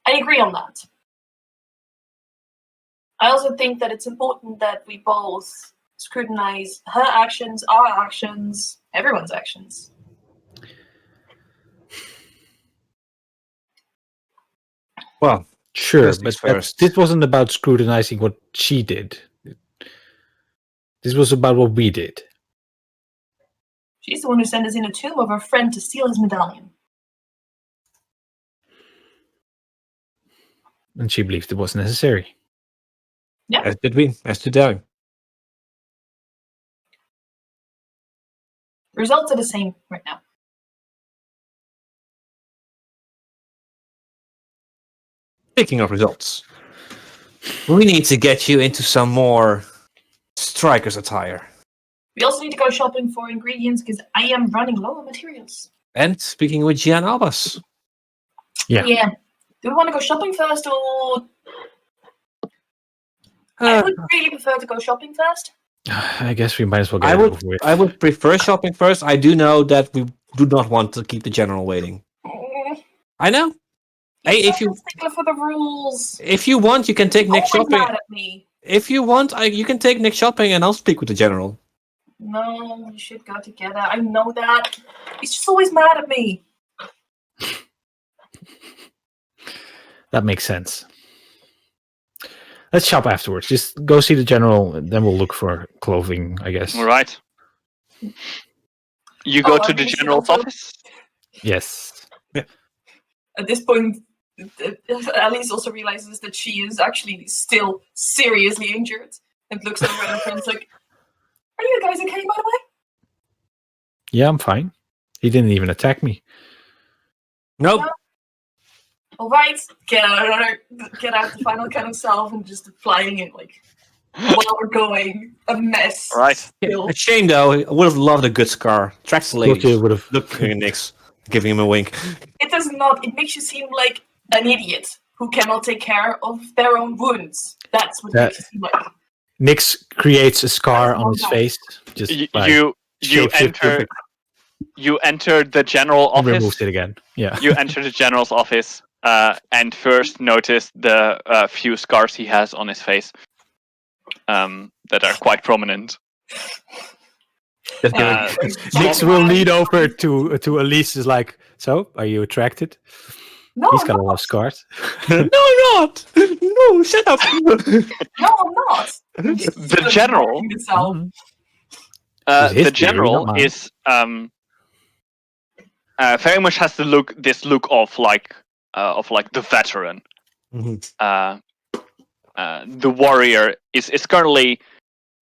I agree on that. I also think that it's important that we both scrutinize her actions, our actions, everyone's actions. Well, Sure, First but things first. this wasn't about scrutinizing what she did. This was about what we did. She's the one who sent us in a tomb of her friend to steal his medallion. And she believed it was necessary. as did we, as did I. Results are the same right now. Speaking of results, we need to get you into some more strikers attire. We also need to go shopping for ingredients because I am running low on materials. And speaking with Gian Albas. Yeah. Do we want to go shopping first or... I would really prefer to go shopping first. I guess we might as well get I it would over with. I would prefer shopping first. I do know that we do not want to keep the general waiting. I know. Hey, You're so stickler for the rules. if you want, you can take Nick Always shopping. mad at me. If you want, you can take Nick shopping, and I'll speak with the general. No, we should go together. I know that. He's just always mad at me. That makes sense. Let's shop afterwards. Just go see the general, and then we'll look for clothing, I guess. All right. You go to and the we should general's also- office. Yes. At this point, Alice also realizes that she is actually still seriously injured and looks over at her friends like, "Are you guys okay, by the way?" Yeah, I'm fine. He didn't even attack me. Nope. All right, get out the final kind of self and just applying it like while we're going. A mess. All right. Still. A shame though. I would have loved a good scar. Tracks the ladies. Look, would have. Look at Nick's, giving him a wink. It does not. It makes you seem like an idiot who cannot take care of their own wounds. That's what it makes you seem like. Nix creates a scar on his face. Just You shapeshift enter the general and office. removes it again. Yeah. You enter the general's office and first notice the few scars he has on his face that are quite prominent. Nix will lead over to Elise. Is like, so are you attracted? No, He's I'm got a not. lot of scars. No, I'm not. No, shut up. No, I'm not. The general. This out. It's his The theory, general not mine. is very much has the look of like the veteran. Mhm. The warrior is currently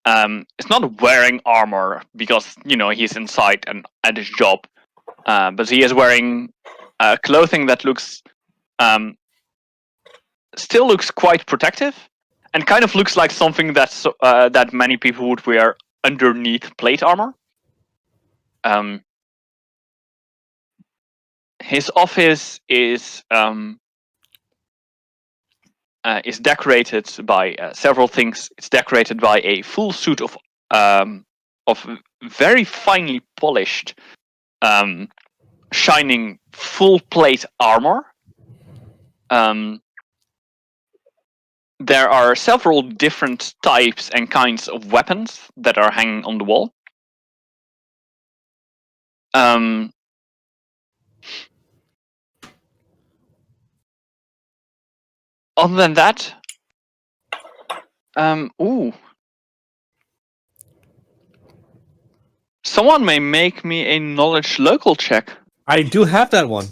is not wearing armor because he's inside and at his job, but he is wearing clothing that looks still looks quite protective and kind of looks like something that's that many people would wear underneath plate armor. His office is decorated by several things. It's decorated by a full suit of very finely polished, shining full plate armor. There are several different types and kinds of weapons that are hanging on the wall. Other than that, someone may make me a knowledge local check, I do have that one.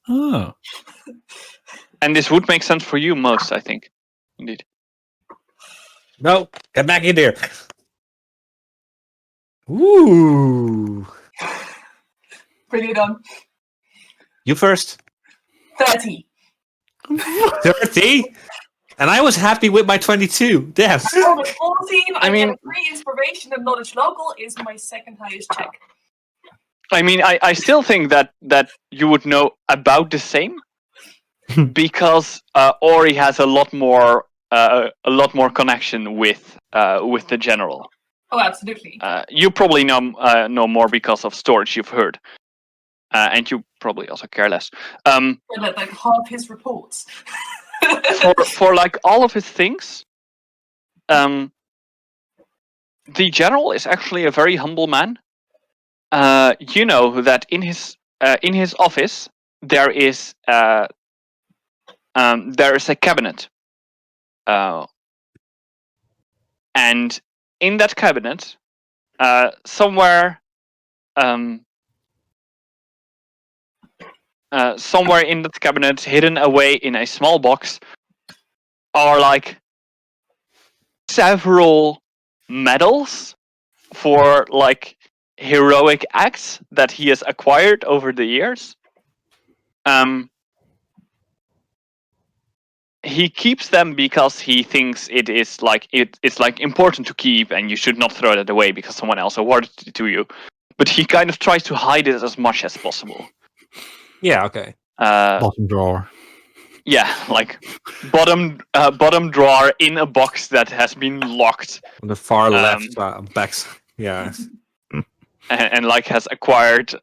Oh. and this would make sense for you most, I think. Indeed. No, get back in there. Ooh. Pretty done. You first. 30. 30? And I was happy with my 22. Damn. I rolled a 14. I mean- get a 3 inspiration and knowledge local is my second highest check. I mean, I still think that you would know about the same because Ori has a lot more connection with the general. Oh, absolutely. You probably know more because of stories you've heard, and you probably also care less. Like half his reports. For like all of his things, the general is actually a very humble man. You know that in his office there is a cabinet, and in that cabinet, somewhere in that cabinet, hidden away in a small box, are like several medals for like heroic acts that he has acquired over the years. He keeps them because he thinks it's like important to keep, and you should not throw that away because someone else awarded it to you. But he kind of tries to hide it as much as possible. Yeah, okay. Bottom drawer. Yeah, like bottom drawer in a box that has been locked On the far left backs. Yeah. and like has acquired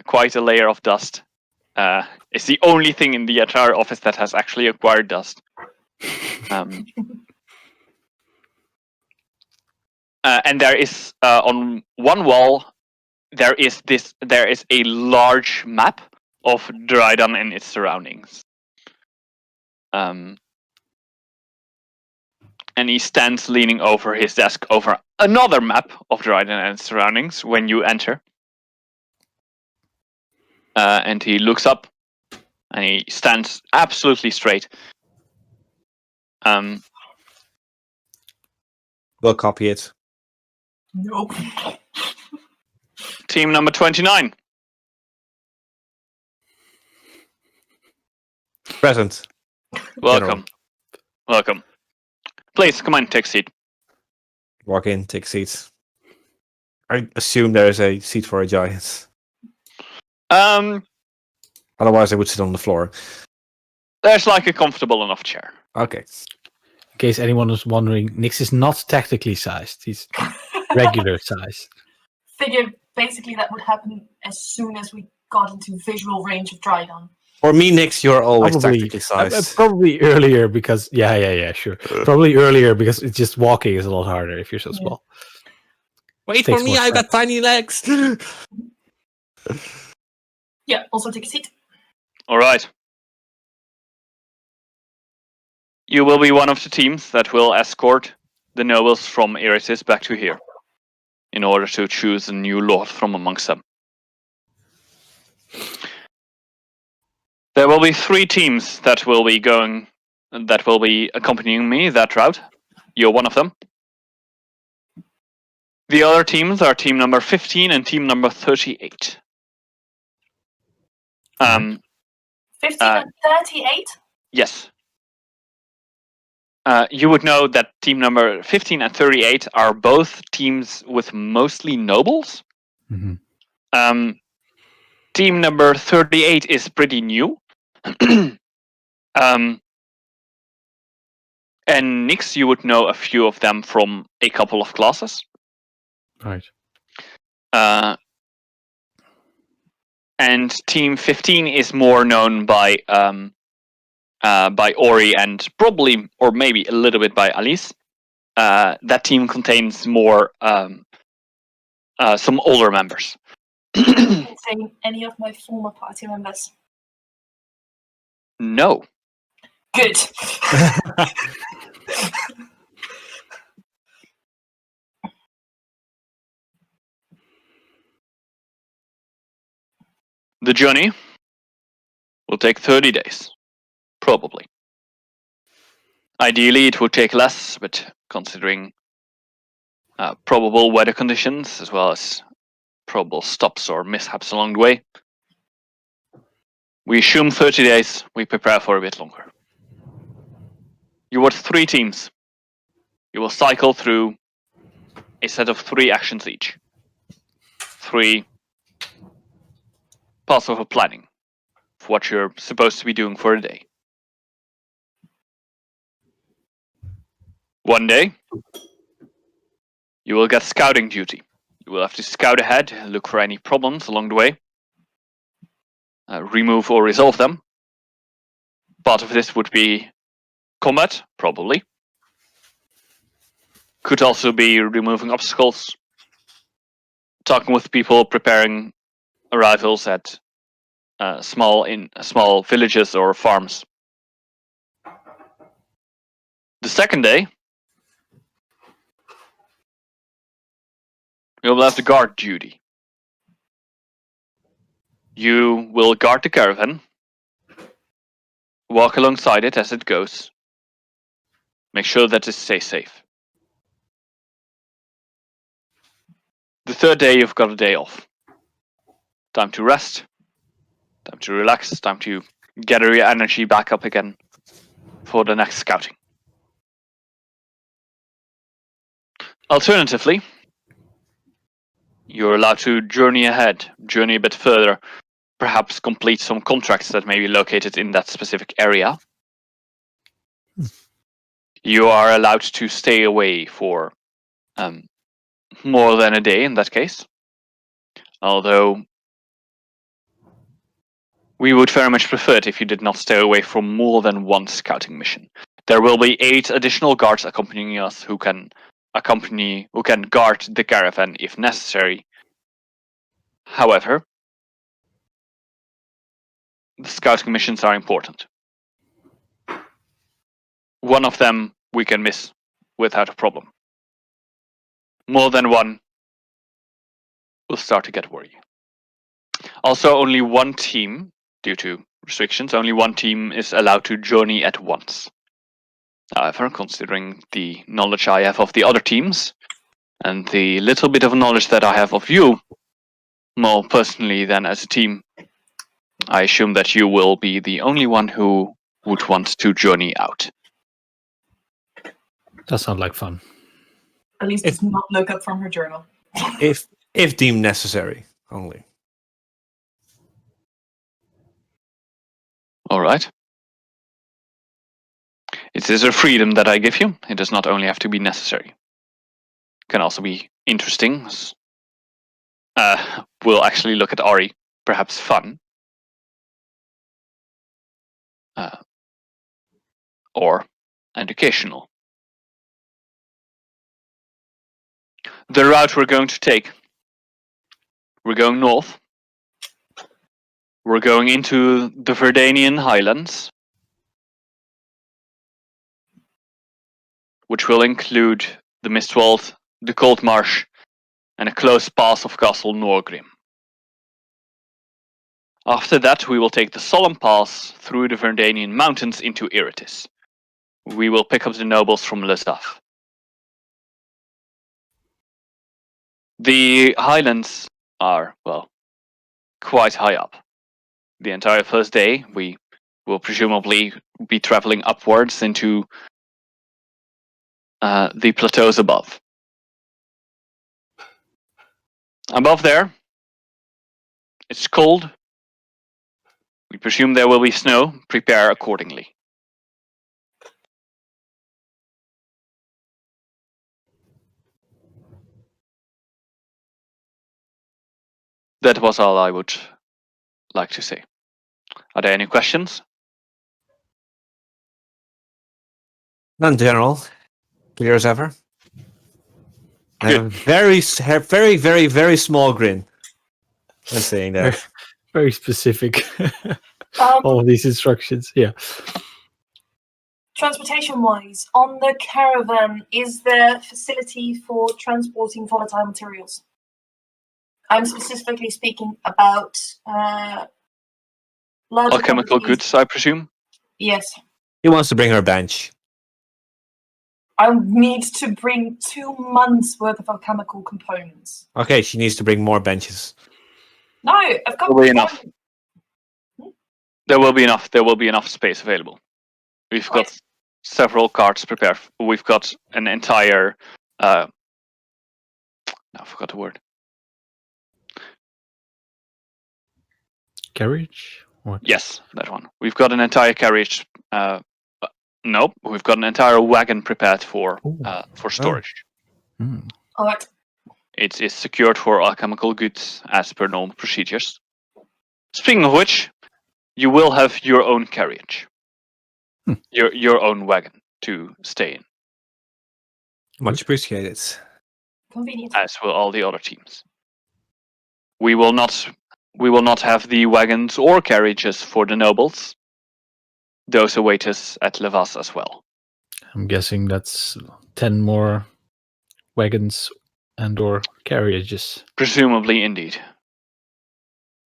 quite a layer of dust. It's the only thing in the entire office that has actually acquired dust. And there is on one wall there is a large map of Dreidan and its surroundings. And he stands leaning over his desk over another map of Dreidan and its surroundings when you enter. And he looks up and he stands absolutely straight. We'll copy it. Nope. Team number 29. Present. Welcome. General. Welcome. Please, come on, take a seat. Walk in, take seats. I assume there is a seat for a giant. Otherwise, I would sit on the floor. There's like a comfortable enough chair. Okay. In case anyone was wondering, Nix is not tactically sized. He's regular size. Figured basically that would happen as soon as we got into visual range of Dreidan. For me, Nix, you're always Probably, tactically sized. probably earlier because sure. Probably earlier because it's just walking is a lot harder if you're so small. Wait Takes for me, more I've got tiny legs. Yeah, also take a seat. All right. You will be one of the teams that will escort the nobles from Iritis back to here in order to choose a new lord from amongst them. There will be 3 teams that will be accompanying me that route. You're one of them. The other teams are team number 15 and team number 38. 15 and 38? Yes. You would know that team number 15 and 38 are both teams with mostly nobles. Mm-hmm. Team number 38 is pretty new. And Nix, you would know a few of them from a couple of classes. Right. And team 15 is more known by Ori and probably, or maybe a little bit by Alice. That team contains more some older members. Contain any of my former party members. No. Good. The journey will take 30 days. Probably. Ideally, it would take less, but considering probable weather conditions, as well as probable stops or mishaps along the way, we assume 30 days, we prepare for a bit longer. You want 3 teams. You will cycle through a set of 3 actions each. 3 parts of a planning for what you're supposed to be doing for a day. One day, you will get scouting duty. You will have to scout ahead, look for any problems along the way, remove or resolve them. Part of this would be combat, probably. Could also be removing obstacles, talking with people, preparing arrivals at small villages or farms. The second day, you will have the guard duty. You will guard the caravan, walk alongside it as it goes, make sure that it stays safe. The third day, you've got a day off. Time to rest, time to relax, time to gather your energy back up again for the next scouting. Alternatively, you're allowed to journey ahead, journey a bit further, perhaps complete some contracts that may be located in that specific area, You are allowed to stay away for more than a day in that case. Although we would very much prefer it if you did not stay away for more than one scouting mission. There will be 8 additional guards accompanying us who can guard the caravan if necessary. However, the scouting missions are important. One of them we can miss without a problem. More than one will start to get worried. Also, only one team, due to restrictions, only one team is allowed to journey at once. However, considering the knowledge I have of the other teams, and the little bit of knowledge that I have of you, more personally than as a team, I assume that you will be the only one who would want to journey out. That sounds like fun. At least does not look up from her journal. If deemed necessary, only. All right. It is a freedom that I give you. It does not only have to be necessary. It can also be interesting. We'll actually look at Ari. Perhaps fun. Or educational. The route we're going to take. We're going north. We're going into the Verdanian Highlands, which will include the Mistwald, the Cold Marsh, and a close pass of Castle Norgrim. After that, we will take the Solemn Pass through the Verdanian Mountains into Iritis. We will pick up the nobles from Lezaf. The highlands are, well, quite high up. The entire first day, we will presumably be traveling upwards into the plateaus above. Above there, it's cold. We presume there will be snow. Prepare accordingly. That was all I would like to say. Are there any questions? None, General. Clear as ever. I have a very, very, very small grin when saying that. Very specific. All of these instructions. Yeah. Transportation-wise, on the caravan, is there facility for transporting volatile materials? I'm specifically speaking about larger Alchemical quantities. goods, I presume? Yes. He wants to bring her bench. I need to bring 2 months worth of alchemical components. Okay, she needs to bring more benches. No, I've got There will be enough. There will be enough. There will be enough space available. We've got several carts prepared. We've got an entire. I forgot the word. Carriage? What? Yes, that one. We've got an entire carriage. Nope, we've got an entire wagon prepared for storage. Mm. All right. It is secured for alchemical goods as per normal procedures. Speaking of which, you will have your own carriage, your own wagon to stay in, Much appreciated. Convenient. as will all the other teams. We will not have the wagons or carriages for the nobles. Those await us at Levas as well. I'm guessing that's 10 more wagons and or carriages. Presumably, indeed.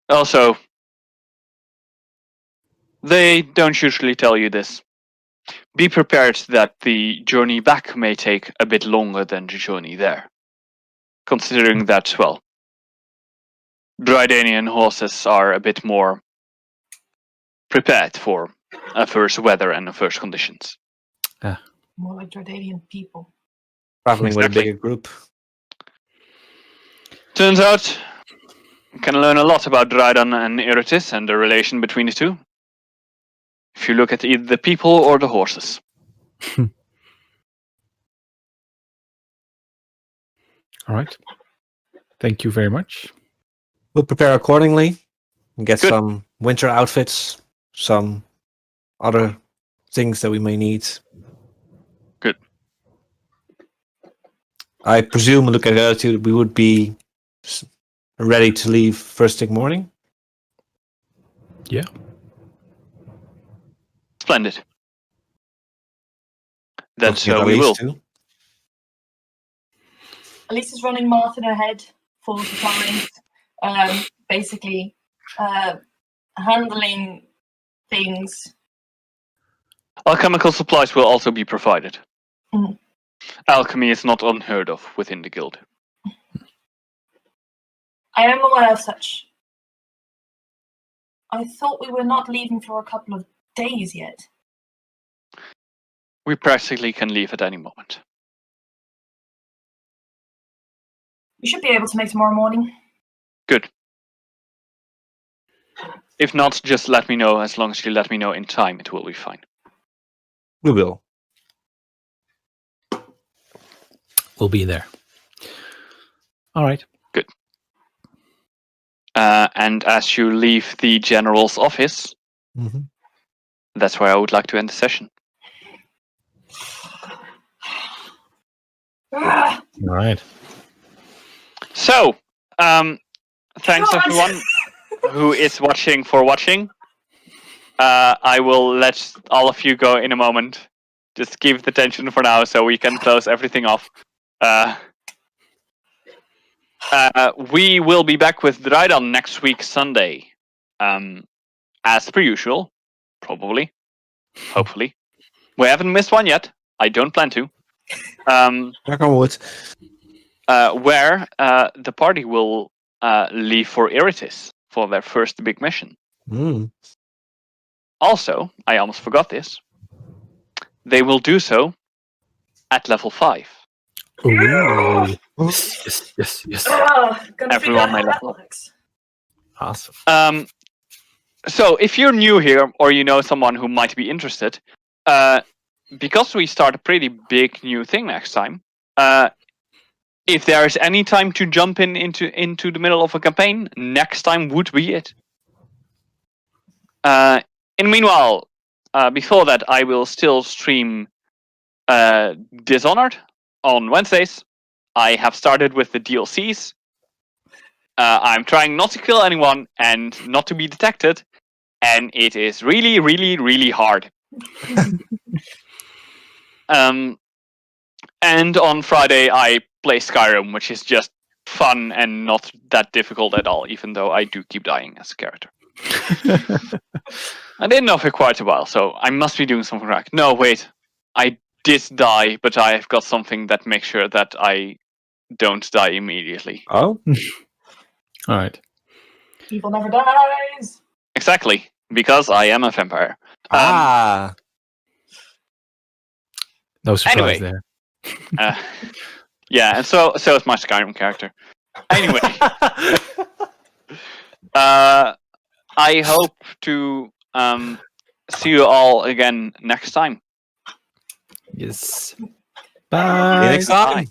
Also, they don't usually tell you this. Be prepared that the journey back may take a bit longer than the journey there. Considering that, well, Dreidanian horses are a bit more prepared for adverse weather and adverse conditions. More like Jordanian people. Traveling with a Exactly. bigger group. Turns out, you can learn a lot about Dreidan and Iritis and the relation between the two. If you look at either the people or the horses. All right. Thank you very much. We'll prepare accordingly. Get Good. some winter outfits, some other things that we may need. Good. I presume, look at attitude, we would be ready to leave first thing morning. Yeah. Splendid. Then Don't forget so we Elise will. too. Elise is running math in her head, full supplies, basically handling things. Alchemical supplies will also be provided. Mhm. Alchemy is not unheard of within the guild. I am aware of such. I thought we were not leaving for a couple of days yet. We practically can leave at any moment. We should be able to make tomorrow morning. Good. If not, just let me know. As long as you let me know in time, it will be fine. We will. We'll be there. All right. Good. And as you leave the general's office, Mm-hmm. that's where I would like to end the session. Ah, All right. So, thanks God. everyone who is watching for watching. I will let all of you go in a moment. Just keep the tension for now so we can close everything off. We will be back with Dreidan next week, Sunday. As per usual. Probably. Hopefully. We haven't missed one yet. I don't plan to. Knock on wood. Where the party will leave for Iritis for their first big mission. Mm. Also, I almost forgot this. They will do so at level 5. Ooh. Yes. Gonna figure Everyone out may how that level. works. Awesome. So if you're new here or you know someone who might be interested, because we start a pretty big new thing next time, if there is any time to jump into the middle of a campaign, next time would be it. In meanwhile, before that, I will still stream Dishonored on Wednesdays. I have started with the DLCs. I'm trying not to kill anyone and not to be detected, and it is really, really, really hard. And on Friday, I play Skyrim, which is just fun and not that difficult at all, even though I do keep dying as a character. I didn't know for quite a while, so I must be doing something right. No, wait. I did die, but I've got something that makes sure that I don't die immediately. Oh? All right. Evil never dies. Exactly, because I am a vampire. No surprise Anyway. there. Yeah, and so is my Skyrim character. Anyway, I hope to see you all again next time. Yes. See you Bye. next time. Bye.